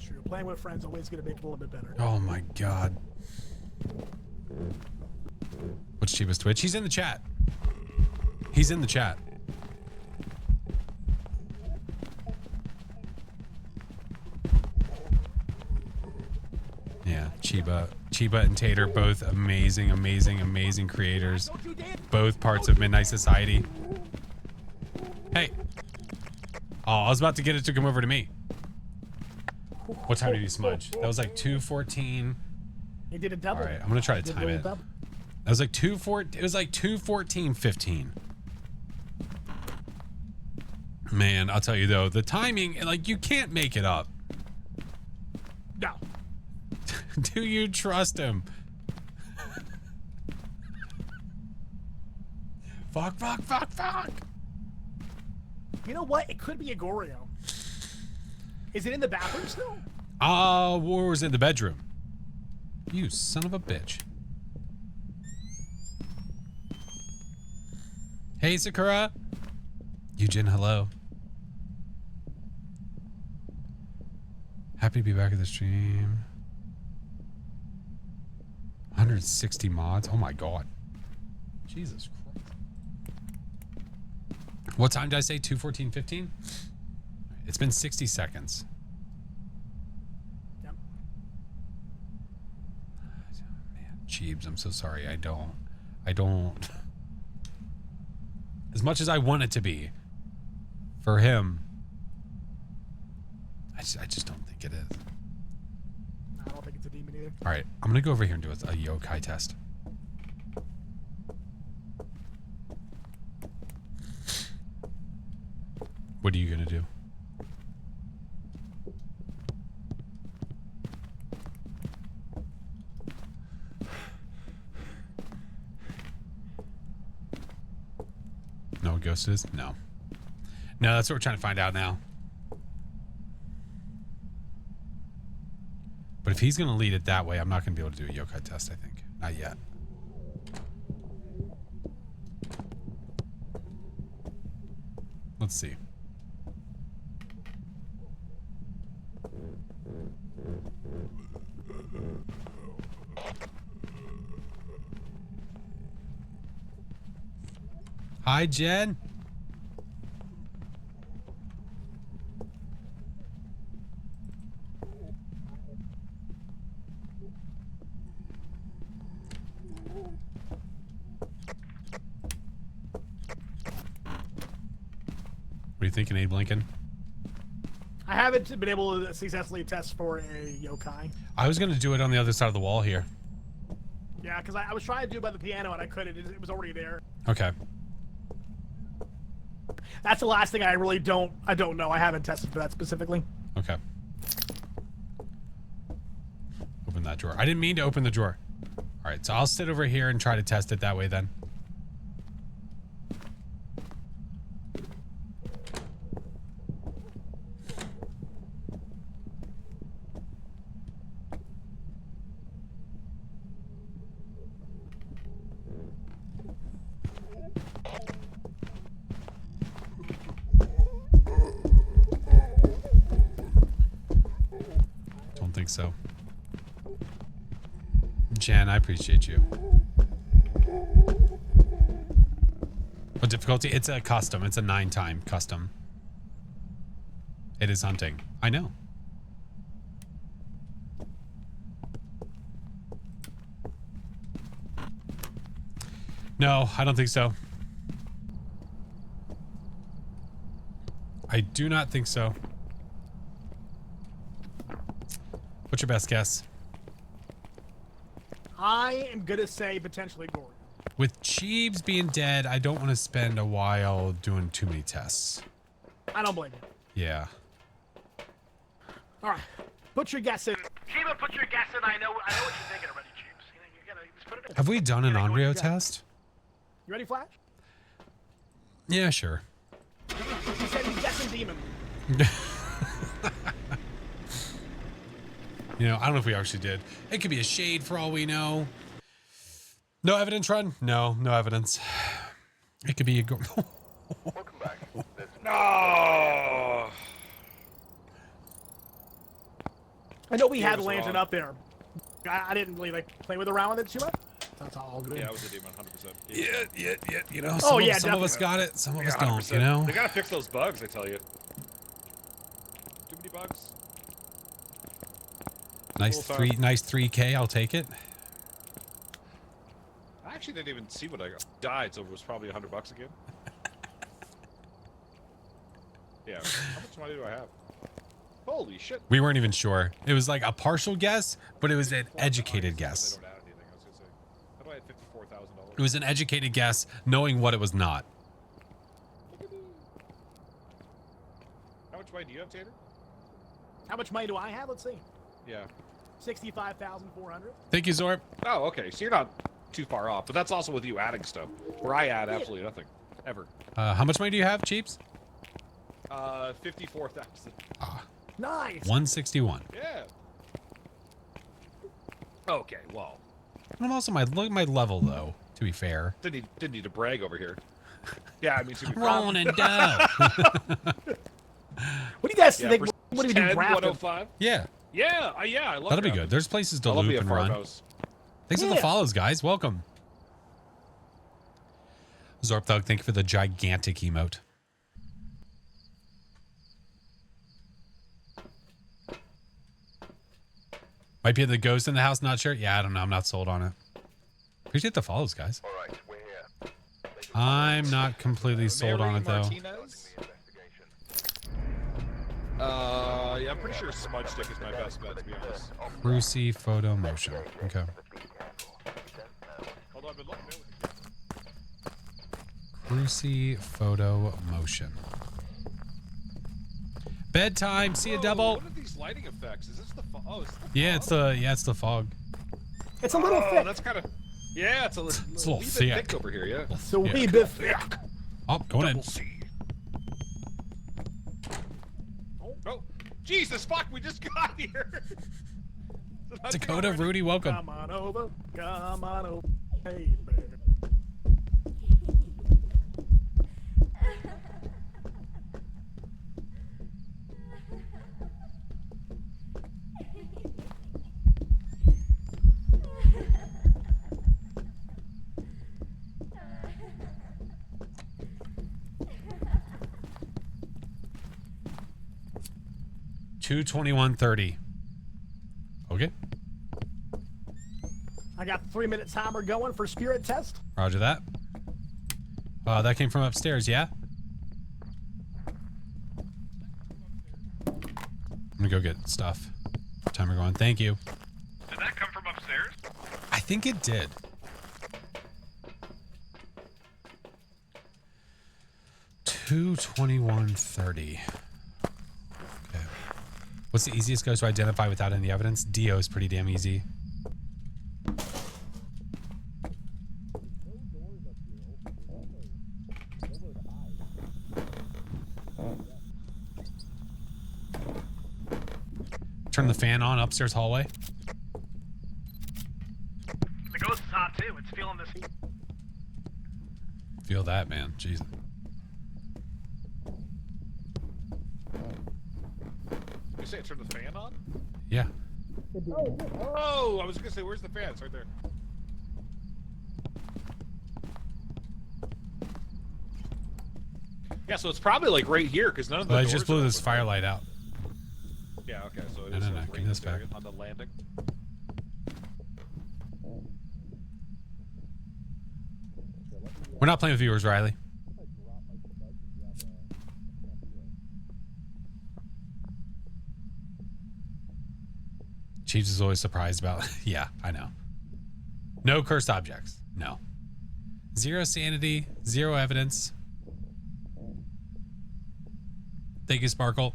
True, playing with friends always gonna make it a little bit better. Oh my god. What's Chiba's Twitch? He's in the chat. He's in the chat. Yeah, Chiba and Tater, both amazing, amazing, amazing creators. Both parts of Midnight Society. Hey. Oh, I was about to get it to come over to me. What time did you smudge? That was like 2:14. He did a double. All right, I'm gonna try to time it. That was like 2:14. It was like 2:14:15. Man, I'll tell you though, the timing, like you can't make it up. No. Do you trust him? Fuck, fuck, fuck, fuck. You know what? It could be a Goryo. Is it in the bathroom still? Or was it in the bedroom? You son of a bitch. Hey, Sakura. Eugene, hello. Happy to be back at the stream. 160 mods. Oh my god. Jesus Christ. What time did I say? 2:14:15? It's been 60 seconds. Yep. Man, Jeebs, I'm so sorry. I don't. As much as I want it to be for him, I just don't think it is. I don't think it's a demon either. All right, I'm gonna go over here and do a yokai test. What are you gonna do? No ghost is? No. No, that's what we're trying to find out now. But if he's going to lead it that way, I'm not going to be able to do a yokai test, I think. Not yet. Let's see. Hi, Jen. thinking, Abe Lincoln? I haven't been able to successfully test for a yokai. I was gonna do it on the other side of the wall here. Yeah, because I was trying to do it by the piano and I couldn't. It was already there. Okay. That's the last thing I don't know. I haven't tested for that specifically. Okay. Open that drawer. I didn't mean to open the drawer. All right, so I'll sit over here and try to test it that way then. Don't think so. Jan, I appreciate you. What difficulty? It's a custom. It's a 9-time custom. It is hunting. I know. No, I don't think so. I do not think so. What's your best guess? I am gonna say potentially Gordon. With Cheebs being dead, I don't want to spend a while doing too many tests. I don't blame you. Yeah. All right, put your guess in. Chiba, put your guess in. I know what you're thinking already, James. You gotta just put it in. Have we done an Onryo test? You ready, Flash? Yeah, sure. He said he's guessing demon. You know, I don't know if we actually did. It could be a shade for all we know. No evidence, run? No, no evidence. It could be a... Welcome back. No. I know we had was lantern wrong. up there. I didn't really like play with around with it too much. That's all good. Yeah, it was a demon, 100%. Yeah. You know, Oh, yeah, some of us definitely. got it. Some of us Yeah, don't, 100%. you know? They gotta fix those bugs, I tell you. Too many bugs. Nice Cool time. nice 3K. I'll take it. I actually didn't even see what I died, so it was probably $100 again. Yeah. How much money do I have? Holy shit. We weren't even sure. It was like a partial guess, but it was an educated guess. They don't add anything, I was gonna say. How do I have $54,000? It was an educated guess, knowing what it was not. How much money do you have, Tater? How much money do I have? Let's see. Yeah. 65,400. Thank you, Zorp. Oh, okay. So you're not too far off, but that's also with you adding stuff. Where I add absolutely nothing. Ever. How much money do you have, Cheeps? 54,000. Nice. 161. Yeah. Okay, well. I'm also look at my level though. To be fair, Didn't need to brag over here. Yeah, I mean, to be fair. rolling in dough. What do you guys Yeah, think? for What do we do? 10, Drafting? 105? Yeah, Yeah, I love that'll be drafting. good. There's places to I love loop being and run. farmhouse. Thanks for the Yeah. follows, guys. Welcome. Zorp Thug, thank you for the gigantic emote. Might be the ghost in the house, not sure. Yeah, I don't know. I'm not sold on it. Appreciate the follows, guys. All right, we're here. I'm not completely sold on it, though. Martinez? Yeah, I'm pretty sure Smudge Stick is my best bet, to be honest. Cruci photo motion. Okay. Although I've been looking at it. Cruci photo motion. Bedtime. See a devil. What are these lighting effects? Is this the oh, it's the Yeah, it's the fog. It's a little Oh, thick. that's kind of yeah. It's a little, It's a little wee bit thick. thick over here. Yeah. It's a wee Yeah. bit thick. Oh, going in. Double C. Oh, Jesus fuck! We just got here. Dakota, Rudy, welcome. Come on over. Come on over. Hey, baby. $221.30. Okay. I got the 3-minute timer going for spirit test. Roger that. That came from upstairs, yeah? I'm gonna go get stuff. Timer going. Thank you. Did that come from upstairs? I think it did. $221.30. Okay. What's the easiest ghost to identify without any evidence? Dio is pretty damn easy. Turn the fan on upstairs hallway. The ghost is hot too. It's feeling this heat. Feel that, man. Jesus. You say turn the fan on? Yeah. Oh, I was gonna say, where's the fan? It's right there. Yeah, so it's probably like right here because none of the Well, I doors just blew are this open. firelight out. Yeah, okay, so it No, is no, sort no, of give right me this there back. on the landing. We're not playing with viewers, Riley. Chiefs is always surprised about. Yeah, I know. No cursed objects. No. 0 sanity. 0 evidence. Thank you, Sparkle.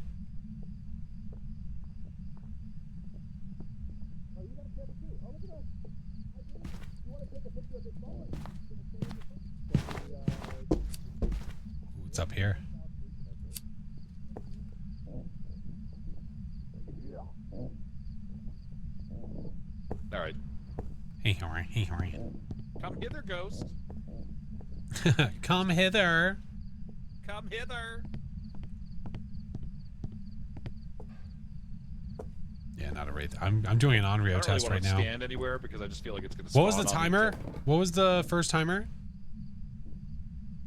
What's up here? All right. Hey, Hori. Hey, Hori. Come hither, ghost. Come hither. Come hither. Yeah, not a wraith. I'm doing an I Onryo don't test really right want now. to stand anywhere because I just feel like it's gonna. What was the spawn on me, timer? so- What was the first timer?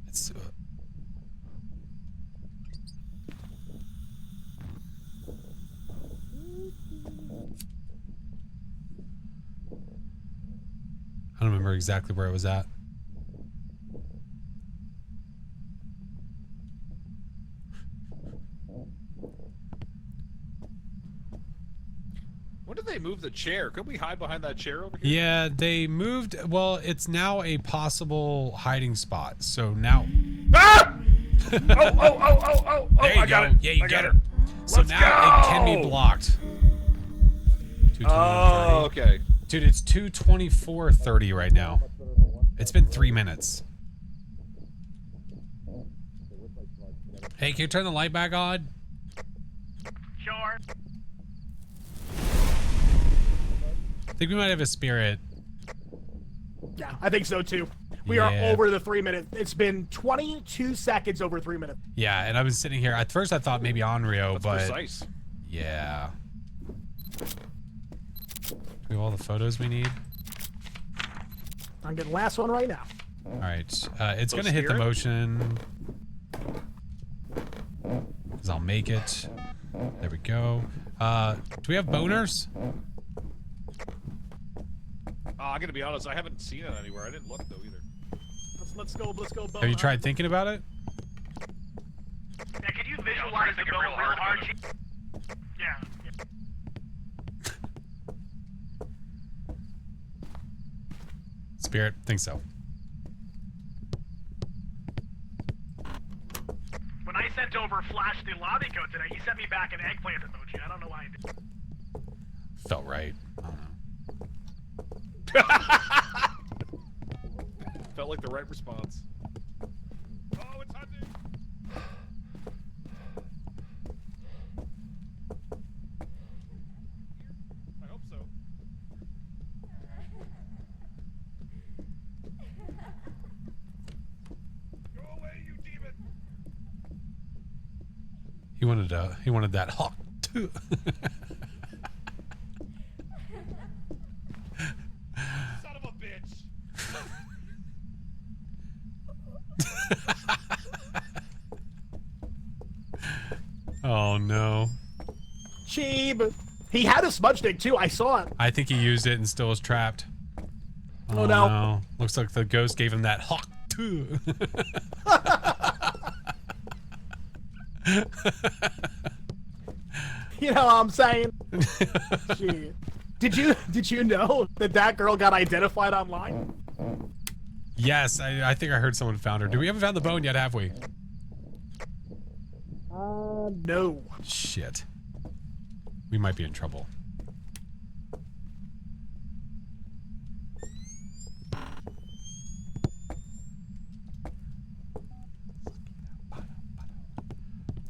It's I don't remember exactly where it was at. When did they move the chair? Could we hide behind that chair over here? Yeah, they moved. Well, it's now a possible hiding spot. So now. Ah! Oh! There you I got go. it. Yeah, you I get got her. So Let's now it can be go. blocked. Oh, okay. Dude, it's 2:24:30 right now. It's been 3 minutes. Hey, can you turn the light back on? Sure. I think we might have a spirit. Yeah, I think so too. We are Yeah. over the 3 minutes. It's been 22 seconds over 3 minutes. Yeah, and I was sitting here. At first, I thought maybe Onryo, That's but precise. yeah. Do we have all the photos we need? I'm getting last one right now. All right, it's So gonna hit the spirit? motion. 'Cause I'll make it. There we go. Do we have boners? I'm gonna be honest. I haven't seen it anywhere. I didn't look though either. Let's go. Have you tried thinking about it? Yeah, can you I'll visualize try the to bone think real real hard? hard. Yeah. Spirit, think so. When I sent over Flash the lobby code today, he sent me back an eggplant emoji. I don't know why he did. Felt right. I don't know. Felt like the right response. Oh, it's hunting. I hope so. Go away, you demon! He wanted that hawk too. Son of a bitch! Oh no. Cheeb. He had a smudge stick too. I saw it. I think he used it and still was trapped. Oh, no. Looks like the ghost gave him that hawk too. You know what I'm saying? Shit. Did you know that girl got identified online? Yes, I think I heard someone found her. We haven't found the bone yet, have we? No. Shit. We might be in trouble.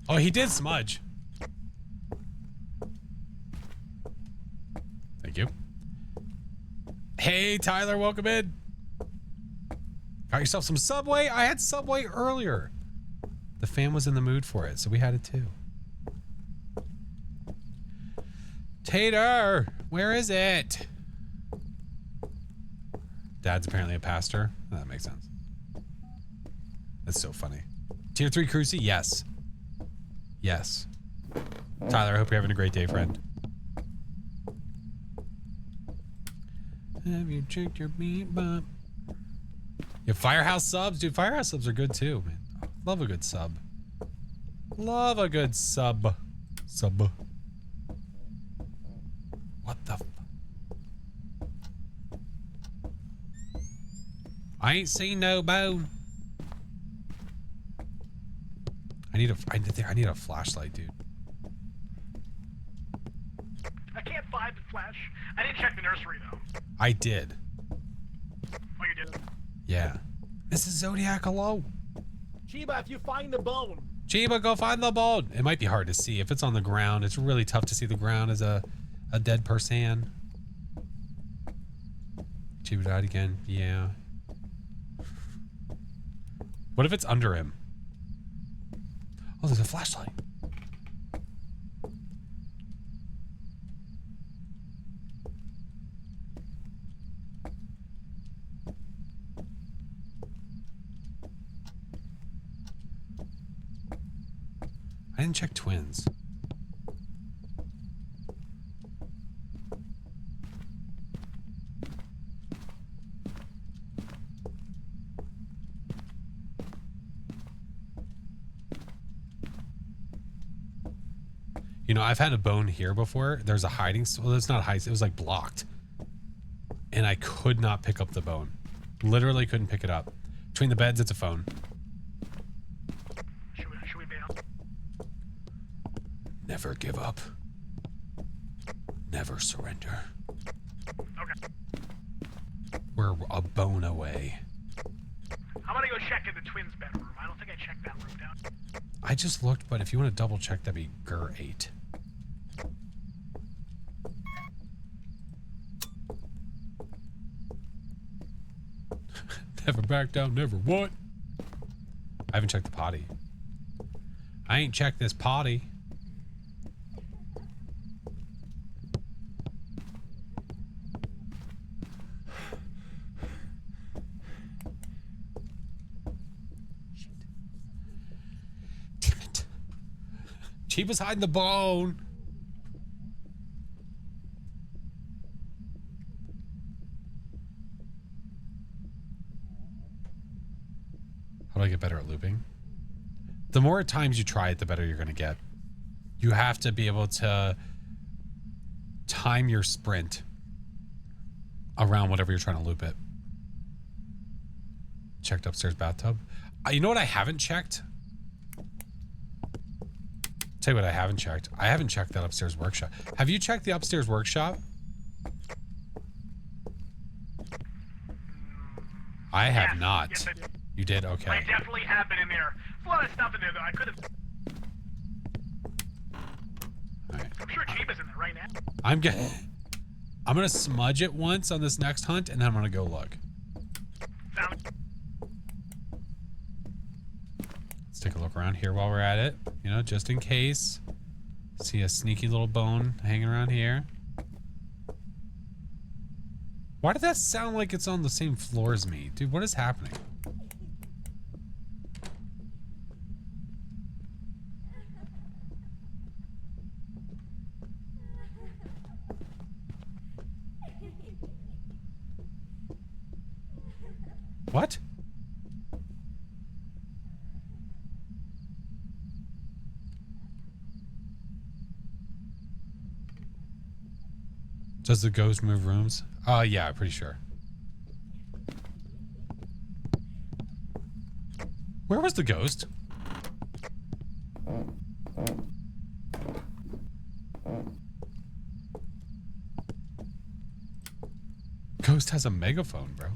Oh, he did smudge. Thank you. Hey, Tyler, welcome in. Got yourself some Subway? I had Subway earlier. The fam was in the mood for it, so we had it too. Tater, where is it? Dad's apparently a pastor. Oh, that makes sense. That's so funny. Tier 3 Cruci? Yes. Yes. Tyler, I hope you're having a great day, friend. Have you checked your beat bump? Yeah, Firehouse subs? Dude, Firehouse subs are good too, man. Love a good sub. Love a good sub. Sub. What the f— I ain't seen no bone. I need a flashlight, dude. I can't find the flash. I didn't check the nursery though. I did. Oh, you did? Yeah. This is Zodiac, hello. Chiba, if you find the bone. Chiba, go find the bone. It might be hard to see. If it's on the ground, it's really tough to see the ground as a dead person. Chiba died again. Yeah. What if it's under him? Oh, there's a flashlight. I didn't check twins. You know, I've had a bone here before. There's a hiding, well, it's not hiding, it was like blocked. And I could not pick up the bone. Literally couldn't pick it up. Between the beds, it's a phone. Should we bail? Never give up. Never surrender. Okay. We're a bone away. I'm gonna go check in the twins' bedroom. I don't think I checked that room down. I just looked, but if you want to double check, that'd be great. Never back down, never what? I haven't checked the potty. I ain't checked this potty. Shit. Damn it. Chiba's hiding the bone. How do I get better at looping? The more times you try it, the better you're going to get. You have to be able to time your sprint around whatever you're trying to loop it. Checked upstairs bathtub. You know what I haven't checked? Tell you what I haven't checked. I haven't checked that upstairs workshop. Have you checked the upstairs workshop? I have not. Yes, I did. You did? Okay. I definitely have been in there. There's a lot of stuff in there that I could have. All right. I'm sure Chiba's in there right now. I'm gonna smudge it once on this next hunt, and then I'm gonna go look. Found. Let's take a look around here while we're at it. You know, just in case. See a sneaky little bone hanging around here. Why did that sound like it's on the same floor as me? Dude, what is happening? What? Does the ghost move rooms? Yeah, pretty sure. Where was the ghost? Ghost has a megaphone, bro.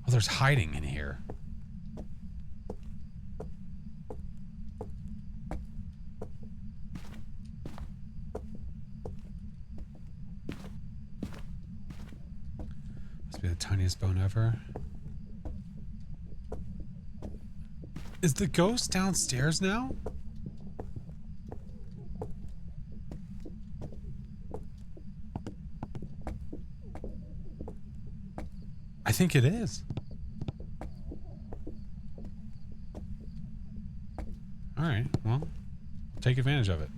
Oh, there's hiding in here. Must be the tiniest bone ever. Is the ghost downstairs now? I think it is. All right, well, take advantage of it.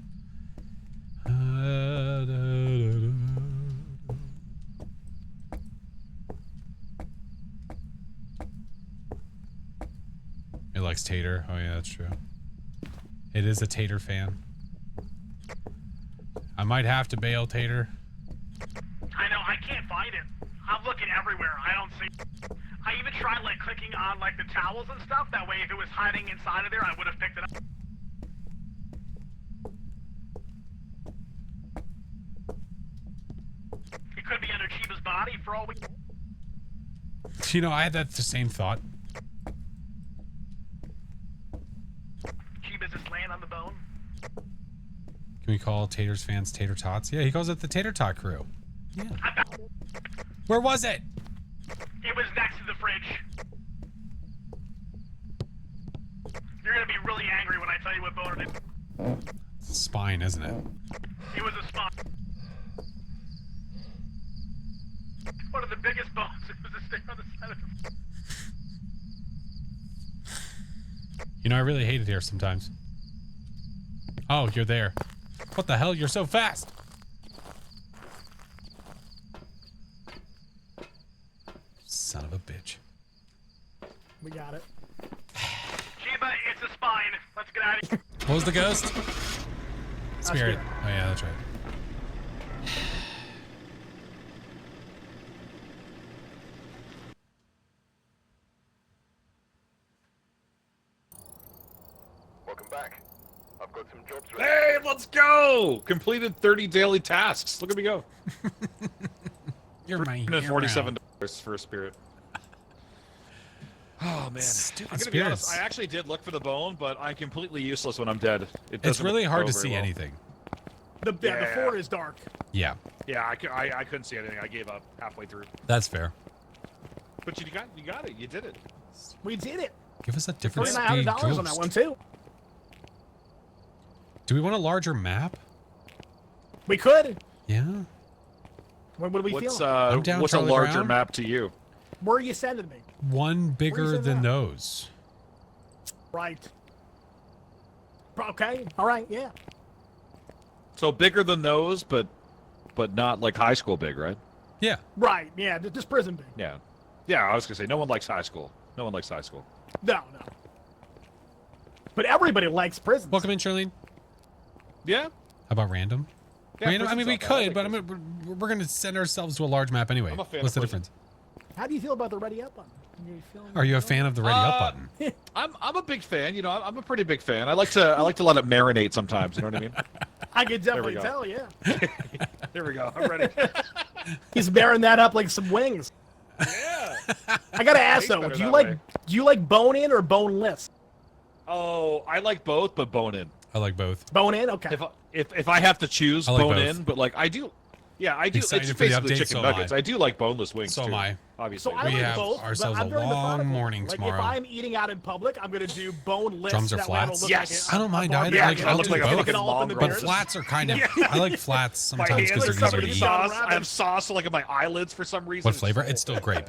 It likes Tater. Oh yeah, that's true. It is a Tater fan. I might have to bail Tater. I know, I can't find it. I'm looking everywhere. I don't see it. I even tried like clicking on like the towels and stuff. That way if it was hiding inside of there, I would have picked it up. It could be under Chiba's body for all we... You know, I had the same thought. Chiba's just laying on the bone. Can we call Tater's fans Tater Tots? Yeah, he calls it the Tater Tot crew. Yeah. Where was it? It was next to the fridge. You're gonna be really angry when I tell you what bone it is. It's a spine, isn't it? It was a spot. One of the biggest bones. It was a stick on the side of the... You know, I really hate it here sometimes. Oh, you're there. What the hell? You're so fast. Son of a bitch. We got it. Chiba, it's a spine. Let's get out of here. What was the ghost? Spirit. Oh yeah, that's right. Welcome back. I've got some jobs ready. Hey, let's go! Completed 30 daily tasks. Look at me go. You're my hero. $47 for a spirit. Oh man, Stupid I'm gonna be honest. spirits. I actually did look for the bone, but I'm completely useless when I'm dead. It It's doesn't really hard go to very see well. anything. The floor is dark. Yeah, Yeah, I couldn't see anything. I gave up halfway through. that's fair. But you got it. You did it. We did it. Give us a different speed $3,900 on that ghost. one too. Do we want a larger map? We could. Yeah. What do we What's feel? I'm down what's a Charlie larger Brown. map to you? Where are you sending me? One bigger send than that? those. Right. Okay. All right. Yeah. So bigger than those, but not like high school big, right? Yeah. Right. Yeah. Just prison big. Yeah. Yeah, I was gonna say no one likes high school. No one likes high school. No. But everybody likes prison. Welcome in, Charlene. Yeah. How about random? Yeah, Random. I mean, we prison's not bad. I could, like but we're gonna send ourselves to a large map anyway. I'm a fan What's the of prison. difference? How do you feel about the ready up button? Are you a fan of the ready up button? I'm a big fan. You know, I'm a pretty big fan. I like to let it marinate sometimes. You know what I mean? I can definitely go. tell. Yeah. There we go. I'm ready. He's bearing that up like some wings. Yeah. I gotta ask Tastes though, better do you that like way. bone in or boneless? Oh, I like both, but bone in. I like both. Bone in, okay. If I have to choose, I like bone both. in. But like I do. Yeah, I do. Excited It's for the basically update, chicken so am nuggets. I. I do like boneless wings So too. am I. Obviously. So I We like have both, but ourselves I'm a very long methodical. morning like tomorrow. If I'm eating out in public, I'm gonna do boneless. Drums or that way I don't flats? look Yes. like I don't mind either. Yeah, I'll look do like a both. fucking all up in the mongrel. But beers. flats are kind of. I like flats My sometimes hands because are they're covered easier in to eat. sauce. I have sauce like in my eyelids for some reason. What flavor? It's still grape.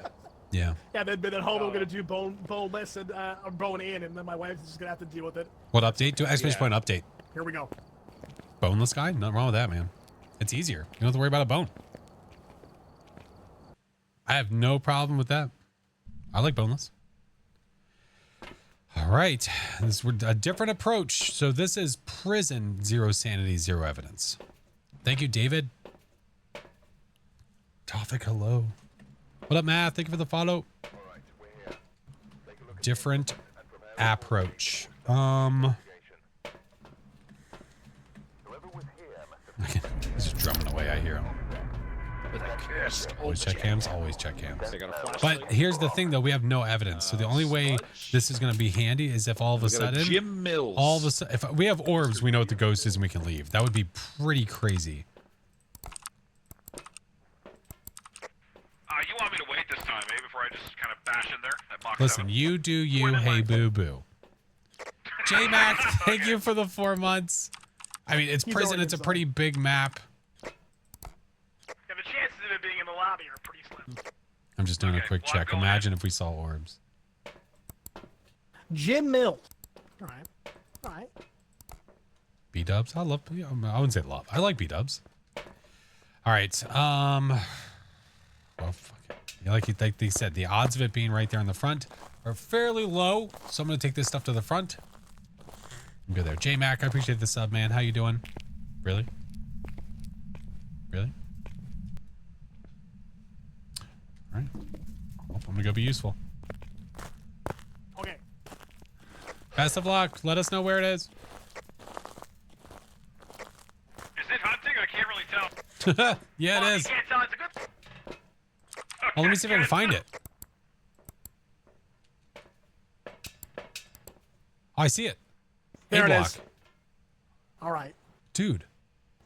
Yeah. Yeah, then at home I'm gonna do boneless and or bone in, and then my wife's just gonna have to deal with it. What update? Do exclamation point update? Here we go. Boneless guy? Nothing wrong with that, man. It's easier. You don't have to worry about a bone. I have no problem with that. I like boneless. All right. This is a different approach. So this is prison, 0 sanity, 0 evidence. Thank you, David. Tofik, hello. What up, Matt? Thank you for the follow. Different approach. He's just drumming away. I hear him. Always check cams. Always check cams. But here's the thing, though. We have no evidence. So the only way this is going to be handy is if all of a sudden, Jim Mills. all of a sudden, if we have orbs, we know what the ghost is and we can leave. That would be pretty crazy. You want me to wait this time, eh? Before I just kind of bash in there at Mach Listen, 7? you do you. Hey, boo boo. J Mac, thank you for the 4 months. I mean, it's prison. It's a pretty big map. Yeah, the chances of it being in the lobby are pretty slim. I'm just doing a quick check. Imagine if we saw orbs. Jim Mills. All right. All right. B-dubs? I wouldn't say love. I like B-dubs. All right. Well, fuck it. Yeah, like they said, the odds of it being right there in the front are fairly low. So I'm going to take this stuff to the front. Go there. J-Mac, I appreciate the sub, man. How you doing? Really? Really? All right. Well, I'm going to go be useful. Okay. Best of luck. Let us know where it is. Is it hunting? I can't really tell. Yeah, it is. You can't tell. It's a good. Oh, let me see if I can find it. Oh, I see it. There it A-block. is. All right. Dude.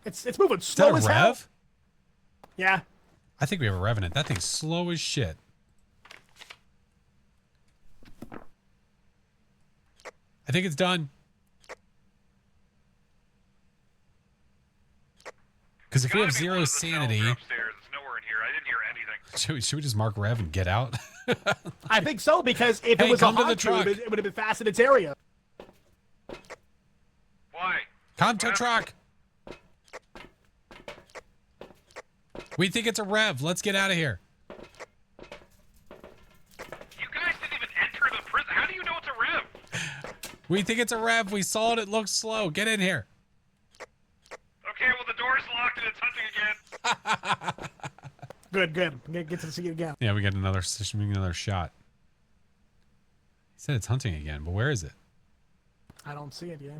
It's moving Is that slow a as hell. rev? Yeah. I think we have a Revenant. That thing's slow as shit. I think it's done. Because if we have 0 sanity, Upstairs. It's nowhere in here. I didn't hear anything. should we just mark Rev and get out? I think so, because if Hey, it was a come to the Honcho, truck. it would have been fast in its area. Why? Come to truck. We think it's a Rev. Let's get out of here. You guys didn't even enter the prison. How do you know it's a rev? We think it's a Rev. We saw it. It looks slow. Get in here. Okay, well, the door's locked and it's hunting again. Good, good. Get to see it again. Yeah, we get another shot. He said it's hunting again, but where is it? I don't see it yet.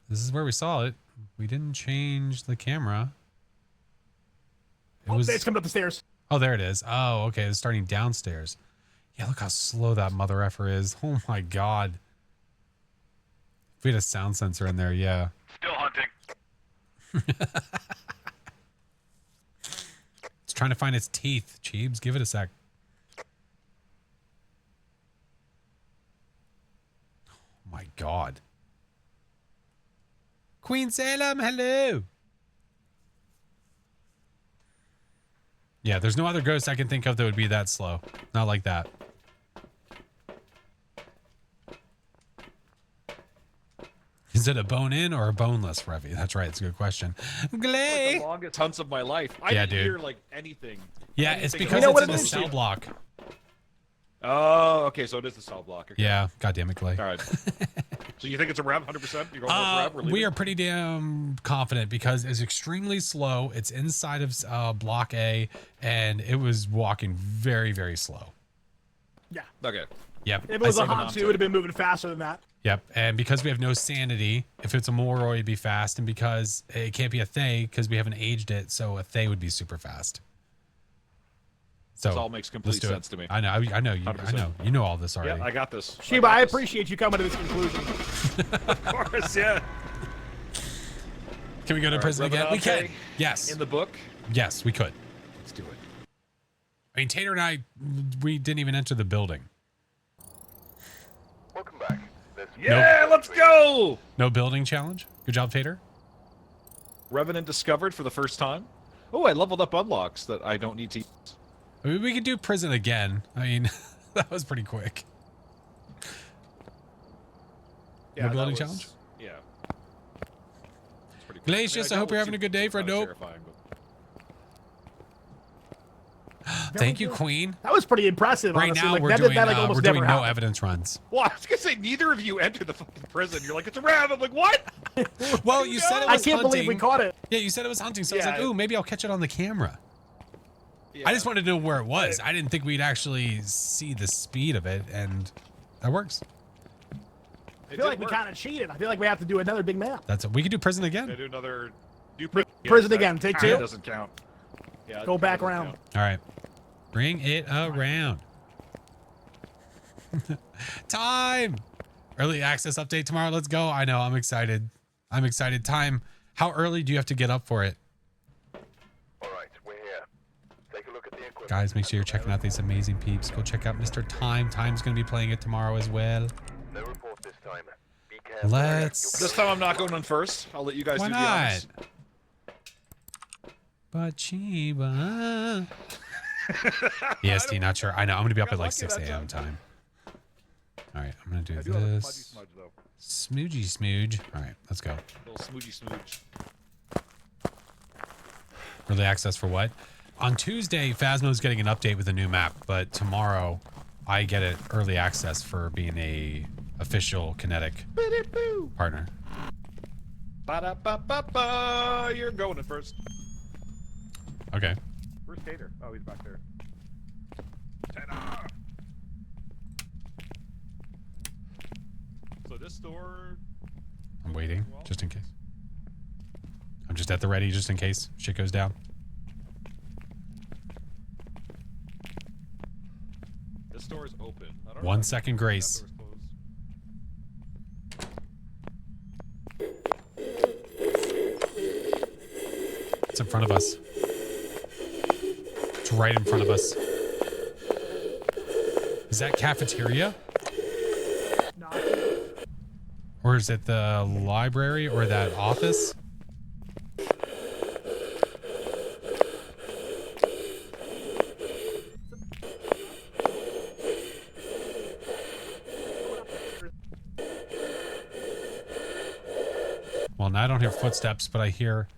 This is where we saw it. We didn't change the camera. It's coming up the stairs. Oh, there it is. Oh, okay. It's starting downstairs. Yeah, look how slow that mother effer is. Oh my god. If we had a sound sensor in there, yeah. Still hunting. It's trying to find its teeth. Cheebs, give it a sec. Oh my god. Queen Salem, hello. Yeah, there's no other ghost I can think of that would be that slow. Not like that. Is it a bone in or a boneless, Revy? That's right. It's a good question. Glay. The longest hunts of my life. I Yeah, didn't dude. hear like anything. Yeah, it's Anything because You know it's what in it the is? cell block. Oh, okay. So it is the cell block. Okay. Yeah, God damn it, Clay. All right. So you think it's a rev? 100%? You're going with rev? Or We leaving? are pretty damn confident because it's extremely slow. It's inside of block A, and it was walking very, very slow. Yeah. Okay. Yep. If it was I a say- Honcho, it would have been moving faster than that. Yep. And because we have no sanity, if it's a Moroi, it'd be fast. And because it can't be a Thay, because we haven't aged it, so a Thay would be super fast. So This all makes complete let's do sense it. to me. I know. I know. You, I 100%. know. You know all this already. Yeah, I got this. Sheba, I appreciate you coming to this conclusion. Of course, yeah. Can we go to prison again? We can. Revenante Yes. In the book. Yes, we could. Let's do it. I mean, Tater and I, we didn't even enter the building. Welcome back. Yeah, let's go! No building challenge. Good job, Tater. Revenant discovered for the first time. Oh, I leveled up unlocks that I don't need to use. I mean, we could do prison again. I mean, that was pretty quick. Yeah, No that building was- challenge? Yeah. It's pretty cool. Glacius, I hope you're having a good day, Fred. Fredo. Thank you, Queen. That was pretty impressive. Right honestly. now like, we're that, doing that, like, almost we're doing never no happened. evidence runs. Well, I was gonna say neither of you entered the fucking prison. You're like, it's a rat. I'm like, what? Well, you said it I was can't believe we hunting. caught it. Yeah, you said it was hunting, so I was Yeah. like, ooh, maybe I'll catch it on the camera. Yeah. I just wanted to know where it was. I didn't think we'd actually see the speed of it, and that works. I feel like we kind of cheated. I feel like we have to do another big map. That's we could do prison again. I do another. Prison again. Take That two. doesn't count. Yeah. Go that back doesn't around. count. All right, bring it around. Time. Early access update tomorrow. Let's go. I know. I'm excited. I'm excited. Time. How early do you have to get up for it? All right, we're here. Take a look at the equipment. Guys, make sure you're checking out these amazing peeps. Go check out Mr. Time. Time's going to be playing it tomorrow as well. No report this time. Be careful. Let's. This time I'm not going on first. I'll let you guys Why do the not? honors. But Chiba. EST, not sure. I know. I'm going to be up at like 6 a.m. time. All right, I'm going to do I do have a smudgy this. smudge though. Smoogey smooge. All right, let's go. Little smoochy smooch. Early access for what? On Tuesday, Phasmo's getting an update with a new map, but tomorrow I get it early access for being a official Kinetic partner. Ba-da-ba-ba-ba. You're going in first. Okay. Where's Tater? Oh, he's back there. So this door. I'm waiting, just in case. I'm just at the ready, just in case shit goes down. This door is open. I don't know 1 if second that grace. door is closed. It's in front of us. It's right in front of us. Is that cafeteria? No. Or is it the library or that office? Well, now I don't hear footsteps, but I hear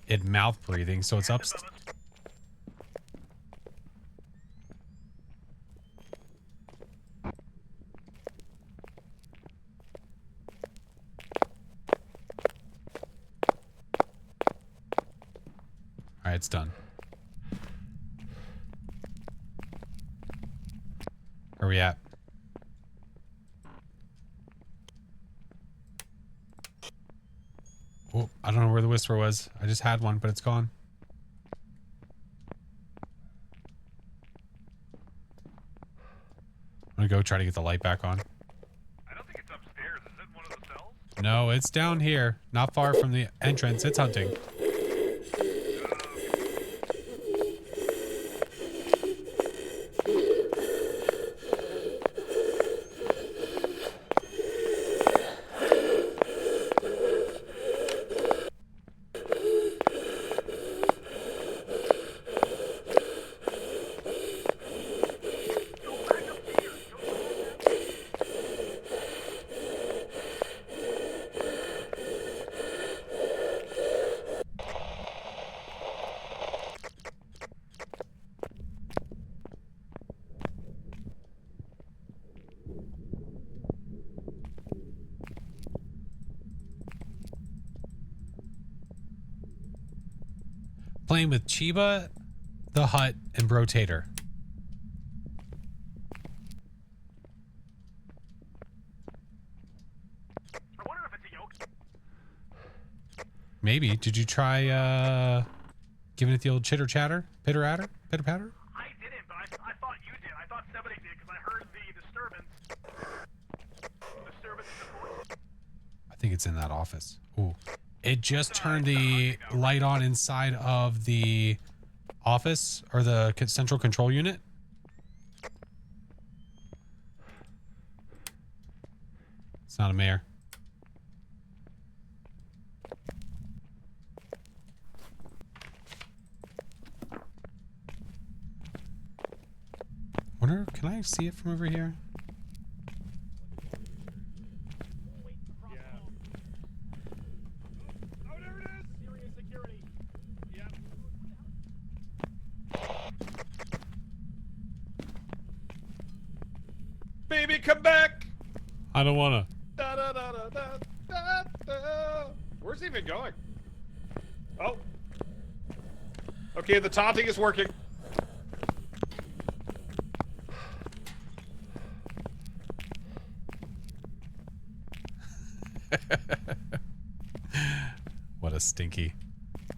it mouth breathing, so it's up. All right, it's done. Where are we at? Oh, I don't know where the whisper was. I just had one, but it's gone. I'm gonna go try to get the light back on. I don't think it's upstairs. Is it one of the cells? No, it's down here, not far from the entrance. It's hunting. Playing with Chiba, the Hut, and Brotator. I wonder if it's a yoke. Maybe. Did you try giving it the old chitter chatter? Pitter patter? Pitter patter? I didn't, but I thought you did. I thought somebody did because I heard the disturbance. Disturbance in the voice. I think it's in that office. Ooh. It just turned the light on inside of the office or the central control unit. It's not a mayor. Wonder, can I see it from over here? Oh, there it is. Serious security. Yep. baby, come back. I don't wanna. Da, da, da, da, da, da, da. Where's he even going? Oh. Okay, the taunting is working. What a stinky.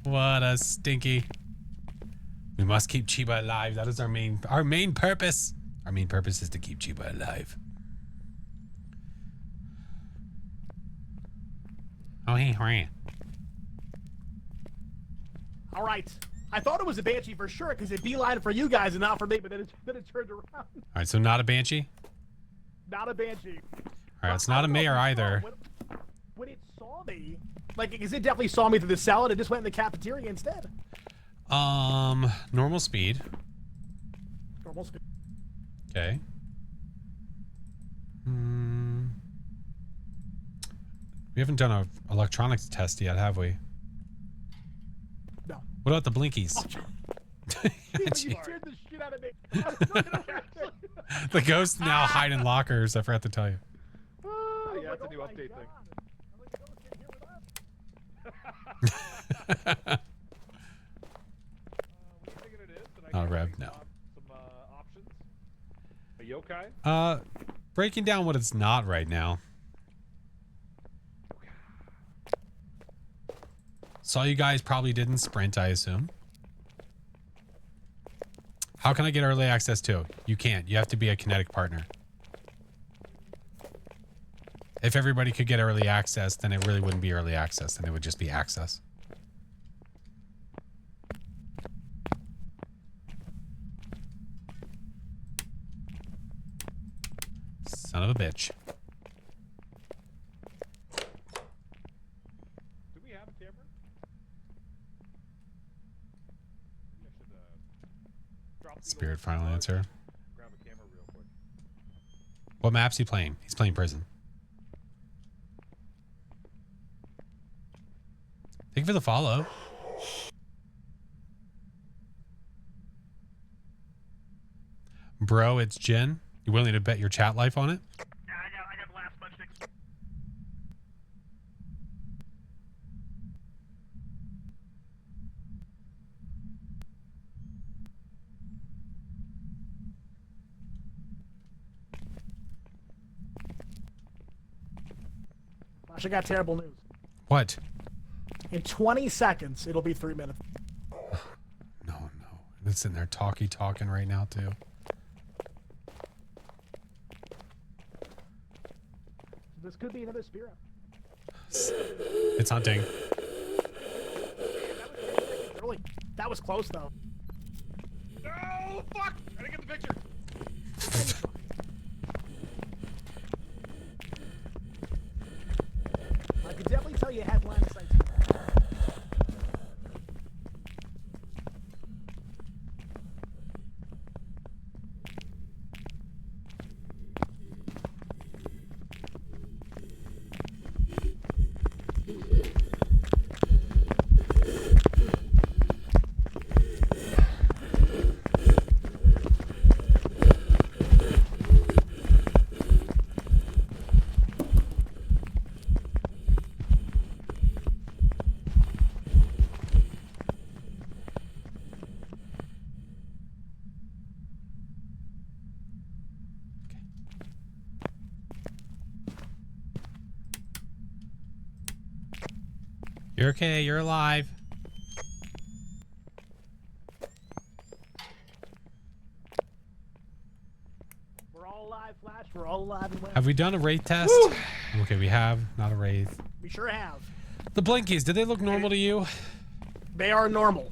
What a stinky. We must keep Chiba alive. That is our main purpose. Our main purpose is to keep Chiba alive. Oh, hey, hooray. All right. I thought it was a Banshee for sure because it beeline for you guys and not for me, but then it turned around. All right, so not a Banshee? Not a Banshee. All right, it's not a mayor either. When it saw me, like, because it definitely saw me through the cell and it just went in the cafeteria instead. Normal speed. Normal speed. Okay. We haven't done a electronics test yet, have we? No. What about the blinkies? You scared the shit out of me. The ghosts now hide in lockers. I forgot to tell you. Yeah, that's a new update thing. Rev, no. Some options. A yokai. Breaking down what it's not right now. Saw you guys probably didn't sprint, I assume. How can I get early access to? You can't. You have to be a kinetic partner. If everybody could get early access, then it really wouldn't be early access, then it would just be access. Son of a bitch. Do we have a camera? Maybe I should drop the Spirit old final card, answer. Grab a camera real quick. What map's he playing? He's playing prison. Thank you for the follow. Bro, it's Jen. You willing to bet your chat life on it? Yeah, I got the last bunch next. Flash, I got terrible news. What? In 20 seconds, it'll be 3 minutes. No. It's sitting there talking right now, too. This could be another spirit. It's hunting. That was close, though. No, fuck! I didn't get the picture. I could definitely tell you had line of sight. You're okay. You're alive. We're all alive, Flash. We're all alive and well. Have we done a wraith test? Woo! Okay, we have. Not a wraith. We sure have. The blinkies, did they look normal to you? They are normal.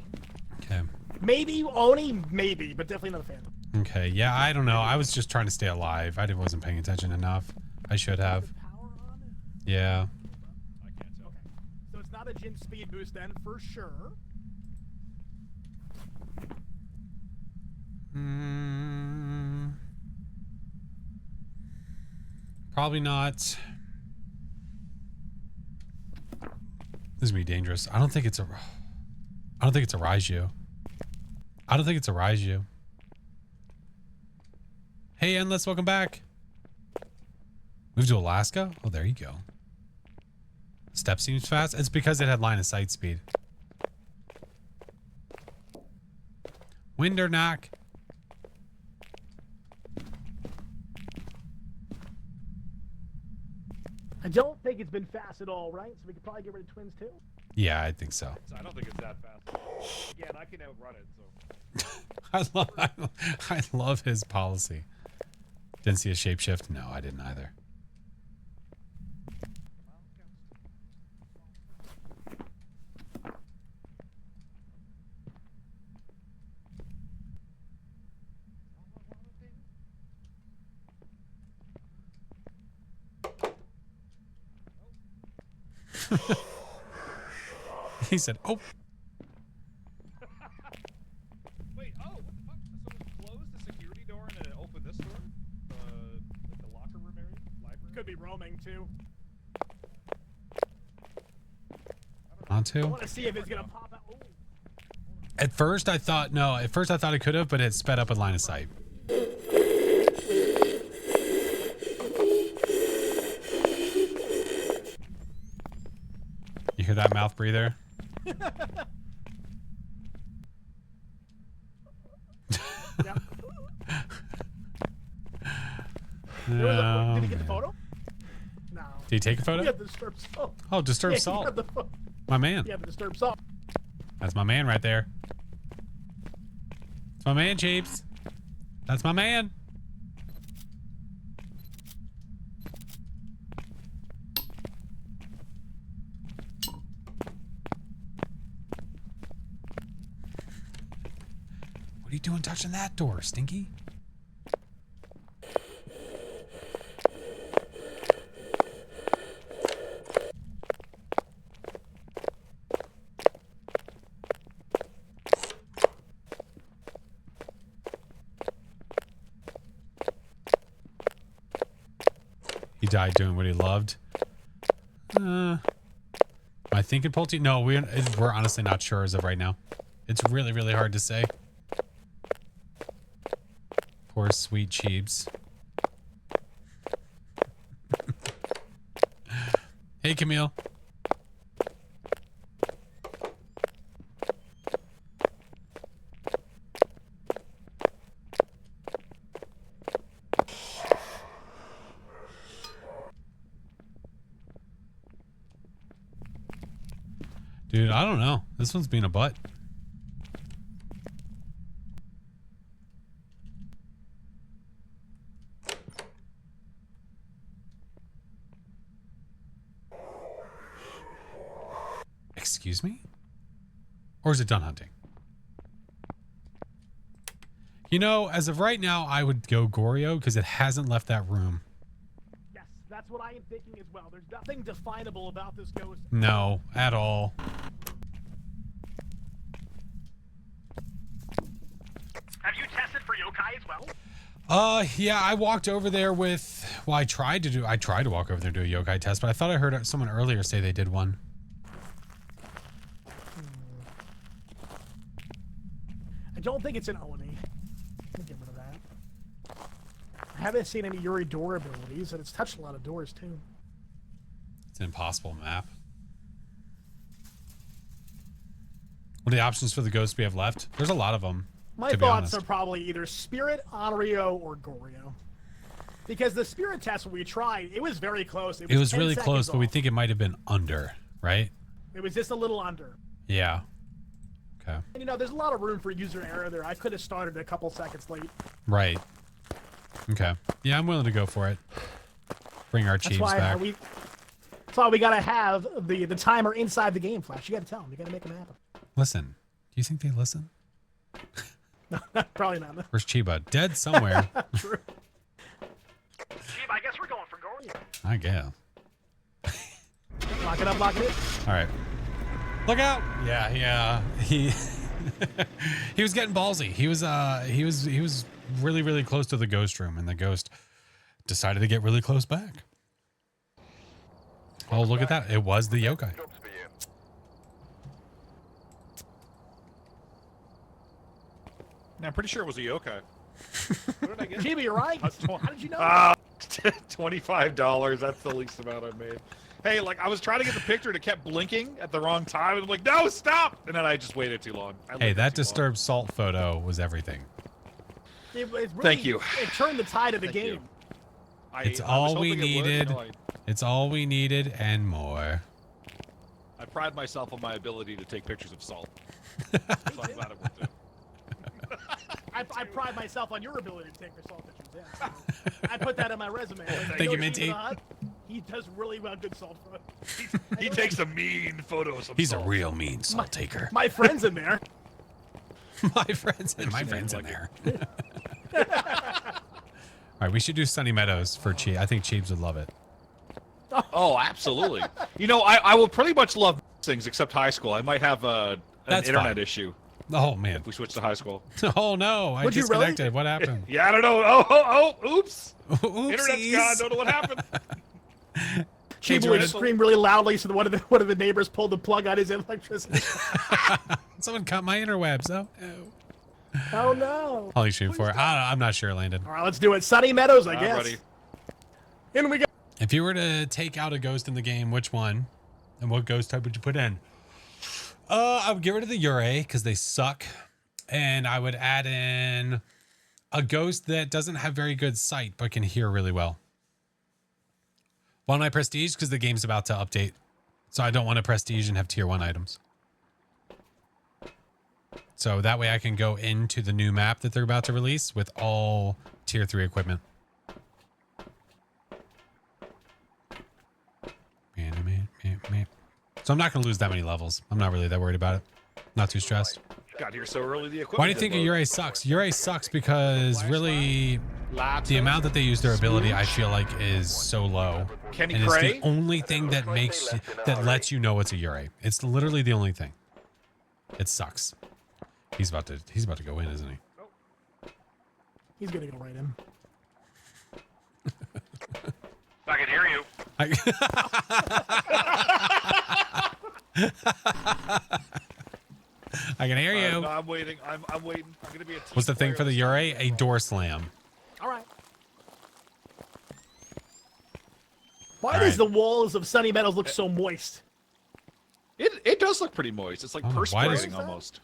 Okay. Maybe, Oni, maybe, but definitely not a fan. Okay, yeah, I don't know. I was just trying to stay alive. I wasn't paying attention enough. I should have. Power on it? Yeah. I can't tell. Okay. So it's not a Jin speed boost then, for sure. Probably not. This is gonna be dangerous. I don't think it's a Raiju. I don't think it's a Raiju. Hey, Endless, welcome back. Move to Alaska? Oh, there you go. Step seems fast. It's because it had line of sight speed. Wind or knock? I don't think it's been fast at all, right? So we could probably get rid of twins too. Yeah, I think so. I don't think it's that fast. Again, I can outrun it, so. I love his policy. Didn't see a shapeshift? No, I didn't either. He said, "Oh." Wait, oh, what the fuck? So it closed the security door and then it opened this door? Like the locker room area? Library? Could be roaming too. On I to. want to see if it's gonna pop out. Ooh. At first, I thought no. At first, I thought it could have, but it sped up a line of sight. You hear that mouth breather? Yep. There was a, did he get the photo? No. Did he take a He photo? had the disturbed salt. Oh, disturbed Yeah, he salt. had the, My man. he had the disturbed salt. That's my man right there. That's my man, Cheeps. That's my man. What are you doing touching that door, Stinky? He died doing what he loved. Am I thinking Pulte? No, we're honestly not sure as of right now. It's really, really hard to say. Poor sweet Cheeps. Hey, Camille. Dude, I don't know. This one's being a butt. Excuse me? Or is it done hunting? You know, as of right now, I would go Goryo because it hasn't left that room. Yes, that's what I am thinking as well. There's nothing definable about this ghost. No, at all. Have you tested for yokai as well? Yeah, I walked over there with, well, I tried to walk over there to do a yokai test, but I thought I heard someone earlier say they did one. I don't think it's an Oni. Let me get rid of that. I haven't seen any Yuri door abilities, and it's touched a lot of doors too. It's an impossible map. What are the options for the ghosts we have left? There's a lot of them. My to be thoughts honest. are probably either Spirit, Onryo, or Goryo. Because the Spirit test when we tried, it was very close. It was 10 really close, seconds but we off. think it might have been under, right? It was just a little under. Yeah. Okay. And you know, there's a lot of room for user error there. I could have started a couple seconds late. Right. Okay. Yeah, I'm willing to go for it. Bring our That's Chiefs why back. that's why we gotta have the timer inside the game, Flash. You gotta tell them. You gotta make them happen. Listen. Do you think they listen? Probably not. Where's Chiba? Dead somewhere. True. Chief, I guess we're going for Goryo. I guess. Lock it up, lock it in. All right. Look out! Yeah. He he was getting ballsy. He was really, really close to the ghost room, and the ghost decided to get really close back. Oh, look at that! It was the yokai. Jobs for you. Yeah, I'm pretty sure it was a yokai. What did I get? Chibi, you're right. A tw- How did you know? $25. That's the least amount I made. Hey, like I was trying to get the picture and it kept blinking at the wrong time. I'm like, no, stop! And then I just waited too long. Hey, that disturbed salt photo was everything. It really, Thank you. It turned the tide of the game. It's all we needed. It's all we needed and more. I pride myself on my ability to take pictures of salt. So I'm glad it worked out. I pride myself on your ability to take your salt pictures. Yeah. I put that on my resume. Thank you, Minty. He does really well good salt photos. He takes some mean photos of He's salt. a real mean salt taker. My friend's in there. my friend's in there. All right, we should do Sunny Meadows for Cheeb. I think Cheebs would love it. Oh, absolutely. You know, I will pretty much love things except high school. I might have an internet issue. Oh, man. If we switch to high school. Oh, no. I disconnected. Really? What happened? Yeah, I don't know. Oh, oops. Oopsies. Internet's gone. Don't know what happened. Cheeb would scream really loudly so one of the neighbors pulled the plug on his electricity. Someone cut my interwebs. Oh, no. I'll shoot for it. I'm not sure, Landon. All right, let's do it. Sunny Meadows, I guess. Buddy. In we go. If you were to take out a ghost in the game, which one? And what ghost type would you put in? I would get rid of the Ure because they suck. And I would add in a ghost that doesn't have very good sight but can hear really well. Why don't I prestige? Because the game's about to update. So I don't want to prestige and have tier 1 items. So that way I can go into the new map that they're about to release with all tier 3 equipment. So I'm not going to lose that many levels. I'm not really that worried about it. Not too stressed. Got here so early. The equipment. Why do you think Ure sucks? Ure sucks because really the amount that they use their ability, I feel like, is so low. And it's the only thing that lets you know it's a Ure. It's literally the only thing. It sucks. He's about to go in, isn't he? He's gonna go right in. I can hear you. I can hear you. No, I'm waiting. I'm waiting. I'm gonna be a What's the thing for the Ure? A door slam. All right. Why does the walls of Sunny Meadows look so moist? It does look pretty moist. It's like perspiring almost.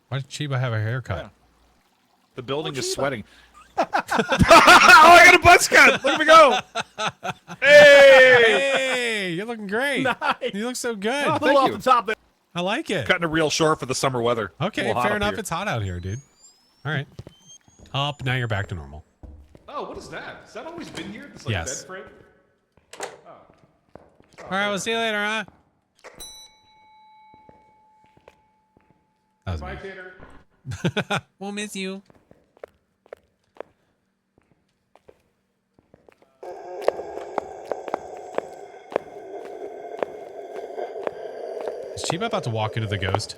Why did Chiba have a haircut? Yeah. The building is sweating. Oh, I got a buzz cut! Look at me go! Hey, you're looking great. Nice. You look so good. A little off the top there. I like it. Cutting it real short for the summer weather. Okay, fair enough. It's hot out here, dude. All right. Up. Now you're back to normal. Oh, what is that? Has that always been here? This Yes. bed frame? Oh. All right, we'll see you later, huh? That was Bye, me. Tater. We'll miss you. Is Chiba about to walk into the ghost?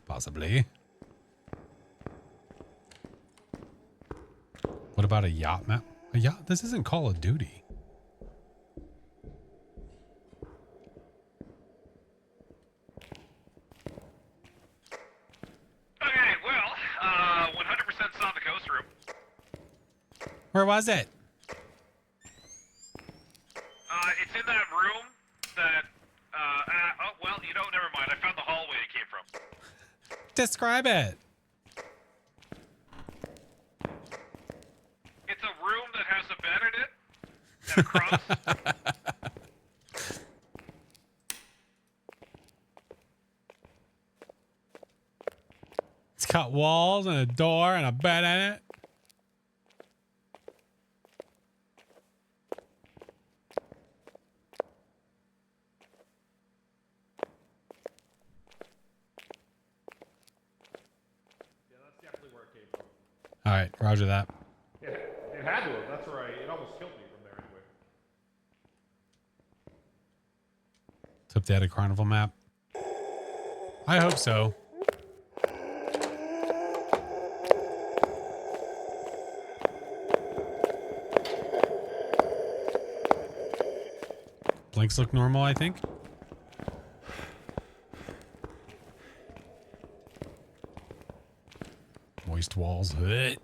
Possibly. What about a yacht map? A yacht? This isn't Call of Duty. Okay, well, 100% saw the ghost room. Where was it? It's in that room that, oh, well, you know, never mind. I found the hallway it came from. Describe it. It's a room that has a bed in it and a cross. It's got walls and a door and a bed in it. All right, roger that. It had to have. That's right. It almost killed me from there anyway. Let's hope they had a carnival map. I hope so. Blinks look normal, I think. Moist walls. Through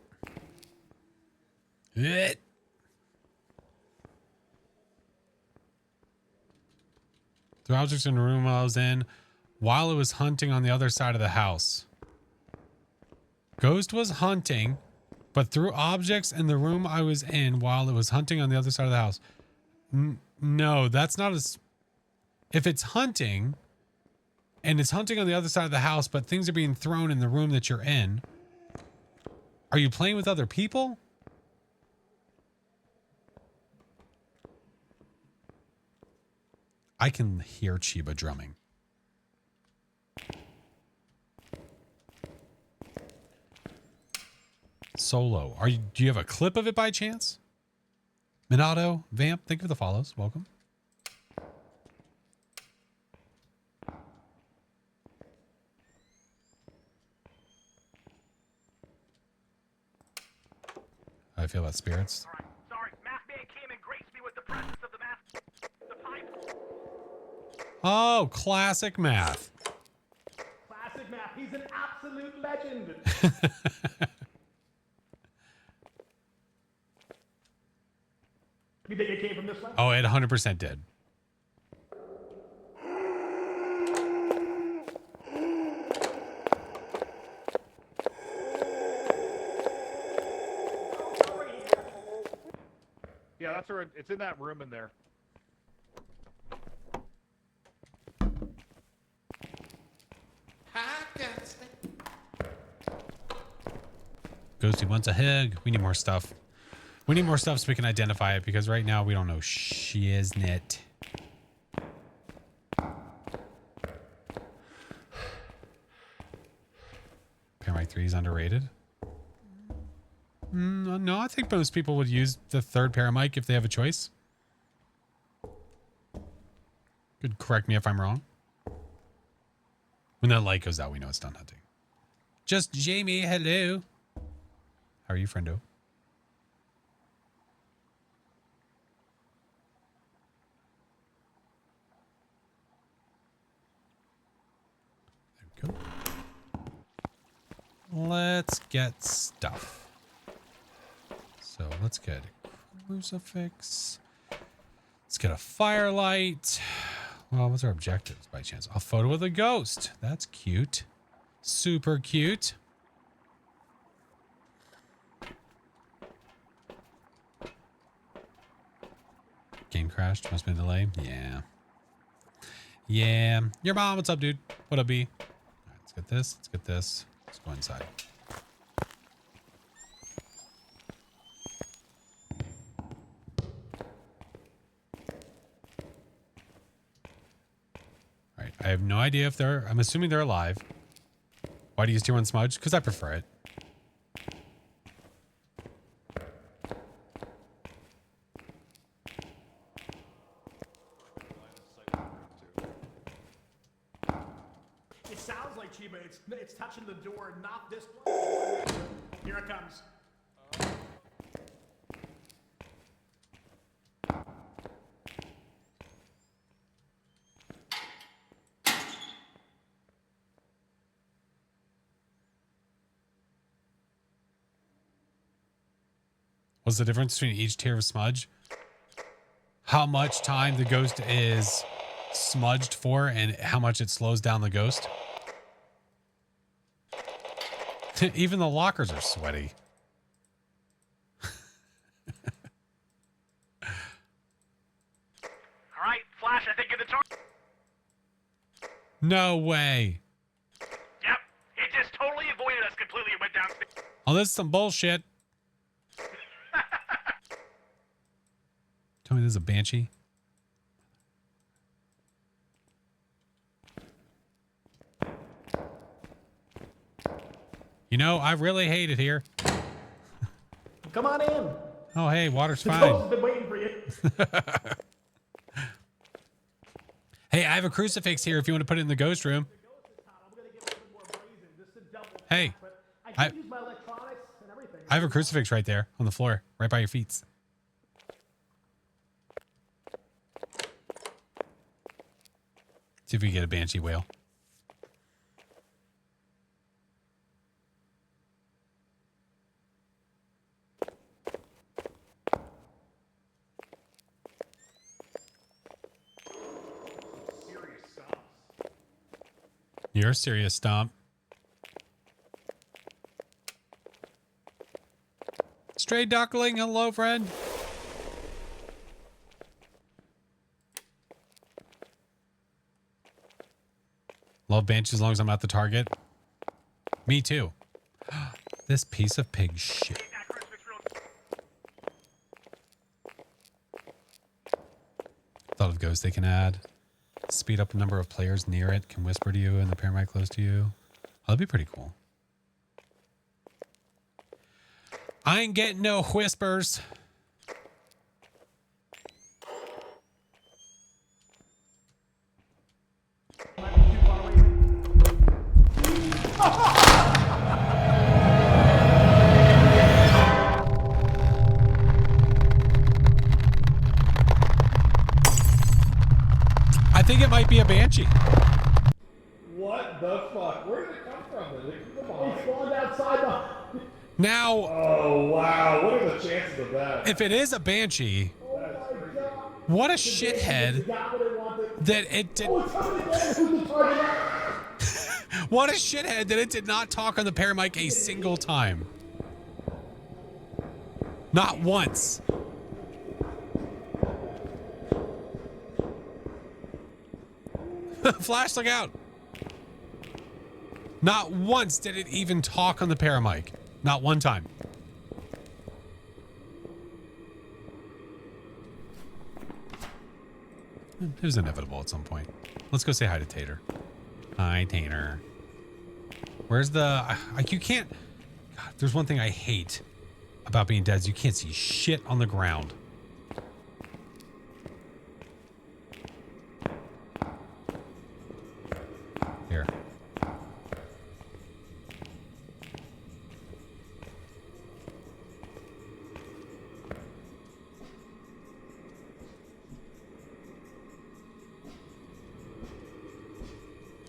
objects in the room I was in while it was hunting on the other side of the house. Ghost was hunting, but threw objects in the room I was in while it was hunting on the other side of the house. No, that's not as... If it's hunting, and it's hunting on the other side of the house, but things are being thrown in the room that you're in, are you playing with other people? I can hear Chiba drumming. Solo. Do you have a clip of it by chance? Minato, Vamp, thank you for the follows. Welcome. How I feel about spirits. All right, sorry. Math Man came and graced me with the presence of the pipe. Oh, classic math. Classic Math. He's an absolute legend. You think it came from this one? Oh, it 100% did. Yeah, that's where it's in that room in there. Ghosty wants a hug. We need more stuff. We need more stuff so we can identify it, because right now we don't know shiznit. Paramite 3 is underrated. No, I think most people would use the third Paramite if they have a choice. Could correct me if I'm wrong. When that light goes out, we know it's done hunting. Just Jamie, hello. How are you, friendo? There we go. Let's get stuff. So let's get a crucifix. Let's get a firelight. Well, what's our objectives by chance? A photo of the ghost. That's cute. Super cute. Game crashed. Must be a delay. Yeah. Yeah. Your mom, what's up, dude? What up, B? All right, let's get this. Let's get this. Let's go inside. All right. I have no idea if they're... I'm assuming they're alive. Why do you use tier 1 smudge? Because I prefer it. It sounds like Chiba. It's touching the door, not this one. Here it comes. What's the difference between each tier of smudge? How much time the ghost is smudged for and how much it slows down the ghost? Even the lockers are sweaty. All right, Flash, I think you're the target. No way. Yep, it just totally avoided us completely and went downstairs. Oh, this is some bullshit. Tell me this is a banshee. You know, I really hate it here. Come on in. Oh, hey, water's The fine. ghost has been waiting for you. Hey, I have a crucifix here if you want to put it in the ghost room. Hey, I use my electronics and everything. I have a crucifix right there on the floor, right by your feet. See if we get a banshee whale. You're a serious stomp. Stray duckling, hello, friend. Love banshees as long as I'm not the target. Me too. This piece of pig shit. Thought of ghosts they can add. Speed up the number of players near it. Can whisper to you and the paramedic close to you. Oh, that'd be pretty cool. I ain't getting no whispers. I think it might be a banshee. What the fuck? Where did it come from? Did it come from behind? It spawned outside the... Now, Oh wow, what are the chances of that? if it is a banshee, Oh my god. what a shithead Got what it wanted. that it did. Oh, it's coming again. Who's the target? What a shithead that it did not talk on the paramic a single time. Not once. Flash, look out. Not once did it even talk on the paramic. Not one time. It was inevitable at some point. Let's go say hi to Tater. Hi, Tater. Where's the... you can't... God, there's one thing I hate about being dead is you can't see shit on the ground. Here.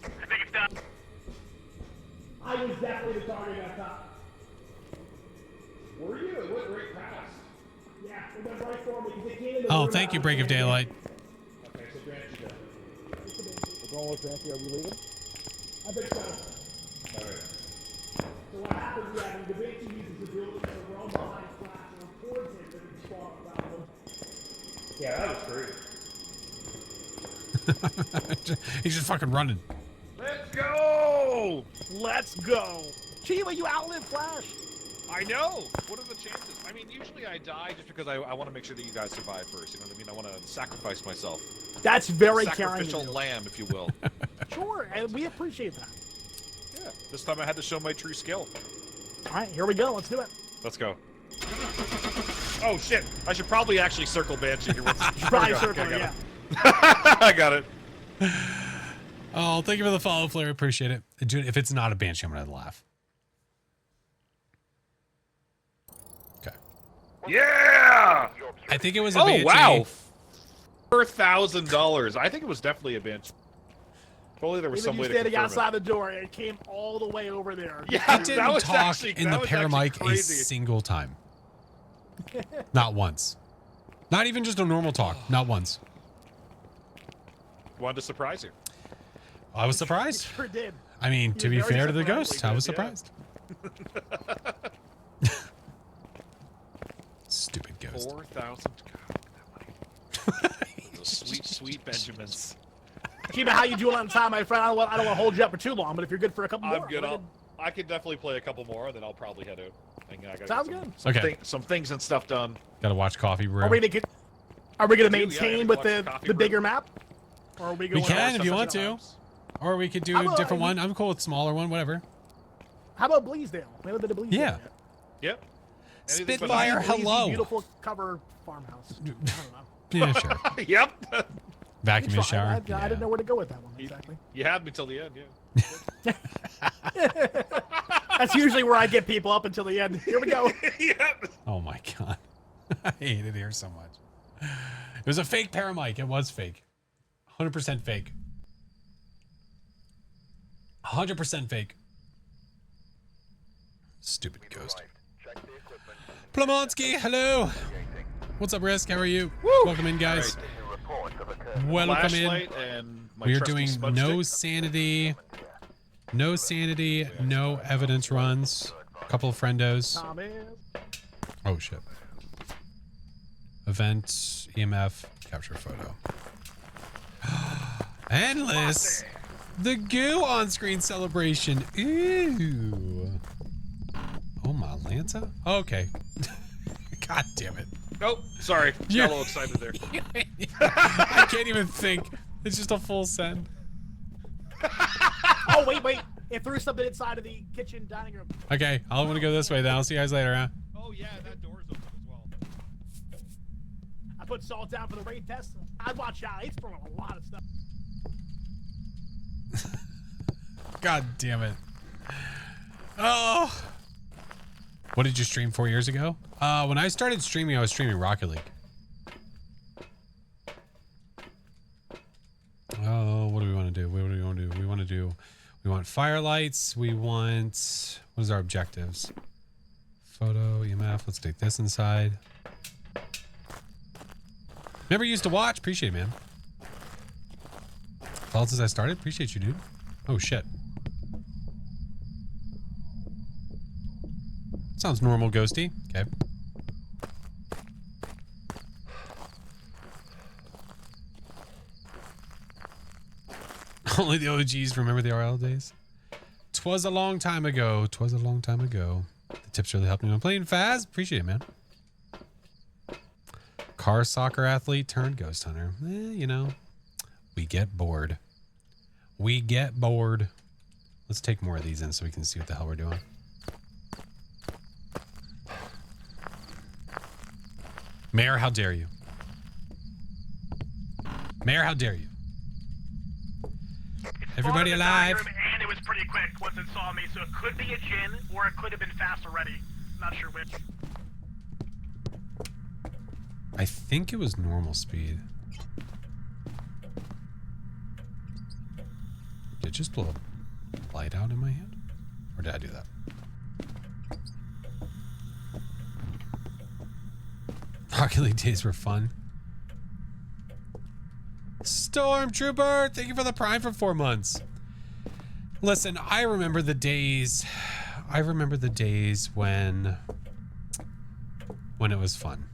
I think it's done. I was definitely the target at top. Were you? It went right past. Yeah, it went right for me. Because it came in the Oh, room thank you, out Break of there. Daylight. Okay, so Banshee got it. We're going with Fancy. Are we leaving? I think so. Alright. So what happens, yeah, when the Banshee uses the building to run behind Flash or towards him, then he spawn around him. Yeah, that was great. He's just fucking running. Let's go! Let's go. Chiba, you outlived Flash. I know. What are the chances? I mean, usually I die just because I want to make sure that you guys survive first. You know what I mean? I want to sacrifice myself. That's very caring. Sacrificial lamb, if you will. Sure, and we appreciate that. Yeah. This time I had to show my true skill. All right, here we go. Let's do it. Let's go. Oh shit! I should probably actually circle Banshee here. Probably circle, Okay, I got yeah. it. I got it. Oh, thank you for the follow, Flair. Appreciate it. Dude, if it's not a banshee, I'm gonna laugh. Okay. Yeah! I think it was a Oh banshee. wow! $4,000. I think it was definitely a Banshee. Probably there was Even some you way to standing confirm outside the door, it came all the way over there. it. Yeah, It didn't talk in the paramic a single time. Not once. Not even just a normal talk. Not once. Wanted to surprise you. I was surprised. Sure did. I mean, to be You're very fair to the surprised. ghost, I was Yeah. surprised. Stupid ghost. 4,000. Those sweet, sweet Benjamins. Chiba, how you doing on time, my friend? I don't want to hold you up for too long, but if you're good for a couple more, I'm good. we're I can definitely play a couple more, then I'll probably head out. I gotta get Sounds some, good. Some, Okay. some things and stuff done. Gotta watch Coffee Brew. Are we gonna Yeah, maintain yeah, with watch the Coffee the Brew. bigger map? Or are we going? can if you something want to. else? Or we could do How a about- different one. I'm cool with smaller one, whatever. How about Bleasdale? We haven't been to Bleasdale Yeah. yet. Yep. Anything but Spitfire, Bleasy, hello. Beautiful cover farmhouse. I don't know. Yeah, sure. Yep. Vacuum Try. in shower. I didn't know where to go with that one You- exactly. You had me till the end, yeah. That's usually where I get people up until the end. Here we go. Yep. Oh my god. I hate it here so much. It was a fake paramic. It was fake. 100% fake. 100% fake. Stupid ghost. Check the equipment. Plomonsky, hello. What's up, Risk? How are you? Woo! Welcome in, guys. Issue reports of occurred. Welcome in. Flashlight and my We are trusty doing smudge no stick. sanity. No sanity, no evidence runs. A couple of friendos. Thomas. Oh, shit. Event, EMF, capture photo. Endless. The goo on-screen celebration. Ew. Oh, my Lanta? Okay. God damn it. Nope. Sorry. You- Got a little excited there. I can't even think. It's just a full send. Oh, wait. It threw something inside of the kitchen dining room. Okay, I want to go this way then. I'll see you guys later, huh? Oh yeah, that door's open as well. I put salt down for the raid test. I'd watch out. He's throwing a lot of stuff. God damn it. Oh. What did you stream 4 years ago? When I started streaming, I was streaming Rocket League. Oh, what do we want to do? What do we want to do? We want firelights. We want, what is our objectives? Photo, EMF. Let's take this inside. Never used to watch. Appreciate it, man. Followed since I started. Appreciate you, dude. Oh, shit. Sounds normal, ghosty. Okay. Only the OGs remember the RL days. 'Twas a long time ago. 'Twas a long time ago. The tips really helped me when playing Phas. Appreciate it, man. Car soccer athlete turned ghost hunter. You know, we get bored. We get bored. Let's take more of these in so we can see what the hell we're doing. Mayor, how dare you? Mayor, how dare you? Everybody Spawned in the dining alive? room, and it was pretty quick once it saw me, so it could be a Jinn, or it could have been fast already. Not sure which. I think it was normal speed. Did it just blow a light out in my hand? Or did I do that? Rocket League days were fun. Stormtrooper, thank you for the Prime for 4 months. Listen, I remember the days when it was fun.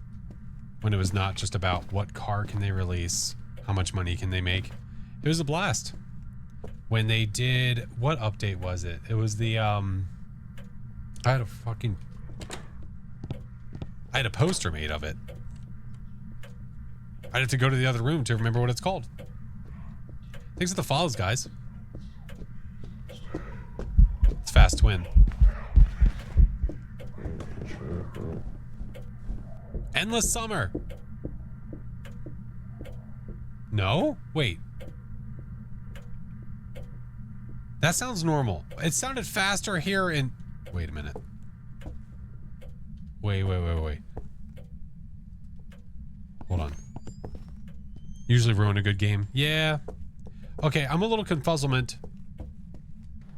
When it was not just about what car can they release, how much money can they make. It was a blast. When they did, what update was it? It was the I had a poster made of it. I'd have to go to the other room to remember what it's called. Thanks for the follows, guys. It's Fast Twin. Endless Summer. No? Wait. That sounds normal. It sounded faster here in... Wait a minute. Wait. Hold on. Usually ruin a good game. Yeah. Okay, I'm a little confuzzlement.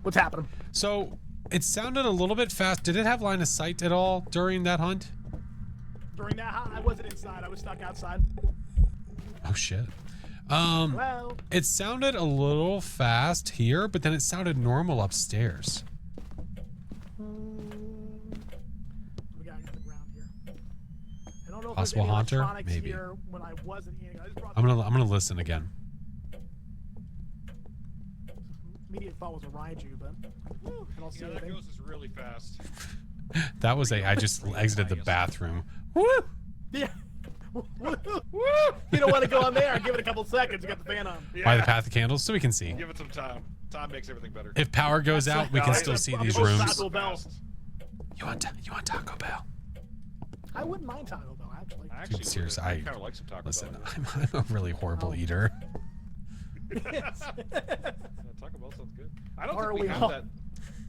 What's happening? So, it sounded a little bit fast. Did it have line of sight at all during that hunt? During that hunt, I wasn't inside. I was stuck outside. Oh, shit. Well, It sounded a little fast here, but then it sounded normal upstairs. we gotta get to the ground here. I don't know if Possible there's any haunter? electronics Maybe. here when I wasn't eating. I just brought I'm gonna listen again. immediate thought was a Raiju, but I don't see Yeah, that anything. ghost is really fast. That was I just exited the bathroom. Woo! Yeah. You don't want to go on there. Give it a couple seconds. You got the fan on. Yeah. By the path of candles so we can see. Give it some time. Time makes everything better. If power goes out, we can still see these rooms. Taco Bell. You want Taco Bell? I wouldn't mind Taco Bell, actually. Actually, Dude, seriously, I I kind of like some Taco listen. Bell. I'm a really horrible eater. Yes. Taco Bell sounds good. I don't Are think we we have all-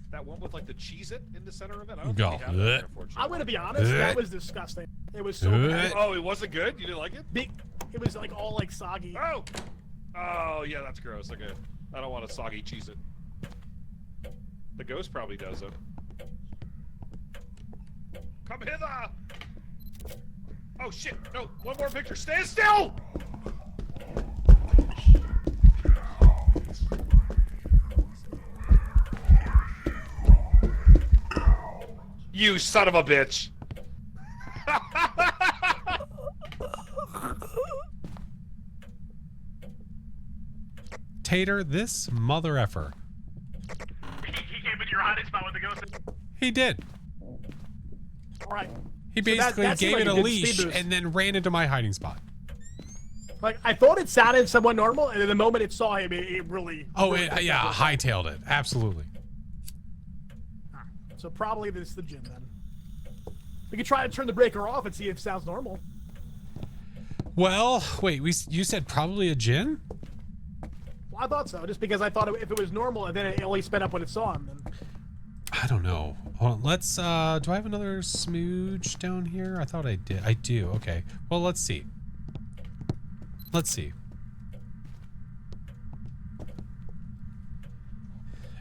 that one with like the Cheez-It in the center of it. I don't Go. think we have that there, unfortunately. I'm gonna be honest. That was disgusting. It was so Ugh. bad. Oh, it wasn't good? You didn't like it? It was like all like soggy. Oh! Oh, yeah, that's gross. Okay. I don't want a soggy Cheez-It. The ghost probably does it. Come hither! Oh shit! No, one more picture. Stand still! You son of a bitch! Tater, this mother effer. He came in your hiding spot with the ghost. He did. All right. He So basically that seemed gave like it a a good leash speed boost. and then ran into my hiding spot. Like, I thought it sounded somewhat normal, and then the moment it saw him, it really... Oh, really yeah, hightailed it. Absolutely. So probably this is the gin, then. We could try to turn the breaker off and see if it sounds normal. Well, wait, you said probably a gin? Well, I thought so, just because I thought if it was normal and then it only sped up when it saw him, then... I don't know. Hold on, let's, do I have another smooch down here? I thought I did. I do, okay. Well, let's see. Let's see.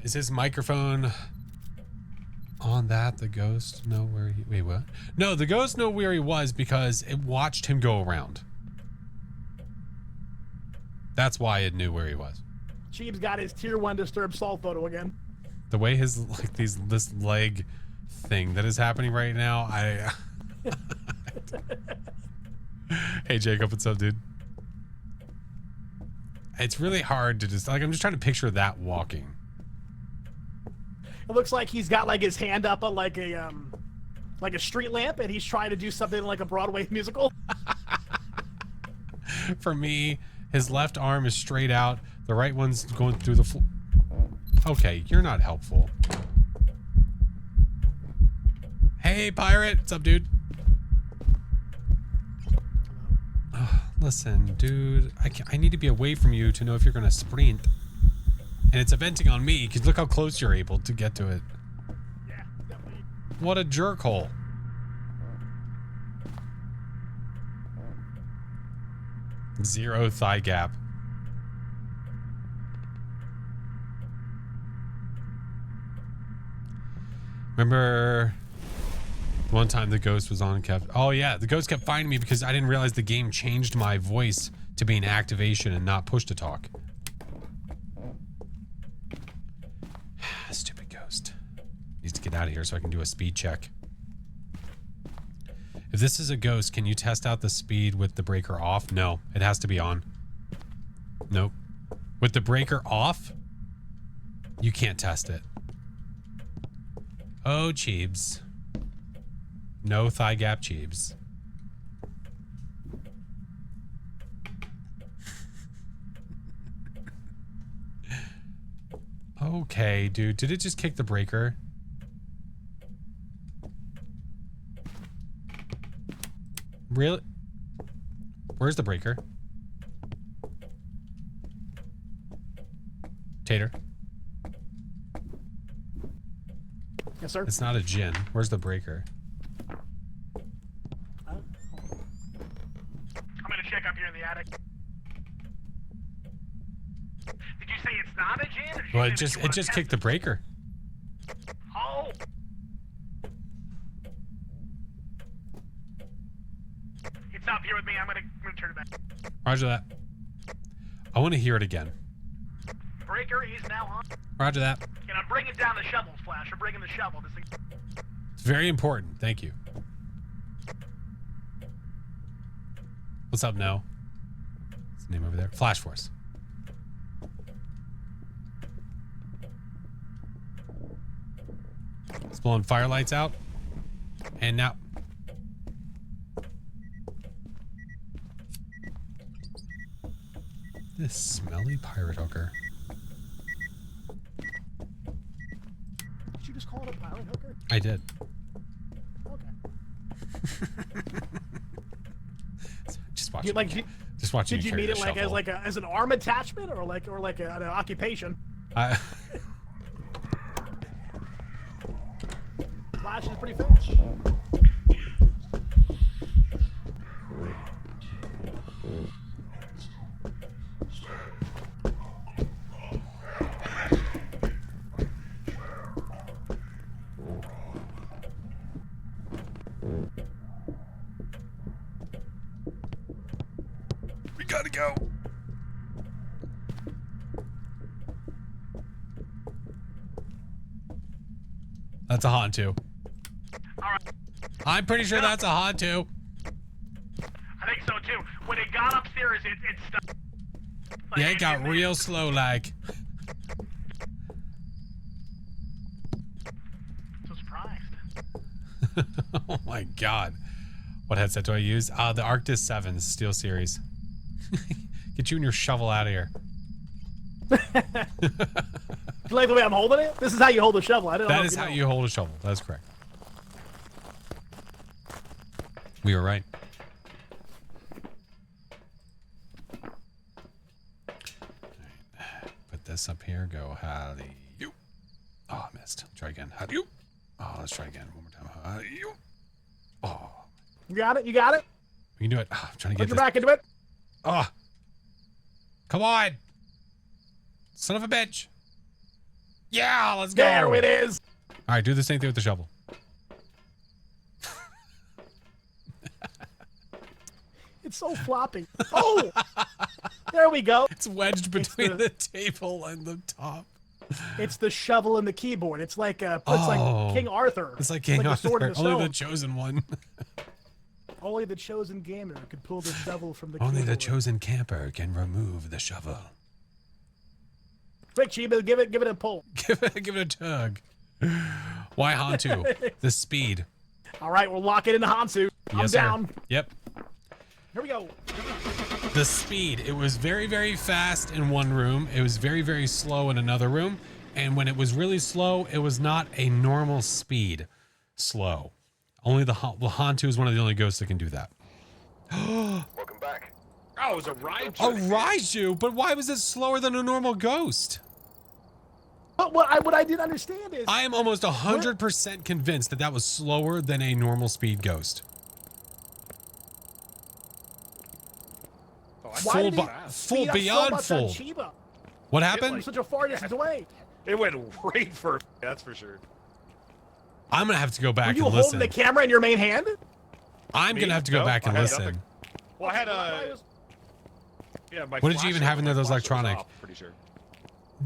Is his microphone on that? The ghost know where he... Wait, what? No, the ghost know where he was because it watched him go around. That's why it knew where he was. Cheeb's got his tier 1 disturbed soul photo again. The way his, like, this leg thing that is happening right now, Hey, Jacob, what's up, dude? It's really hard to just, like, I'm just trying to picture that walking. It looks like he's got like his hand up on like a street lamp, and he's trying to do something like a Broadway musical. For me, his left arm is straight out. The right one's going through the floor. Okay, you're not helpful. Hey, pirate. What's up, dude? Listen, dude. I need to be away from you to know if you're going to sprint. And it's eventing on me, because look how close you're able to get to it. Yeah, definitely. What a jerkhole. Zero thigh gap. Remember one time the ghost was on and kept... Oh yeah, the ghost kept finding me because I didn't realize the game changed my voice to be an activation and not push to talk. Stupid ghost. Needs to get out of here so I can do a speed check. If this is a ghost, can you test out the speed with the breaker off? No, it has to be on. Nope. With the breaker off, you can't test it. Oh, Cheebs. No thigh gap, Cheebs. Okay, dude. Did it just kick the breaker? Really? Where's the breaker? Tater. Yes, sir. It's not a gin. Where's the breaker? I'm gonna check up here in the attic. Did you say it's not a gin? Or did you Well, say it that you wanna just test kicked the breaker. Oh! It's up here with me. I'm gonna turn it back. Roger that. I want to hear it again. Breaker is now on. Roger that. And I'm bringing down the shovels, Flash. I'm bringing the shovel. This thing. It's very important. Thank you. What's up, No? What's the name over there? FlashForce. It's blowing firelights out. And now... This smelly pirate hooker. Did you just call it a pirate hooker? I did. Okay. Just watch You, it. like, Just watching did you carry mean the it like shovel. as an arm attachment or like an occupation? Flash is pretty fast. gotta go. That's a Hantu. Alright. I'm pretty sure that's a Hantu. I think so too. When it got upstairs, it stopped. Like, Yeah, it got real slow like. So surprised. Oh my god. What headset do I use? The Arctis 7 Steel Series. Get you and your shovel out of here. You like the way I'm holding it? This is how you hold a shovel. I don't know. That if is how know. you hold a shovel. That's correct. We were right. Alright. Put this up here. Go howdy you. Oh, I missed. Try again. Howdy you. Oh, let's try again. One more time. Howdy you. Oh. You got it? You got it? We can do it. Oh, I'm trying to Put get your this. back into it. Oh. Come on. Son of a bitch. Yeah, let's go. There it is. All right, do the same thing with the shovel. It's so floppy. Oh! There we go. It's wedged between the table and the top. It's the shovel and the keyboard. It's like it's like King Arthur. It's like King a sword Arthur. and a Only the stone. chosen one. Only the chosen gamer could pull the shovel from the Only the keyboard. chosen camper can remove the shovel. Quick, Chiba, give it a pull. Give it a tug. Why Hantu? The speed. All right, we'll lock it into Hansu. I'm Yes, down. sir. Yep. Here we go. The speed. It was very, very fast in one room. It was very, very slow in another room. And when it was really slow, it was not a normal speed slow. Only the Hantu is one of the only ghosts that can do that. Welcome back. Oh, it was a ride. A Raiju? But why was it slower than a normal ghost? But what I didn't understand is I am almost 100% convinced that that was slower than a normal speed ghost. why did it full speed up beyond so much on full. Chiba? What From happened? such a far distance away. It went right for. That's for sure. I'm gonna have to go Were back you and holding listen. the camera in your main hand? I'm Me? gonna have to go No, back and I had listen. nothing. Well, I had I a. was- Yeah, my What did you even have in there that was flashlight electronic? off, pretty sure.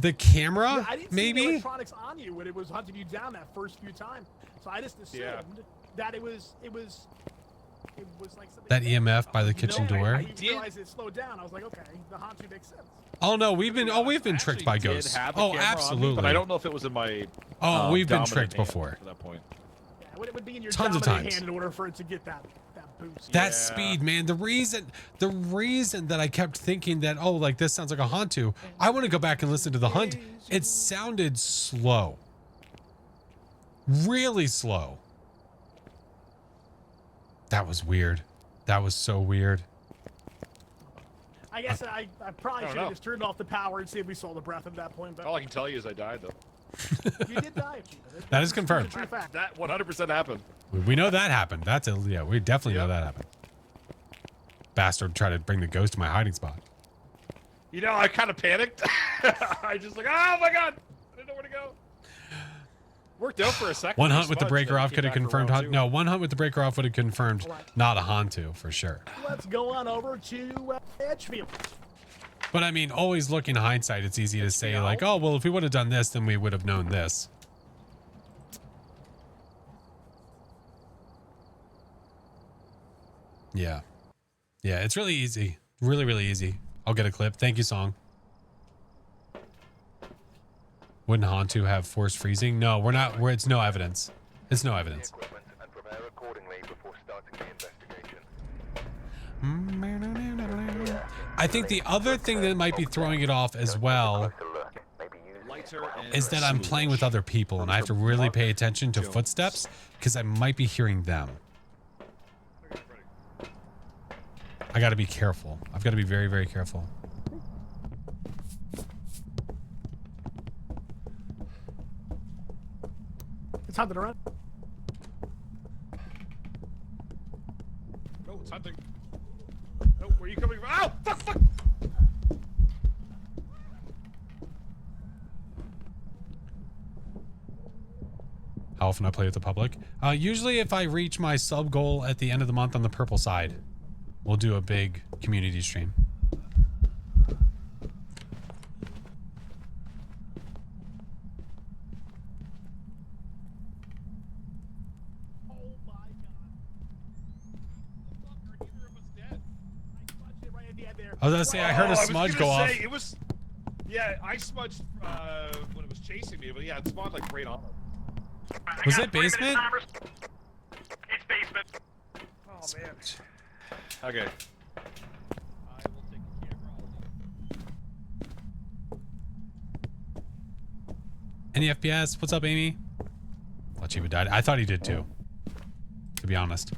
The camera, Yeah, I didn't see the maybe? electronics on you when it was hunting you down that first few times. So I just assumed Yeah. that it was like something. That EMF by the kitchen No, door. I realized it slowed down. I was like, okay, the Hantu makes sense. Oh no, we've been tricked by Actually ghosts. did have a Oh, camera on me, absolutely. but I don't know if it was in my. Oh, we've been dominant tricked hand before. At that point. Yeah, it would be in your Tons of dominant times. hand in order for it to get that boost. That Yeah. speed, man. The reason that I kept thinking that, oh, like this sounds like a Hantu, I want to go back and listen to the hunt. It sounded slow. Really slow. That was weird. That was so weird. I guess I probably I don't should know. have just turned off the power and see if we saw the breath at that point. But All I can tell you is I died though. you did die, Chiba. That is confirmed. That's a true fact. That 100% happened. We know that happened. Yeah, we definitely know Yep. that happened. Bastard tried to bring the ghost to my hiding spot. You know, I kind of panicked. I just like, oh my god, I didn't know where to go. Worked out for a second. One I hunt with the smudged, breaker then off came could have back confirmed around hunt. two. No, one hunt with the breaker off would have confirmed not a Hantu for sure. Let's go on over to Edgefield. But I mean, always look in hindsight, it's easy to say like, oh, well, if we would have done this, then we would have known this. Yeah. Yeah, it's really easy. Really, really easy. I'll get a clip. Thank you, Song. Wouldn't Hantu have force freezing? No, we're not. It's no evidence. It's no evidence. Equipment and prepare accordingly before starting the investigation. I think the other thing that might be throwing it off as well Lighter and is that I'm playing with other people and I have to really pay attention to footsteps because I might be hearing them. I got to be careful. I've got to be very, very careful. It's hunting around. Oh, it's hunting. Oh, where are you coming from? Ow! Fuck! How often I play with the public? Usually if I reach my sub goal at the end of the month on the purple side, we'll do a big community stream. I was gonna say I heard a smudge go off. It was. Yeah, I smudged when it was chasing me, but yeah, it spawned like right on it. Was it basement? It's basement. Oh man. Okay. Any FPS? What's up, Amy? Thought she would die. I thought he did too. To be honest.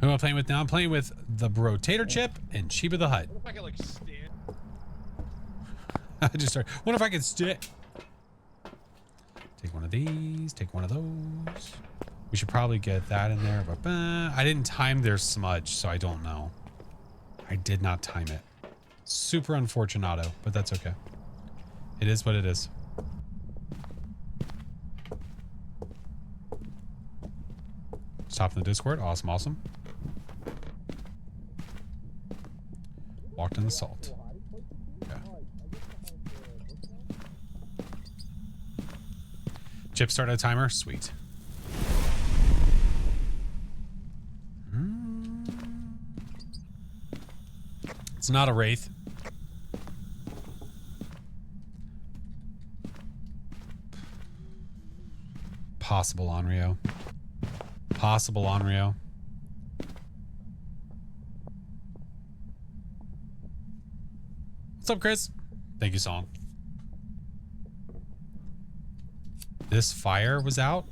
Who am I playing with now? I'm playing with the Rotator Chip and Chiba the Hut. What if I could like stand? I just started. What if I could stick? Take one of these. Take one of those. We should probably get that in there. But I didn't time their smudge, so I don't know. I did not time it. Super unfortunato, but that's okay. It is what it is. Stop in the Discord. Awesome, awesome. Walked in the salt. Okay. Chip started a timer. Sweet. It's not a wraith. Possible Onryo. Possible Onryo. What's up, Chris? Thank you, Song. This fire was out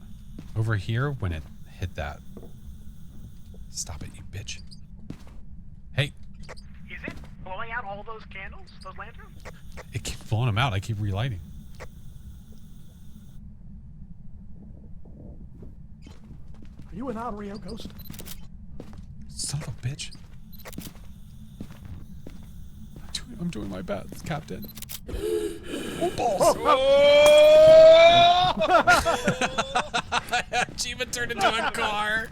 over here when it hit that. Stop it, you bitch. Hey. Is it blowing out all those candles, those lanterns? It keeps blowing them out. I keep relighting. Are you an Onryo ghost? Son of a bitch. I'm doing my best, Captain. Oh, balls. Chiba turned into a car.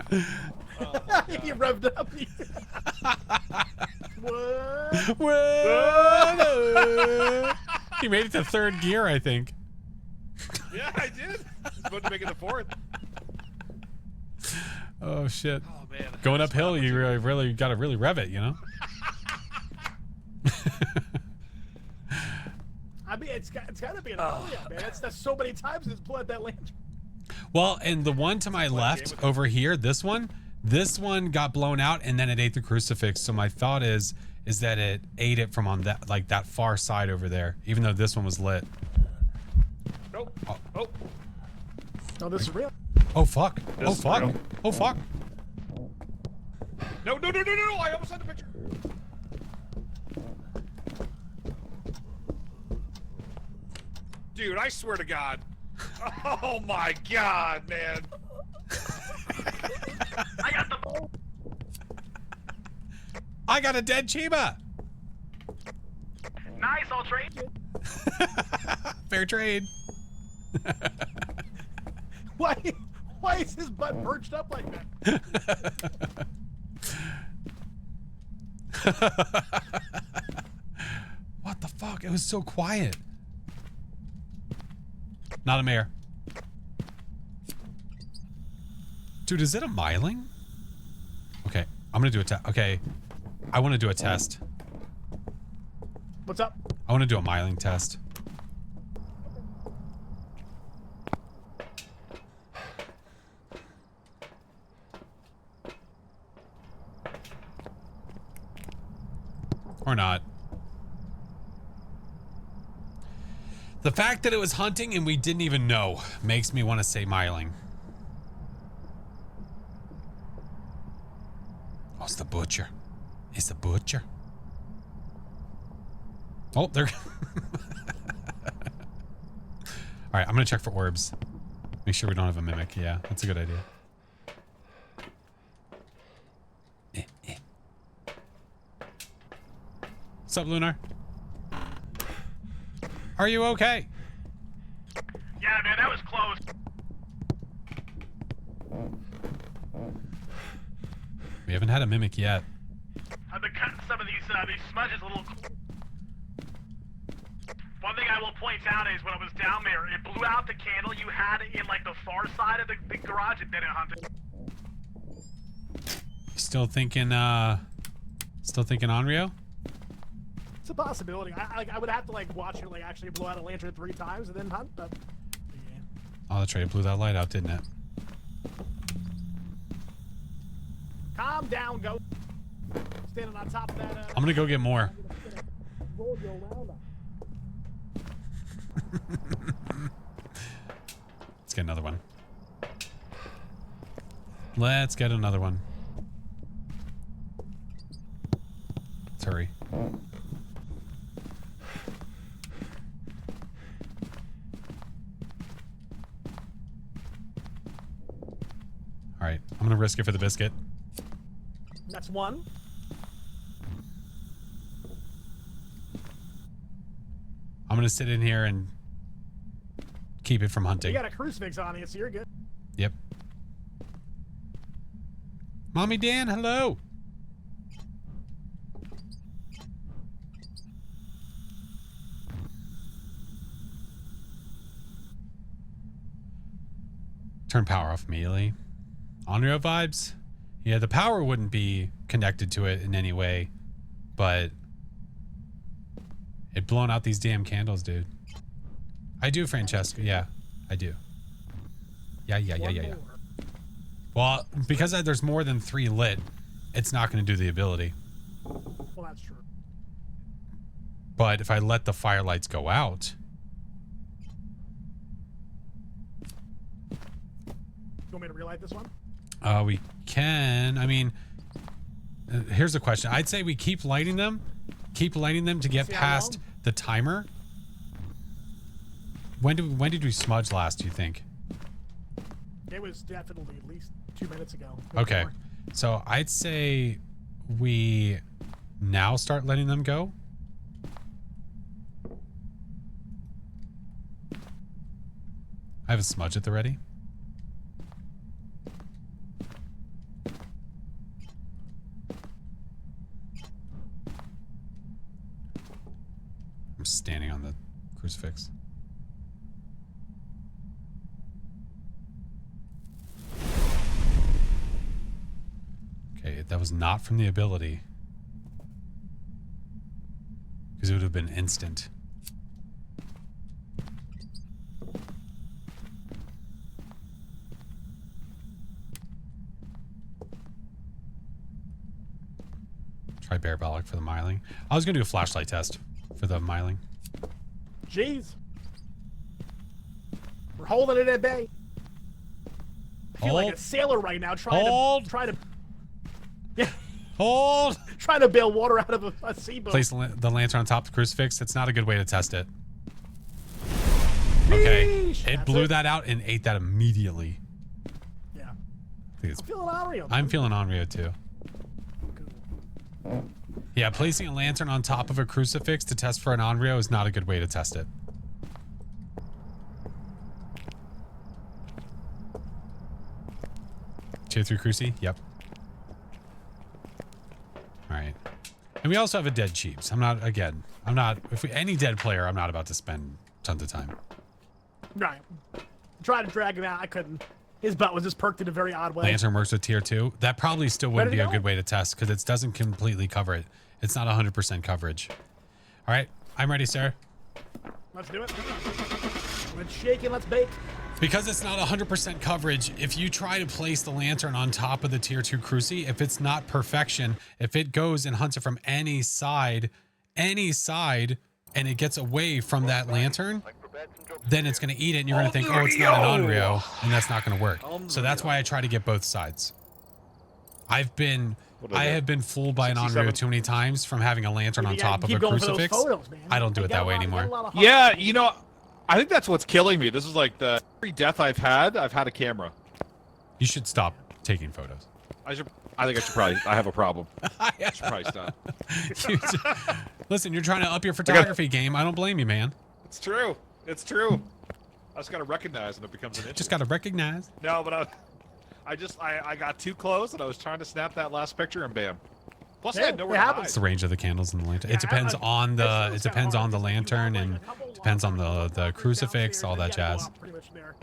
You revved up. What? What? He made it to third gear, I think. Yeah, I did. I was about to make it the fourth. Oh shit. Oh man. Going uphill, you really got to really rev it, you know? I mean, it's got to be an Onryo, man. That's so many times it's blood that lantern. Well, and the one to my left over here, this one got blown out and then it ate the crucifix. So my thought is that it ate it from on that, like that far side over there, even though this one was lit. Nope. Oh. No, this is real. Oh fuck. This Oh is fuck. real. Oh fuck. No. I almost had the picture. Dude, I swear to God. Oh my God, man. I got a dead Chiba. Nice, I'll trade you. Fair trade. Why is his butt perched up like that? What the fuck? It was so quiet. Not a mare. Dude, is it a myling? Okay, I'm gonna do a test. Okay, I want to do a test. What's up? I want to do a myling test. Or not. The fact that it was hunting and we didn't even know makes me want to say myling. Oh, it's the butcher. It's the butcher. Oh, there. All right, I'm going to check for orbs. Make sure we don't have a mimic. Yeah, that's a good idea. What's up, Lunar? Are you okay? Yeah, man, that was close. We haven't had a mimic yet. I've been cutting some of these smudges a little. One thing I will point out is when I was down there, it blew out the candle you had in like the far side of the garage and didn't hunt it. Still thinking Onryo? It's a possibility. I would have to like watch it like actually blow out a lantern 3 times and then hunt, but yeah. Oh, that's right. It blew that light out, didn't it? Calm down, go. Standing on top of that. I'm gonna go get more. Roll you around. Let's get another one. Let's get another one. Let's hurry. All right, I'm gonna risk it for the biscuit. That's one. I'm gonna sit in here and keep it from hunting. You got a crucifix on you, so you're good. Yep. Mommy Dan, hello. Turn power off immediately. Onryo vibes? Yeah, the power wouldn't be connected to it in any way, but it blown out these damn candles, dude. I do, Francesca. Yeah, I do. Yeah. Well, because there's more than 3 lit, it's not going to do the ability. Well, that's true. But if I let the firelights go out... You want me to relight this one? We can. I mean, here's the question. I'd say we keep lighting them. Keep lighting them to get past the timer. When did we smudge last, do you think? It was definitely at least 2 minutes ago. Okay. So I'd say we now start letting them go. I have a smudge at the ready. I'm standing on the crucifix. Okay, that was not from the ability. Because it would have been instant. Try parabolic for the miling. I was going to do a flashlight test for the miling. Jeez. We're holding it at bay. I feel like a sailor right now trying to yeah. Hold! Trying to bail water out of a seaboat. Place the lantern on top of the crucifix. It's not a good way to test it. Okay. It blew that out and ate that immediately. Yeah. I'm feeling Onryo. I'm feeling Onryo too. Cool. Yeah, placing a lantern on top of a crucifix to test for an Onryo is not a good way to test it. Tier 3 cruci? Yep. Alright. And we also have a dead Cheeps. Any dead player, I'm not about to spend tons of time. Right. Tried to drag him out. I couldn't. His butt was just perked in a very odd way. Lantern works with tier 2. That probably still wouldn't be a good way to test because it doesn't completely cover it. It's not 100% coverage. All right. I'm ready, sir. Let's do it. Let's shake and let's bake. Because it's not 100% coverage, if you try to place the lantern on top of the tier 2 cruci, if it's not perfection, if it goes and hunts it from any side, and it gets away from that lantern, then it's going to eat it and you're going to think, oh, it's not an Onryo, and that's not going to work. So that's why I try to get both sides. I have been fooled by an Onryo too many times from having a lantern on top of a crucifix. I don't do it that way anymore. Yeah, you know, I think that's what's killing me. This is like the every death I've had a camera. You should stop taking photos. I think I should probably. I have a problem. I should probably stop. Listen, you're trying to up your photography game. I don't blame you, man. It's true. It's true. I just gotta recognize when it becomes an issue. Just gotta recognize. No, but I got too close and I was trying to snap that last picture and bam. Plus, Yeah, I had nowhere it to happens. It's the range of the candles and the lantern. Yeah, It depends on the That's it depends kinda on the hard, 'cause you lantern have, and like, a couple depends on walkers, the crucifix, downstairs, all and that you gotta go jazz. up pretty much there.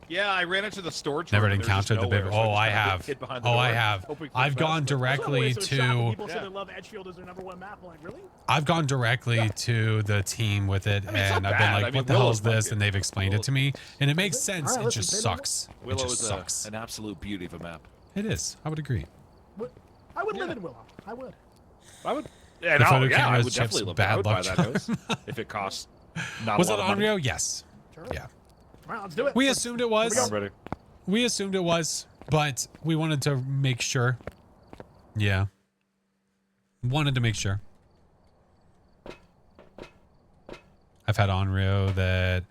Yeah, I ran into the storage Never room. There's just encountered the big. nowhere, so Oh, just I kinda have. hid behind the Oh, I door, have. hoping for the I've best, gone but- directly So shocking. to. People say Yeah. they love Edgefield as their #1 map. I'm like, really? I've gone directly to the team with it, I mean, it's not and I've been bad. like, I mean, "What the hell Willow's is this?" fun, And they've explained it to me, and it makes sense. Alright, It listen, just say no more. sucks. It Willow just is sucks. an absolute beauty of a map. It is. I would agree. I would live in Willow. I would. I would. Yeah, The no, photo yeah, I camera's would chips definitely live bad there. I would buy luck that house if it costs not Was a it lot of on money. Rio? Yes. Sure. Yeah. All right, let's do it. We assumed it was. I'm ready. We assumed it was, but we wanted to make sure. Yeah. Wanted to make sure. I've had Onryo that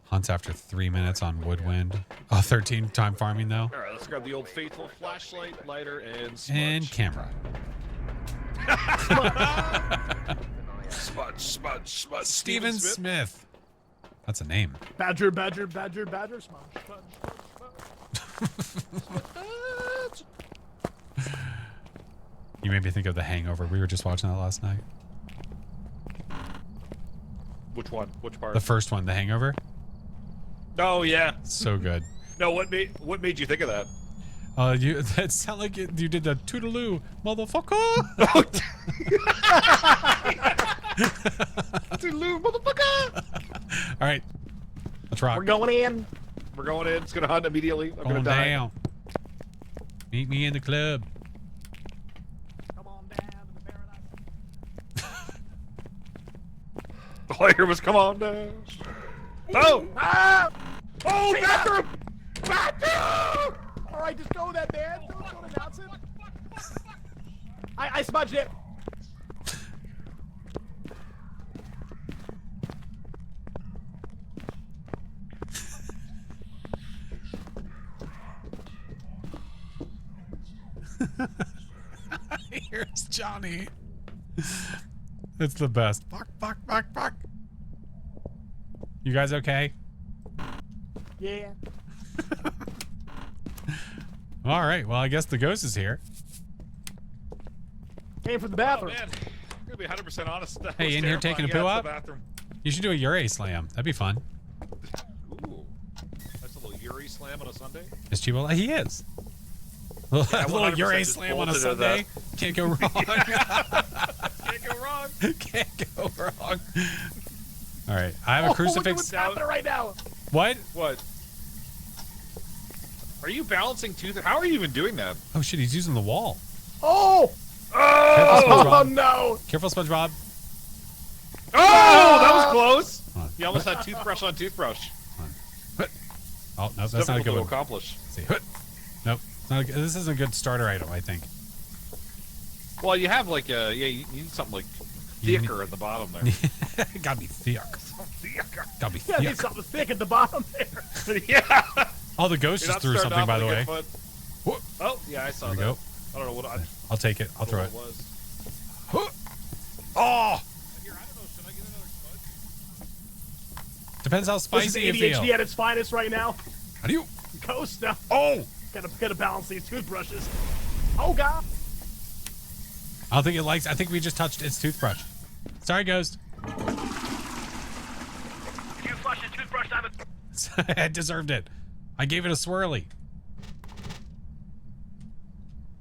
hunts after 3 minutes on Woodwind. Oh, 13 time farming though. All right, let's grab the old faithful flashlight, lighter, and smudge. And camera. Smudge. Steven Smith. That's a name. Badger, smudge. You made me think of The Hangover. We were just watching that last night. Which one? Which part? The first one, The Hangover. Oh yeah. So good. No, what made you think of that? You that sound like you did the toodaloo, motherfucker. Toodaloo, motherfucker! All right, let's rock. We're going in. We're going in. It's gonna hunt immediately. I'm gonna Going die. down. Meet me in the club. Come on down to the paradise. All I hear was, "Come on down." Oh! Ah! Oh, bathroom! Bathroom! All right, just go then, man. Don't announce it. I smudged it. Here's Johnny. It's the best. Fuck. You guys okay? Yeah. All right. Well, I guess the ghost is here. Came from the Oh bathroom. man, I'm gonna be 100% honest. That Hey, was in here terrifying. taking a Yeah, poo it's up? the bathroom. You should do a Ure slam. That'd be fun. Ooh, that's a little Yuri slam on a Sunday. Is Chibo? He is. A little 100% Ure just slam on a bolted to Sunday. Can't go wrong. Can't go wrong. Can't go wrong. All right. I have a crucifix. What's happening right now? What? What? Are you balancing tooth? How are you even doing that? Oh shit! He's using the wall. Oh! Careful, Oh SpongeBob. no! Careful, SpongeBob. Oh, that was close. Come on. You almost had toothbrush on toothbrush. Oh no, that's not a Difficult good to one. accomplish. Let's see. Nope. It's not this isn't a good starter item, I think. Well, you have like a you need something like You thicker at the bottom there. It gotta be thick. Thicker. Gotta be Yeah, thick. there's something thick at the bottom there. Yeah. Oh, the ghost You're just not threw starting something, off by on the a way. good foot. Whoa. Oh, yeah, I saw There we that. go. I don't know what I'll take it. I'll throw it. was. Oh! Here, I don't know. Should I get another smudge? Depends how This is spicy you ADHD feel. at its finest right now. How do you? Ghost now. Oh! Gotta balance these toothbrushes. Oh god. I don't think it likes. I think we just touched its toothbrush. Sorry, ghost. If you flush a toothbrush down the... I deserved it. I gave it a swirly.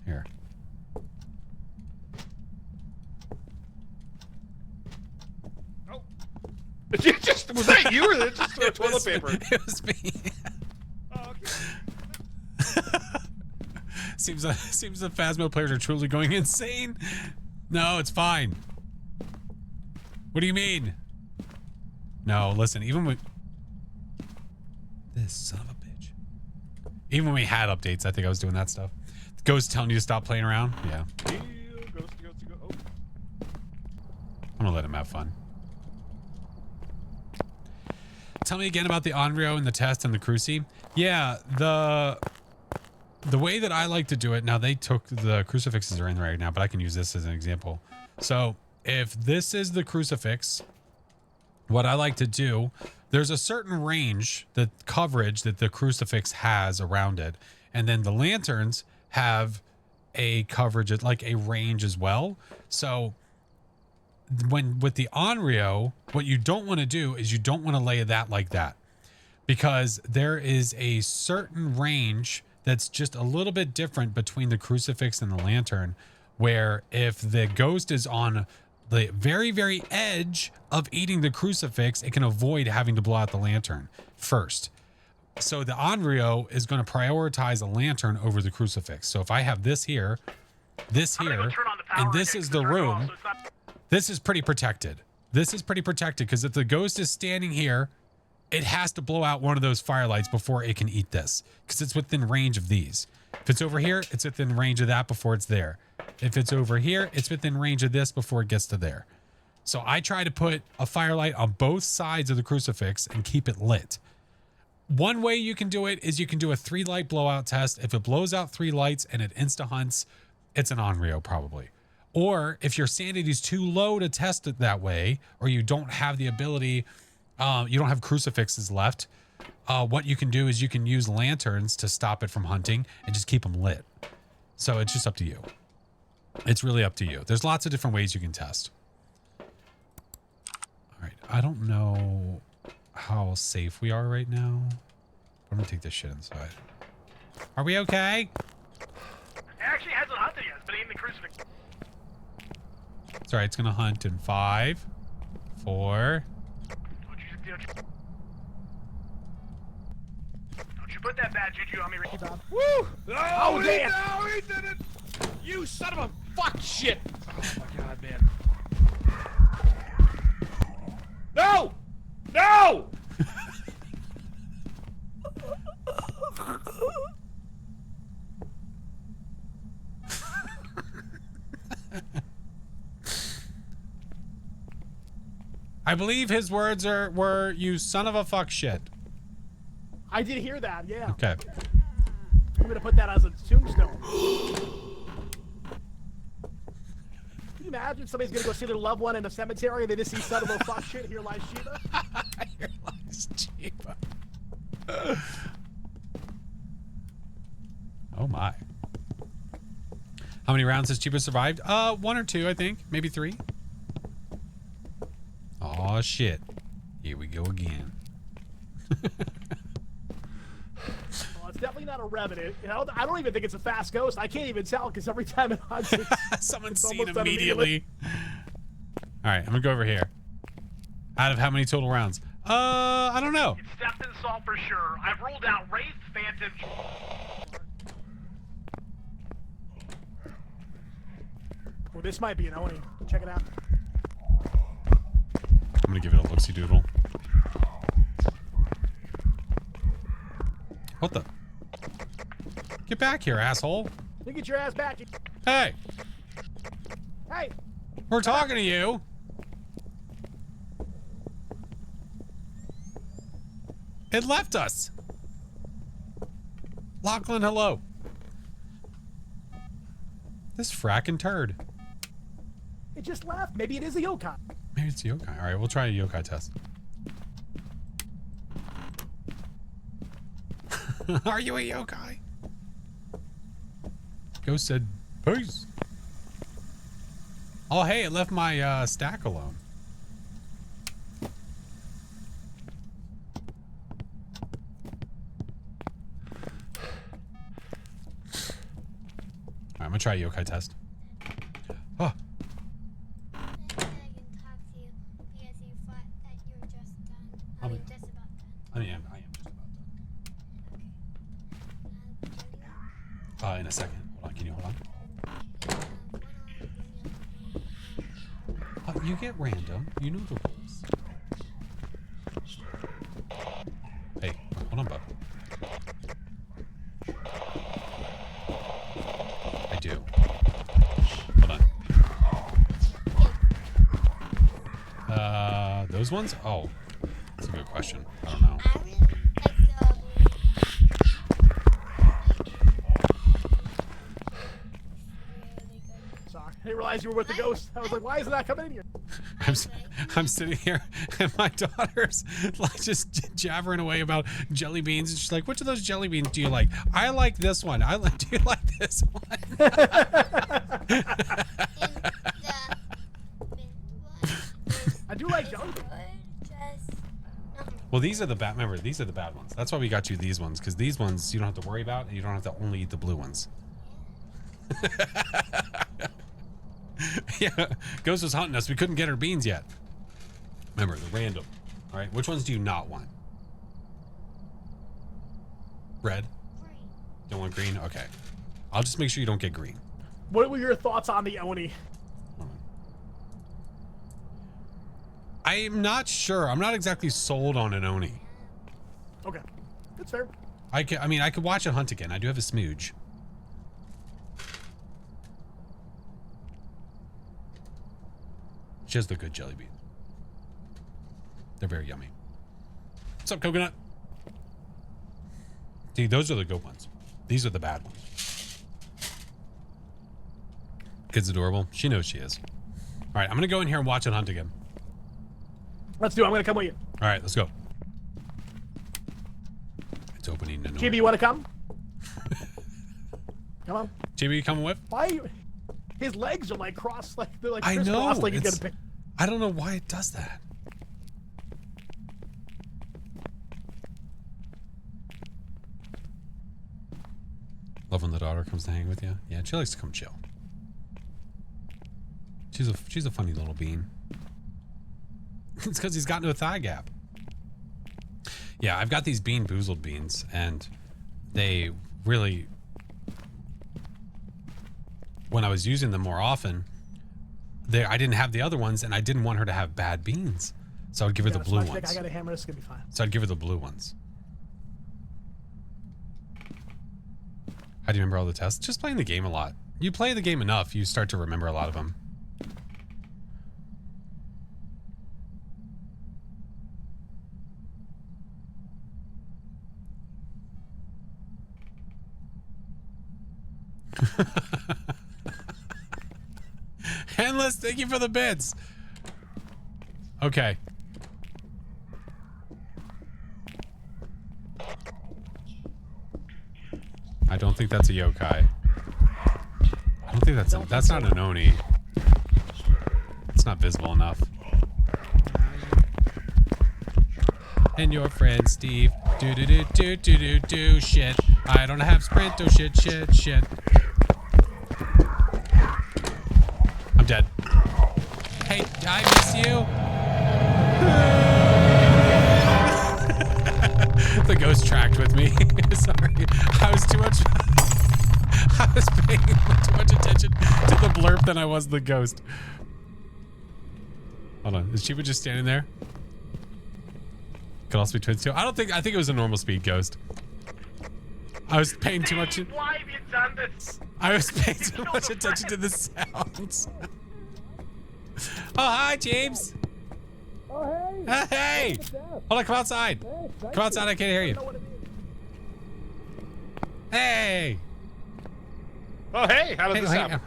Here. Oh. Did you just, was that you or did it just throw It toilet was- paper? It was me. Oh, okay. seems the Phasmo players are truly going insane. No, it's fine. What do you mean? No, listen, even with this son of a bitch. Even when we had updates, I think I was doing that stuff. Ghost telling you to stop playing around? Yeah. Go. Oh. I'm gonna let him have fun. Tell me again about the Onryo and the test and the Cruci. Yeah, the way that I like to do it, now they took the crucifixes are in right now, but I can use this as an example. So if this is the crucifix, what I like to do, there's a certain range, the coverage that the crucifix has around it. And then the lanterns have a coverage, like a range as well. So when with the Onryo, what you don't want to do is you don't want to lay that like that, because there is a certain range that's just a little bit different between the crucifix and the lantern, where if the ghost is on the very, very edge of eating the crucifix, it can avoid having to blow out the lantern first. So the Onryo is going to prioritize a lantern over the crucifix. So if I have this here, and this is the room, this is pretty protected. This is pretty protected because if the ghost is standing here, it has to blow out one of those firelights before it can eat this, because it's within range of these. If it's over here, it's within range of that before it's there. If it's over here, it's within range of this before it gets to there. So I try to put a firelight on both sides of the crucifix and keep it lit. One way you can do it is you can do a 3-light blowout test. If it blows out 3 lights and it insta-hunts, it's an Onryo probably. Or if your sanity's too low to test it that way, or you don't have the ability, you don't have crucifixes left, what you can do is you can use lanterns to stop it from hunting and just keep them lit. So it's just up to you. It's really up to you. There's lots of different ways you can test. All right. I don't know how safe we are right now. I'm gonna take this shit inside. Are we okay? It actually hasn't hunted yet. It's been eating the crucifix. It's all right. It's gonna hunt in 5, 4. Don't you put that bad juju on me, Ricky Bob. Woo! Oh, damn! No, he did it! You son of a fuck shit! Oh my god, man. No! No! I believe his words were, "You son of a fuck shit." I did hear that, yeah. Okay. I'm gonna put that as a tombstone. Can you imagine somebody's gonna go see their loved one in a cemetery and they just see son of a fuck shit, here lies Shiva? Here lies Shiva. Oh my. How many rounds has Chiba survived? 1 or 2, I think. Maybe 3. Oh shit. Here we go again. Well, it's definitely not a revenant. You know, I don't even think it's a fast ghost. I can't even tell because every time it hunts, Someone's it's seen almost done immediately. All right, I'm gonna go over here. Out of how many total rounds? I don't know. It's Steph and Salt for sure. I've ruled out Wraith, Phantom. Well, this might be an Oni. Check it out. I'm gonna give it a look-see doodle. What the? Get back here, asshole. You get your ass back. Hey, Hey! we're talking to you. It left us. Lachlan, hello. This frackin' turd. It just left. Maybe it is a yokai. Maybe it's a yokai. All right, we'll try a yokai test. Are you a yokai? Ghost said, peace. Oh, hey, it left my stack alone. All right, I'm gonna try a yokai test. Oh. I can talk to you because you thought that you were just done. I mean, just about done. I am just about done. In a second. Hold on, can you hold on? You get random. You know the rules. Hey, hold on, bud. I do. Hold on. Those ones? Oh, that's a good question. I don't know. I really like the Sorry. I didn't realize you were with the ghost. I was like, why isn't that coming in here? I'm sitting here and my daughter's like just jabbering away about jelly beans. And she's like, which of those jelly beans do you like? I like this one. Do you like this one? I do like jelly. Well, these are the bad. Remember, these are the bad ones. That's why we got you these ones, because these ones you don't have to worry about, and you don't have to only eat the blue ones. Yeah, Ghost was hunting us. We couldn't get her beans yet. Remember, they're random. All right, which ones do you not want? Red? Green. Don't want green? Okay. I'll just make sure you don't get green. What were your thoughts on the Oni? I'm not sure. I'm not exactly sold on an Oni. Okay, that's fair. I could watch it hunt again. I do have a smooge. She has the good jelly beans. They're very yummy. What's up, coconut? See, those are the good ones. These are the bad ones. Kid's adorable. She knows she is. All right, I'm gonna go in here and watch it hunt again. Let's do it. I'm gonna come with you. All right, let's go. It's opening. Chibi, you want to come? Come on. Chibi, you coming with? Why? His legs are like crossed, like they're like I know. crisscrossed, like he's gonna pick. I don't know why it does that. Love when the daughter comes to hang with you. Yeah, she likes to come chill. She's a funny little bean. It's because he's got no thigh gap. Yeah, I've got these Bean Boozled beans, and they really, when I was using them more often, I didn't have the other ones, and I didn't want her to have bad beans, so I'd give her the blue ones. I got a hammer. This is gonna be fine. So I'd give her the blue ones. How do you remember all the tests? Just playing the game a lot. You play the game enough, you start to remember a lot of them. Endless, thank you for the bits. Okay. I don't think that's a yokai. I don't think that's not an Oni. It's not visible enough. And your friend Steve. Do do do do do do do shit. I don't have sprint. Oh shit shit shit. I'm dead. Hey, I miss you. The ghost tracked with me. Sorry, I was paying too much attention to the blurb than I was the ghost. Hold on, is Chiba just standing there? Could also be twins too. I think it was a normal speed ghost. I was paying too much. Why have you done this? I was paying too much attention to the sounds. Oh, hi, James. Oh, hey. Hey. Hold on, come outside. Come outside, I can't hear you. Hey. Oh, hey, how did this happen?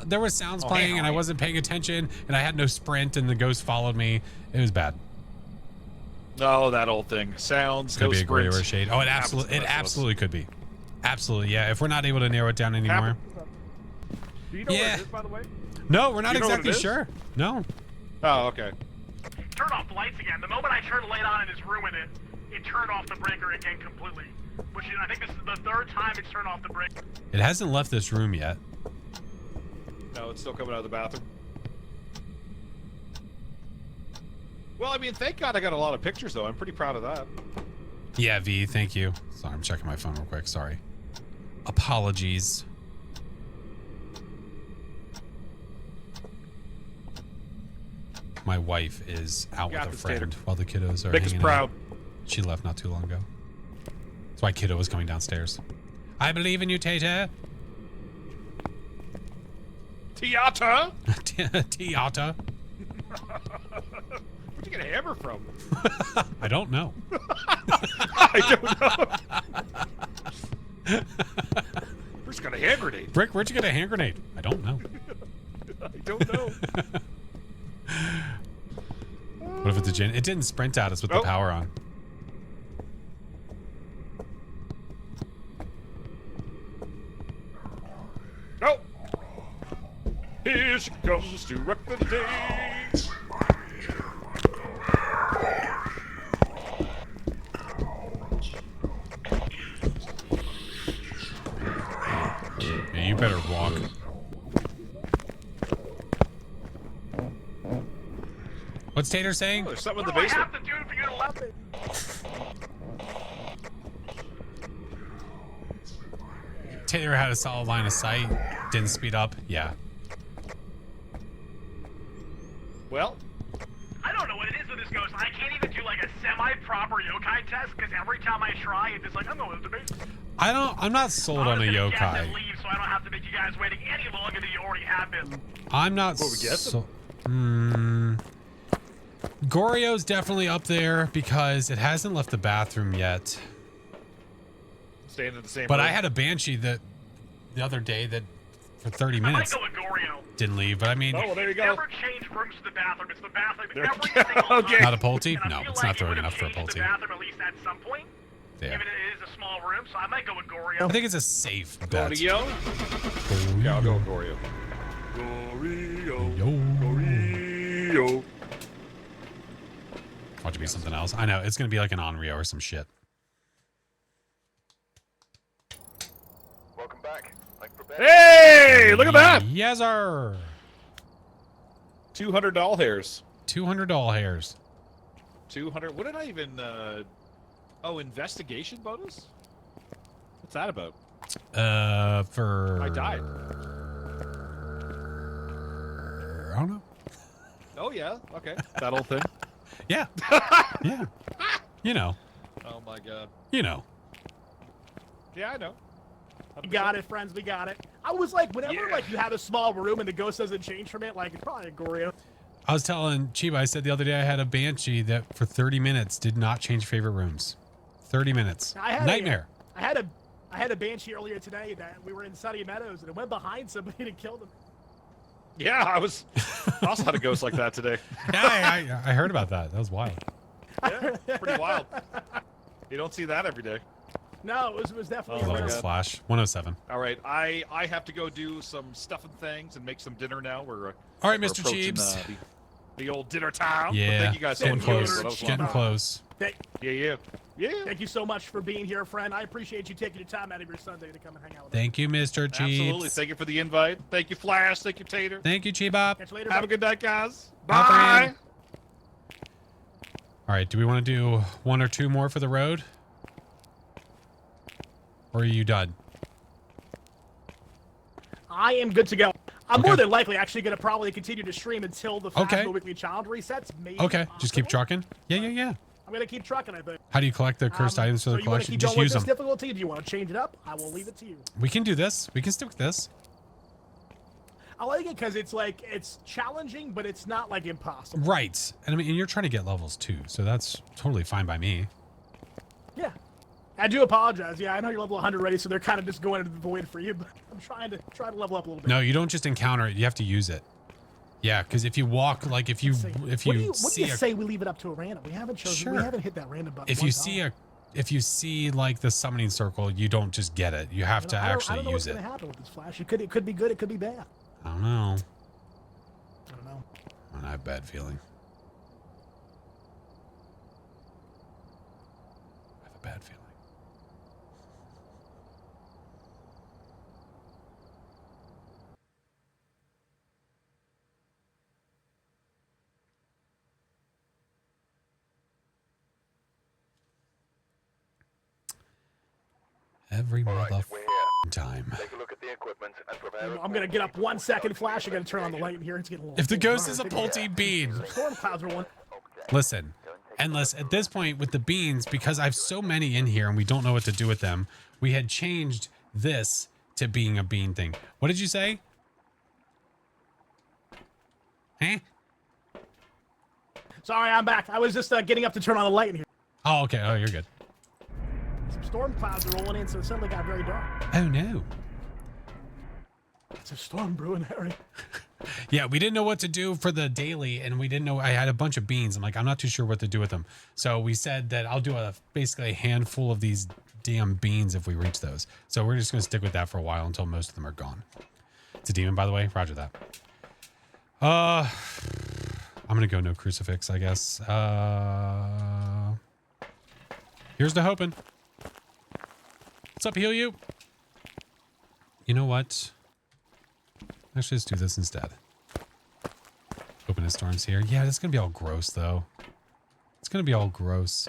There were sounds playing and I wasn't paying attention and I had no sprint and the ghost followed me. It was bad. Oh, that old thing. Sounds, could no be a gray sprint. or a shade. Oh, it absolutely could be. Absolutely, yeah. If we're not able to narrow it down anymore. Do you know where it is, by the way? No, we're not You know what exactly it is? sure. No. Oh, okay. Turn off the lights again. The moment I turned the light on in his room and it turned off the breaker again completely. Which is, I think this is the third time it's turned off the breaker. It hasn't left this room yet. No, it's still coming out of the bathroom. Well, I mean, thank God I got a lot of pictures, though. I'm pretty proud of that. Yeah, V, thank you. Sorry, I'm checking my phone real quick. Sorry. Apologies. My wife is out with a friend while the kiddos are Vic is hanging proud. out. She left not too long ago. That's why Kiddo was coming downstairs. I believe in you, Tater. Tiata? Tiata. Where'd you get a hammer from? I don't know. I don't know. Where's got a hand grenade? Brick, where'd you get a hand grenade? I don't know. I don't know. voltage in. It didn't sprint at us with the power on. Oh! Here she comes to wreck the day. Yeah, you better walk. What's Tater saying? Oh, there's something in the What do I basement. have to do for you to love it? Tater had a solid line of sight. Didn't speed up. Yeah. Well, I don't know what it is with this ghost. I can't even do like a semi-proper yokai test because every time I try, it's just like, I'm going to the basement. I'm not sold on a Guess yokai. and leave so I don't have to make you guys waiting any longer than you already have been. I'm not What, we guess so. Gorio's definitely up there because it hasn't left the bathroom yet. staying in the same But room. I had a banshee that the other day that for 30 I might minutes go with Gorio. didn't leave. But I mean, Oh, well, there you go. Never change rooms to the bathroom. It's the bathroom There every you go. single Okay. time. not a Pulte? And I No, feel it's like not it throwing would've enough for a changed the Pulte. bathroom at least at some point. Yeah. Even if it is a small room, so I might go with Gorio. I think it's a safe bet. Gorio? Yeah, I'll go with Gorio. Gorio. Yo. Gorio. Watch it be something else. I know it's gonna be like an Onryo or some shit. Welcome back. Like prepared. Hey, look at that! Yes, sir. 200 doll hairs. 200 doll hairs. 200. What did I even? Oh, investigation bonus. What's that about? For I died. I don't know. Oh yeah. Okay. That whole thing. Yeah. Yeah. You know. Oh my god. You know. Yeah, I know. We got it, friends. We got it. I was like, whenever Yeah. like you have a small room and the ghost doesn't change from it, like it's probably a Gorio. I was telling Chiba, I said the other day I had a banshee that for 30 minutes did not change favorite rooms. 30 minutes. I had Nightmare. I had a banshee earlier today that we were in Sunny Meadows and it went behind somebody and killed him. Yeah, I also had a ghost like that today. Yeah, I heard about that. That was wild. Yeah, pretty wild. You don't see that every day. No, it was definitely Oh my a Levels God. Flash 107. All right, I have to go do some stuff and things and make some dinner now. We're All right, we're Mr. approaching, Cheebs. The old dinner time. But Yeah, thank you guys so getting much for close. that was Getting fun. close. Yeah. Thank you so much for being here, friend. I appreciate you taking your time out of your Sunday to come and hang out with us. Thank you, Mr. Cheebs. Absolutely. Thank you for the invite. Thank you, Flash. Thank you, Tater. Thank you, Cheebop. Catch you later. Have a bud. good night, guys. Bye, Bye. friend. All right, do we want to do one or two more for the road? Or are you done? I am good to go. I'm Okay. more than likely actually going to probably continue to stream until the Okay. Phasmo Weekly Challenge resets. Maybe Okay, just keep possibly. trucking. Yeah. I'm going to keep trucking, I think. How do you collect the cursed items for so the you wanna collection? keep Just going use with them. this difficulty? Do you want to change it up? I will leave it to you. We can do this. We can stick with this. I like it because it's challenging, but it's not like impossible. Right. And I mean, and you're trying to get levels too, so that's totally fine by me. Yeah. I do apologize. Yeah, I know you're level 100 already, so they're kind of just going into the void for you, but I'm trying to level up a little bit. No, you don't just encounter it. You have to use it. Yeah, because if you walk, like if you What do you see say we leave it up to a random? We haven't chosen. Sure. We haven't hit that random button. if one you time. if you see like the summoning circle, you don't just get it. You have to I don't actually know use what's it. gonna happen with this Flash. It could be good. It could be bad. I don't know. I don't know. I have a bad feeling. I have a bad feeling. Every All right, motherfucking we're here. time. Take a look at the equipment and prepare. I'm gonna get up 1 second, Flash. I gotta turn on the light in here. It's getting a little. If the ghost is a Alright, Pulte bean, storm clouds are one. listen, Endless, at this point with the beans, because I have so many in here and we don't know what to do with them, we had changed this to being a bean thing. What did you say? Eh? Sorry, I'm back. I was just getting up to turn on the light in here. Oh, okay. Oh, you're good. Some storm clouds are rolling in, so it suddenly got very dark. Oh, no. It's a storm brewing, Harry. Yeah, we didn't know what to do for the daily, and we didn't know. I had a bunch of beans. I'm like, I'm not too sure what to do with them. So we said that I'll do basically a handful of these damn beans if we reach those. So we're just gonna stick with that for a while until most of them are gone. It's a demon, by the way. Roger that. I'm gonna go no crucifix, I guess. Here's the hoping. What's up, heal you? You know what? Actually, let's do this instead. Open his storms here. Yeah, it's gonna be all gross though. It's gonna be all gross.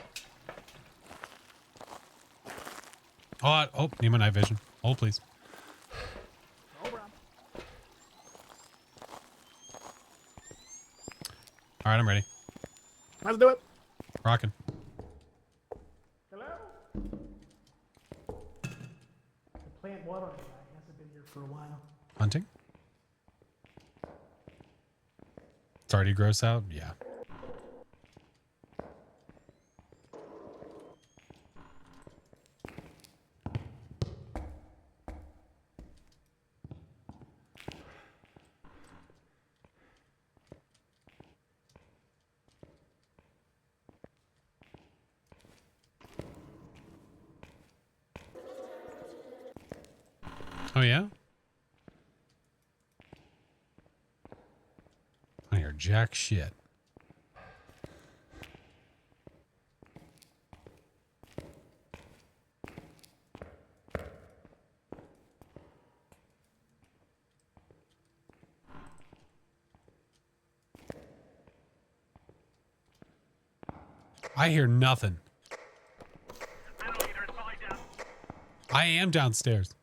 Oh, need my night vision. Hold, please. All right, I'm ready. Let's do it. Rocking. Hello? The plant water guy hasn't been here for a while. Hunting. It's already gross out. Yeah. Oh, yeah? I hear jack shit. I hear nothing. I don't either. It's falling down. I am downstairs.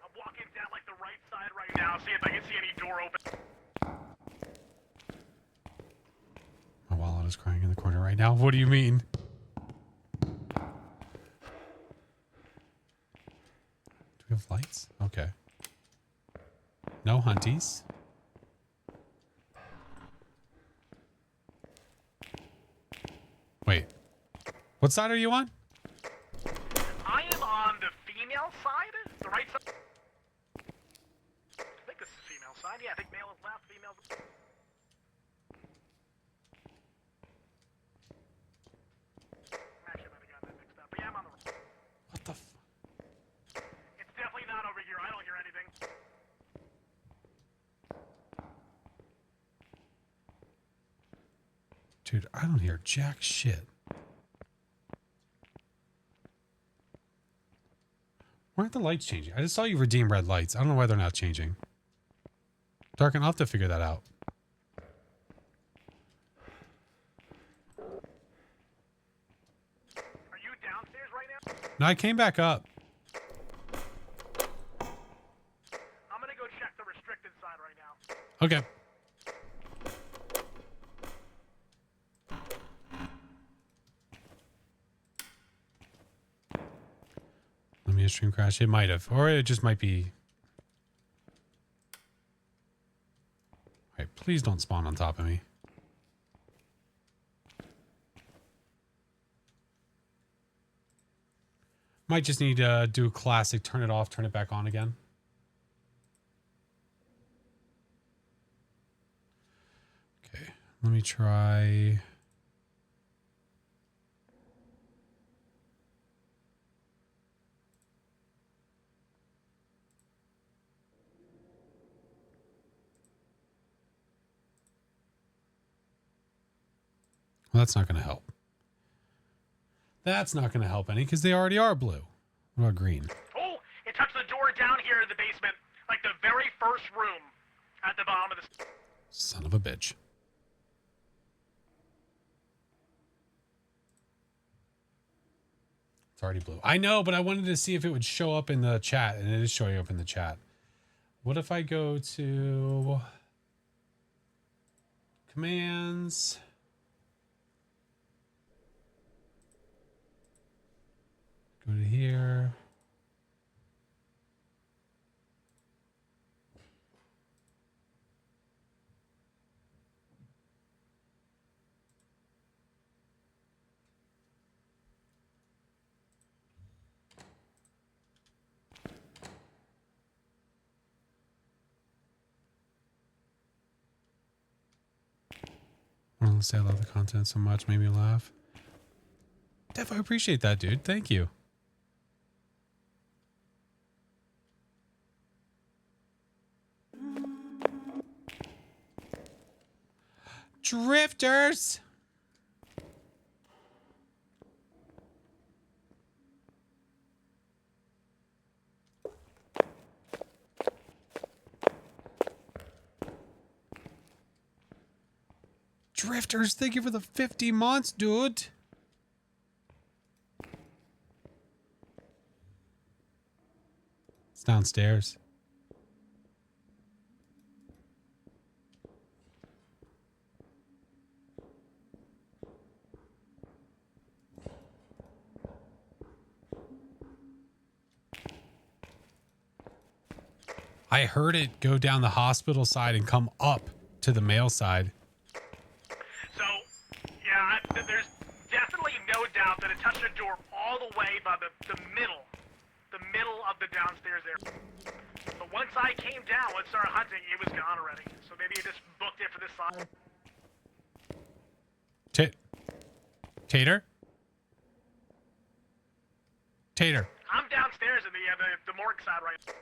I'm walking down like the right side right now, see if I can see any door open. My wallet is crying in the corner right now. What do you mean? Do we have lights? Okay. No hunties. Wait. What side are you on? I am on the female side, the right side. I think this is female side. Yeah, I think male is left, female. Actually, I might have gotten that mixed up. But yeah, I'm on the right. What the f... It's definitely not over here. I don't hear anything. Dude, I don't hear jack shit. Why aren't the lights changing? I just saw you redeem red lights. I don't know why they're not changing. Darken, I'll have to figure that out. Are you downstairs right now? No, I came back up. I'm gonna go check the restricted side right now. Okay. Let me a stream crash. It might have. Or it just might be. Alright, please don't spawn on top of me. Might just need to do a classic, turn it off, turn it back on again. Okay, let me try. Well, that's not going to help. That's not going to help any because they already are blue. What about green? Oh, it touched the door down here in the basement, like the very first room at the bottom of the. Son of a bitch. It's already blue. I know, but I wanted to see if it would show up in the chat, and it is showing up in the chat. What if I go to commands? Go to here. I'll say I love the content so much. Made me laugh. Def, I appreciate that, dude. Thank you. Drifters. Drifters, thank you for the 50 months, dude. It's downstairs. I heard it go down the hospital side and come up to the male side. So, yeah, there's definitely no doubt that it touched the door all the way by the middle of the downstairs area. But once I came down and started hunting, it was gone already. So maybe it just booked it for this side. Tater? Tater. I'm downstairs in the morgue side right now.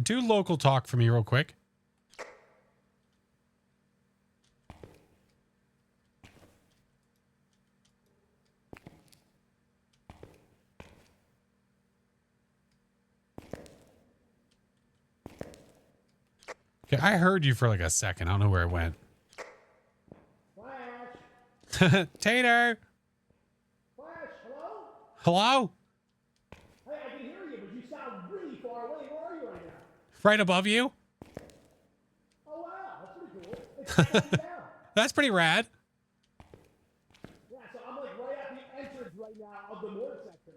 Do local talk for me real quick. Okay, I heard you for like a second. I don't know where it went. Flash! Tater! Flash, hello? Hello? Hey, I can hear you, but you sound really far away. Where are you right now? Right above you? Oh, wow, that's pretty cool. It's actually down. That's pretty rad. Yeah, so I'm like right at the entrance right now of the morgue section.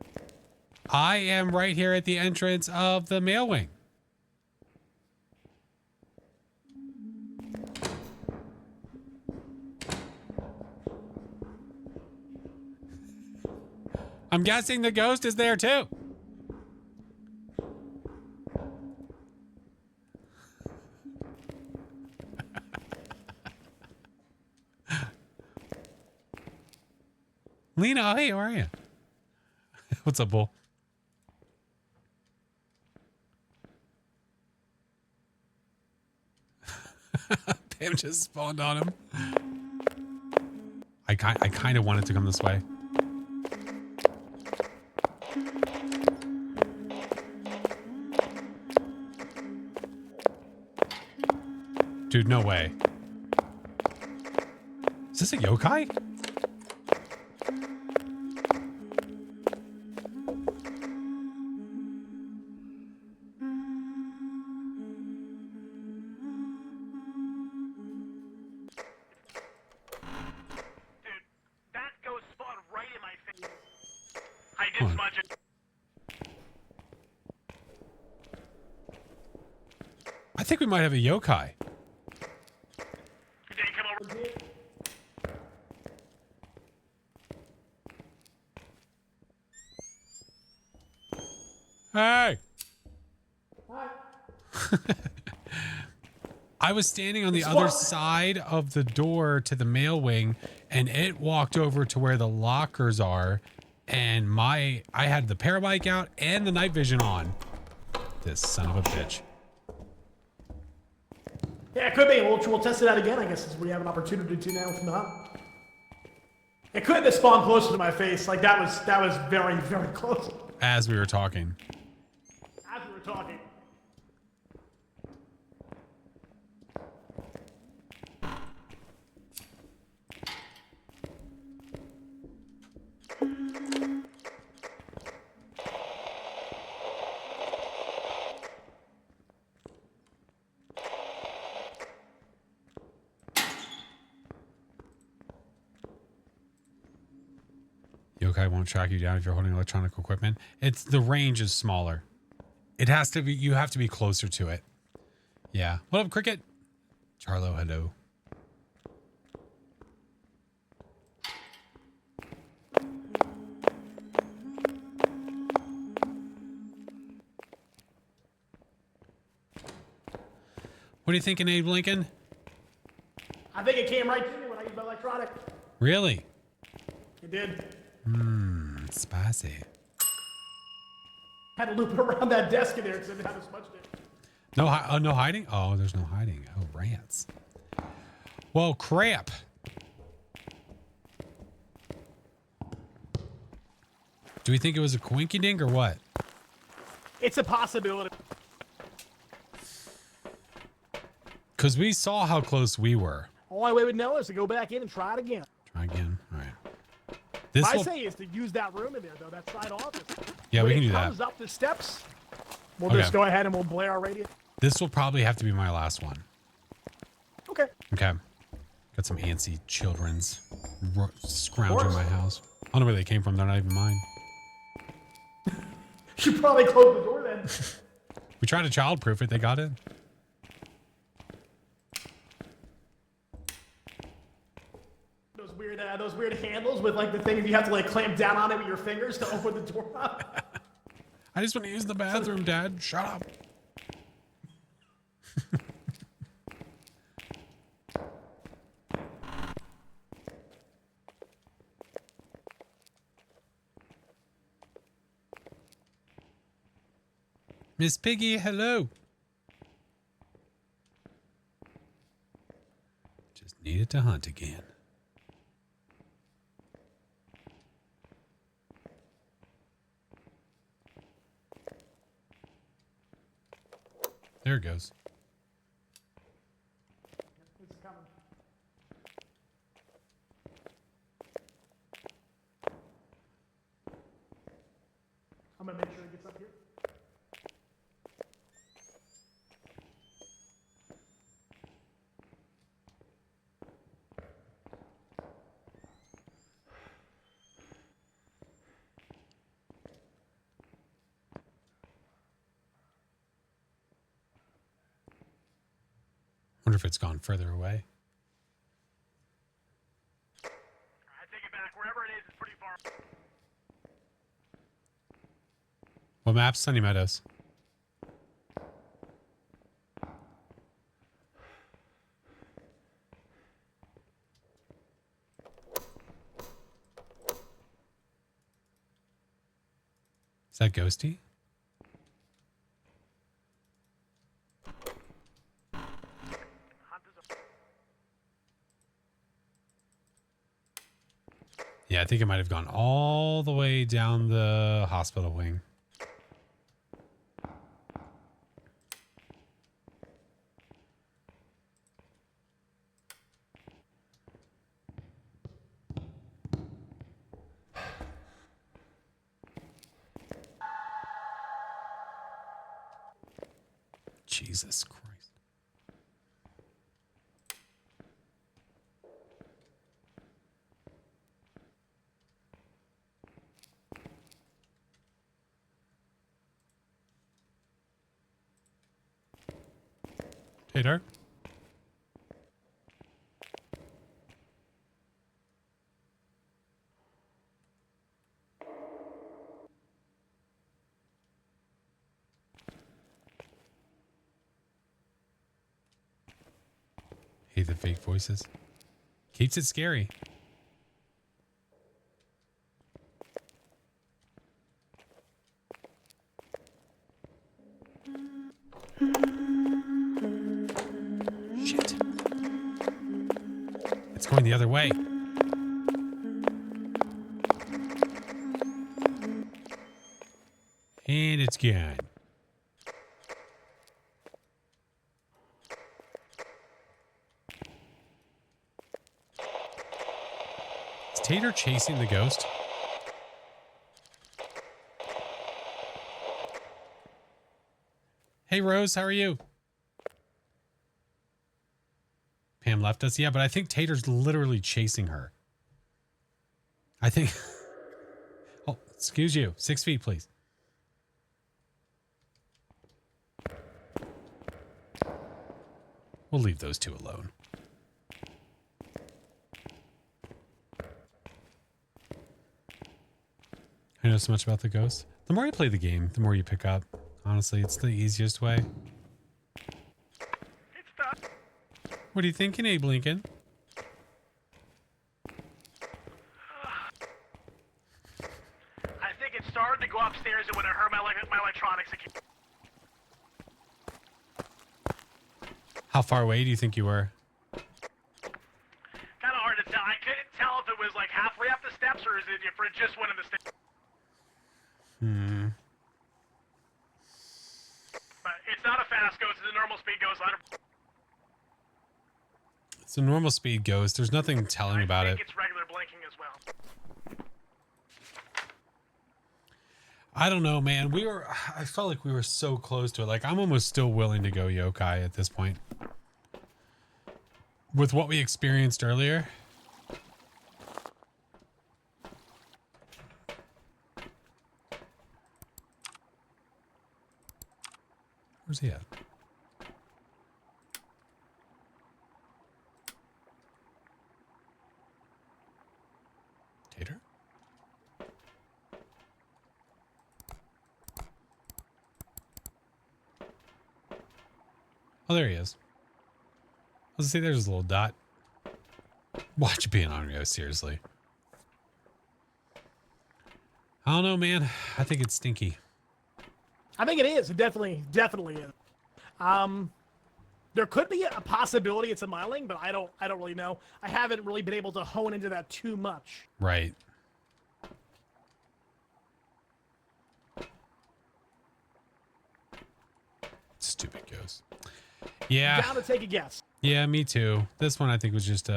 I am right here at the entrance of the mail wing. I'm guessing the ghost is there too. Lena, hey, how are you? What's up, Bull? Pam just spawned on him. I kind of wanted to come this way. Dude, no way. Is this a yokai? I think we might have a yokai. Hey! Hi. I was standing on the other side of the door to the mail wing, and it walked over to where the lockers are, and I had the parabike out and the night vision on. This son of a bitch. Yeah, it could be. We'll test it out again, I guess, since we have an opportunity to now, if not. It could have spawned closer to my face. Like, that was very, very close. As we were talking. As we were talking. Yokai won't track you down if you're holding electronic equipment. It's the range is smaller. It has to be, you have to be closer to it. Yeah. What up, Cricket? Charlo, hello. What are you thinking, Abe Lincoln? I think it came right to me when I used my electronic. Really? It did. Spicy. Had to loop it around that desk in there because I didn't have as much there. No, no hiding? Oh, there's no hiding. Oh, rants. Well, crap. Do we think it was a coinky dink or what? It's a possibility. Because we saw how close we were. Only way we know is to go back in and try it again. Try again. All right. This What I will, say is to use that room in there, though, that side office. yeah, when we can it do comes that. up the steps, we'll Okay. just go ahead and we'll blare our radio. This will probably have to be my last one. Okay. Okay. Got some antsy children's scrounging course. my house. I don't know where they came from. They're not even mine. You probably close the door then. We tried to childproof it. They got in. Those weird handles with like the thing you have to like clamp down on it with your fingers to open the door up. I just want to use the bathroom, Dad. Shut up. Miss Piggy, hello. Just needed to hunt again. There it goes. It's coming. I'm gonna make sure it gets up here. Wonder if it's gone further away. I take it back. Wherever it is, it's pretty far. What map? Sunny Meadows. Is that Ghosty? Yeah, I think it might have gone all the way down the hospital wing. Jesus Christ. Hey, Dark. Hate the fake voices. Keeps it scary. Shit. It's going the other way. And it's gone. Is Tater chasing the ghost? Hey, Rose, how are you? Pam left us. Yeah, but I think Tater's literally chasing her. I think... Oh, excuse you. 6 feet, please. We'll leave those two alone. I know so much about the ghost. The more you play the game, the more you pick up. Honestly, it's the easiest way. It's tough. What are you thinking, Abe Lincoln? go upstairs and when I heard my electronics again. How far away do you think you were? Kind of hard to tell. I couldn't tell if it was like halfway up the steps or is it if it just went in the steps. But it's not a fast ghost. It's a normal speed ghost. It's a normal speed ghost. There's nothing telling about I it. think it's regular blinking as well. I don't know, man. I felt like we were so close to it. Like, I'm almost still willing to go yokai at this point. With what we experienced earlier. Where's he at? Tater? Oh, there he is. Let's see, there's a little dot. Watch it being on go, seriously. I don't know, man. I think it's stinky. I think it is. It definitely is. There could be a possibility it's a myling, but I don't really know. I haven't really been able to hone into that too much. Right. Stupid ghost. Yeah. Down to take a guess. Yeah, me too. This one I think was just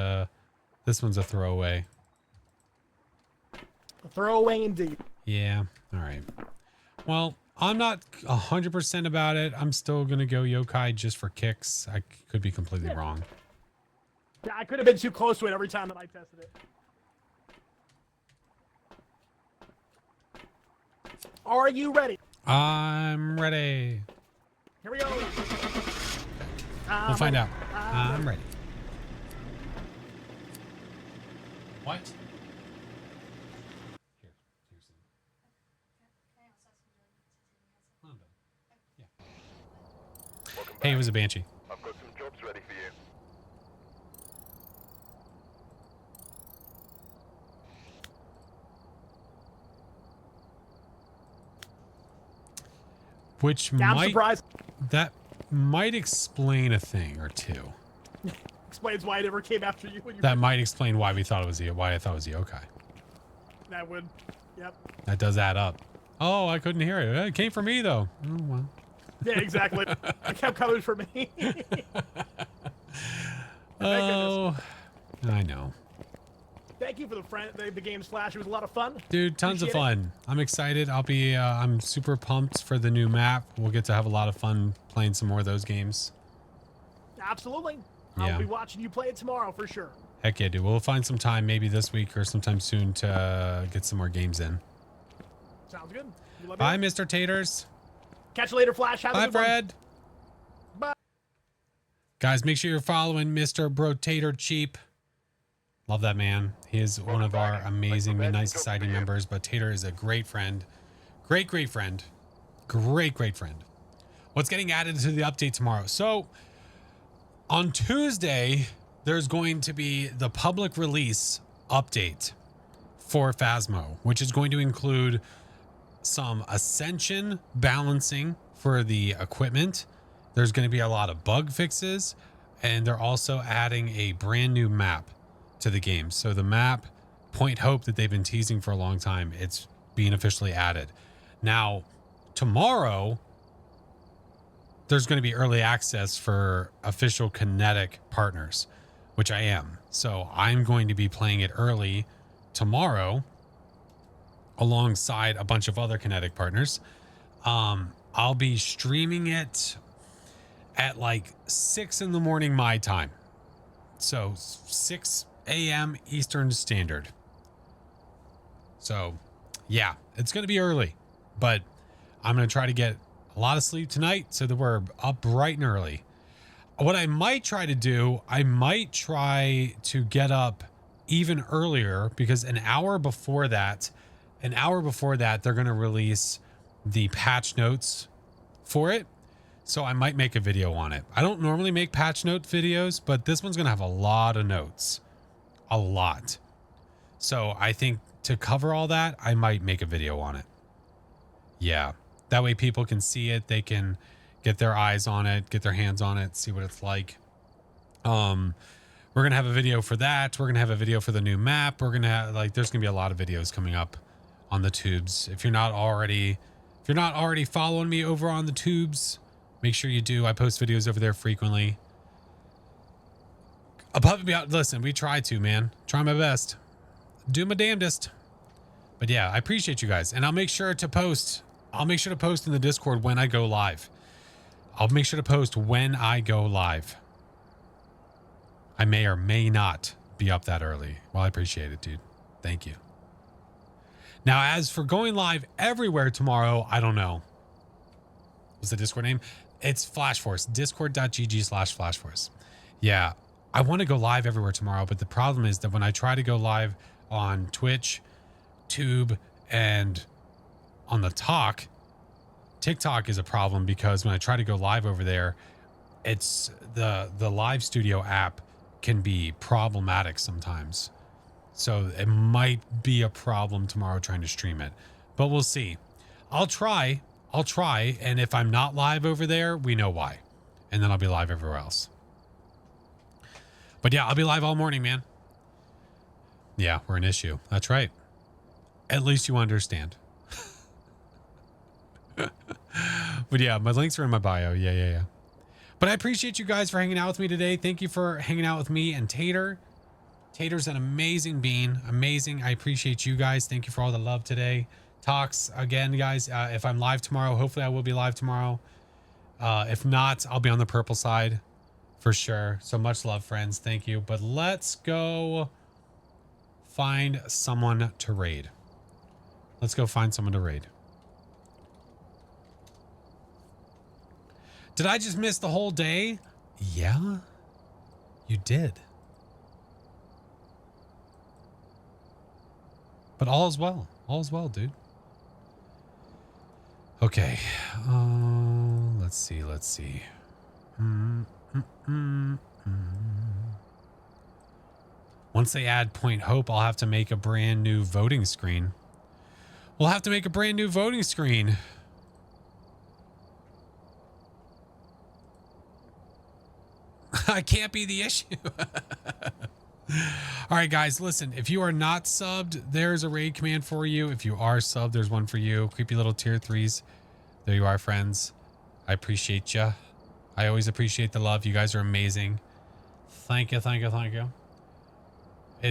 this one's a throwaway. A throwaway indeed. Yeah. All right. Well, I'm not 100% about it. I'm still going to go yokai just for kicks. I could be completely wrong. Yeah, I could have been too close to it every time that I tested it. Are you ready? I'm ready. Here we go. We'll find out. I'm ready. What? Here, here's some. Yeah. Hey, it was a banshee. I've got some jobs ready for you. Which Yeah, I'm might surprised. that might explain a thing or two. Explains why I never came after you. When you That might explain why we thought it was why I thought it was yokai. That would. Yep. That does add up. Oh, I couldn't hear it. It came from me though. Oh well. Yeah, exactly. It kept coming for me. Oh, I know. Thank you for the game's Flash. It was a lot of fun. Dude, tons of Appreciate fun. I'm excited. I'm super pumped for the new map. We'll get to have a lot of fun playing some more of those games. Absolutely. Yeah. I'll be watching you play it tomorrow for sure. Heck yeah, dude. We'll find some time maybe this week or sometime soon to get some more games in. Sounds good. You love Bye, it. Mr. Taters. Catch you later, Flash. Have a Bye, good one. Fred. Bye. Guys, make sure you're following Mr. Brotator Cheap. Love that man. He is one of our amazing Midnight Society members, but Tater is a great friend. Great friend. Great friend. What's getting added to the update tomorrow? So, on Tuesday, there's going to be the public release update for Phasmo, which is going to include some Ascension balancing for the equipment. There's going to be a lot of bug fixes, and they're also adding a brand new map to the game. So the map, Point Hope, that they've been teasing for a long time, it's being officially added. Now, tomorrow, there's going to be early access for official Kinetic partners, which I am. So I'm going to be playing it early tomorrow alongside a bunch of other Kinetic partners. I'll be streaming it at like 6 in the morning my time. So 6 a.m. Eastern Standard. So yeah, it's going to be early, but I'm going to try to get a lot of sleep tonight so that we're up bright and early. What I might try to do, I might try to get up even earlier, because an hour before that, they're going to release the patch notes for it. So I might make a video on it. I don't normally make patch note videos, but this one's going to have a lot of notes. A lot. So I think to cover all that, I might make a video on it. Yeah. That way people can see it. They can get their eyes on it, get their hands on it, see what it's like. We're going to have a video for that. We're going to have a video for the new map. We're going to have, like, there's going to be a lot of videos coming up on the tubes. If you're not already following me over on the tubes, make sure you do. I post videos over there frequently. Above and beyond, listen, we try to, man. Try my best. Do my damnedest. But yeah, I appreciate you guys. And I'll make sure to post. I'll make sure to post in the Discord when I go live. I'll make sure to post when I go live. I may or may not be up that early. Well, I appreciate it, dude. Thank you. Now, as for going live everywhere tomorrow, I don't know. What's the Discord name? It's FlashForce. Discord.gg/FlashForce. Yeah, I want to go live everywhere tomorrow, but the problem is that when I try to go live on Twitch, Tube, and on the TikTok is a problem because when I try to go live over there, it's the live studio app can be problematic sometimes. So it might be a problem tomorrow trying to stream it, but we'll see. I'll try. And if I'm not live over there, we know why. And then I'll be live everywhere else. But yeah, I'll be live all morning, man. Yeah, we're an issue. That's right. At least you understand. But yeah, my links are in my bio. Yeah. But I appreciate you guys for hanging out with me today. Thank you for hanging out with me and Tater. Tater's an amazing bean. Amazing. I appreciate you guys. Thank you for all the love today. Talks again, guys. If I'm live tomorrow, hopefully I will be live tomorrow. If not, I'll be on the purple side for sure. So much love, friends. Thank you. But let's go find someone to raid. Let's go find someone to raid. Did I just miss the whole day? Yeah, you did. But all is well. All is well, dude. Okay. Let's see. Once they add Point Hope, I'll have to make a brand new voting screen. We'll have to make a brand new voting screen. I can't be the issue. All right, guys, listen, if you are not subbed, there's a raid command for you. If you are subbed, there's one for you. Creepy little tier 3s. There you are, friends. I appreciate you. I always appreciate the love. You guys are amazing. Thank you. It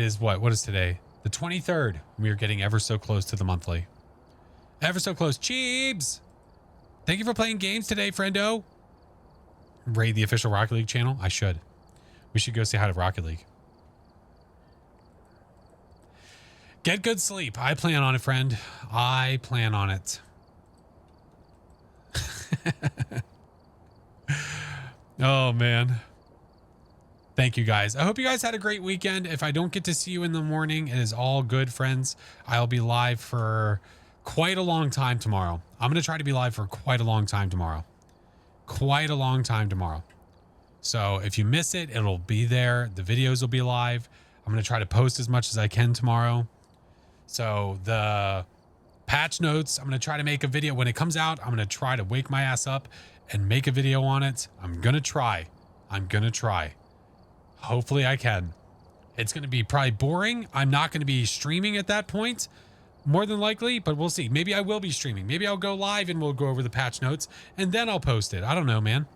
is what is today? The 23rd. We are getting ever so close to the monthly. Ever so close. Cheebs! Thank you for playing games today, friendo. Raid the official Rocket League channel? I should. We should go say hi to Rocket League. Get good sleep. I plan on it, friend. I plan on it. Oh, man. Thank you, guys. I hope you guys had a great weekend. If I don't get to see you in the morning, it is all good, friends. I'll be live for quite a long time tomorrow. I'm going to try to be live for quite a long time tomorrow. So if you miss it, it'll be there. The videos will be live. I'm going to try to post as much as I can tomorrow. So the patch notes, I'm going to try to make a video when it comes out. I'm going to try to wake my ass up and make a video on it. I'm going to try. Hopefully I can. It's going to be probably boring. I'm not going to be streaming at that point, more than likely, but we'll see. Maybe I will be streaming. Maybe I'll go live and we'll go over the patch notes and then I'll post it. I don't know, man.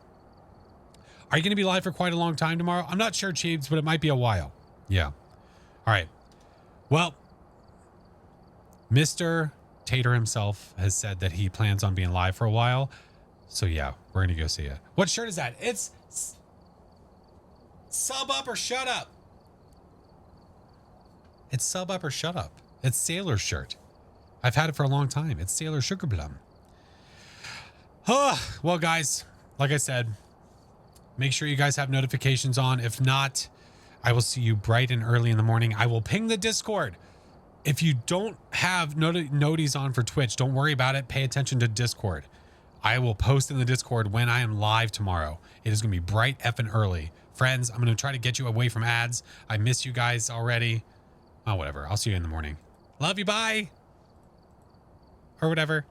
Are you going to be live for quite a long time tomorrow? I'm not sure, Cheebs, but it might be a while. Yeah. All right. Well, Mr. Tater himself has said that he plans on being live for a while. So yeah, we're going to go see it. What shirt is that? It's sub up or shut up. It's sub up or shut up. It's Sailor's shirt. I've had it for a long time. It's Sailor Sugar Plum. Oh, well, guys, like I said, make sure you guys have notifications on. If not, I will see you bright and early in the morning. I will ping the Discord. If you don't have noties on for Twitch, don't worry about it. Pay attention to Discord. I will post in the Discord when I am live tomorrow. It is going to be bright effing early. Friends, I'm going to try to get you away from ads. I miss you guys already. Oh, whatever. I'll see you in the morning. Love you. Bye. Or whatever.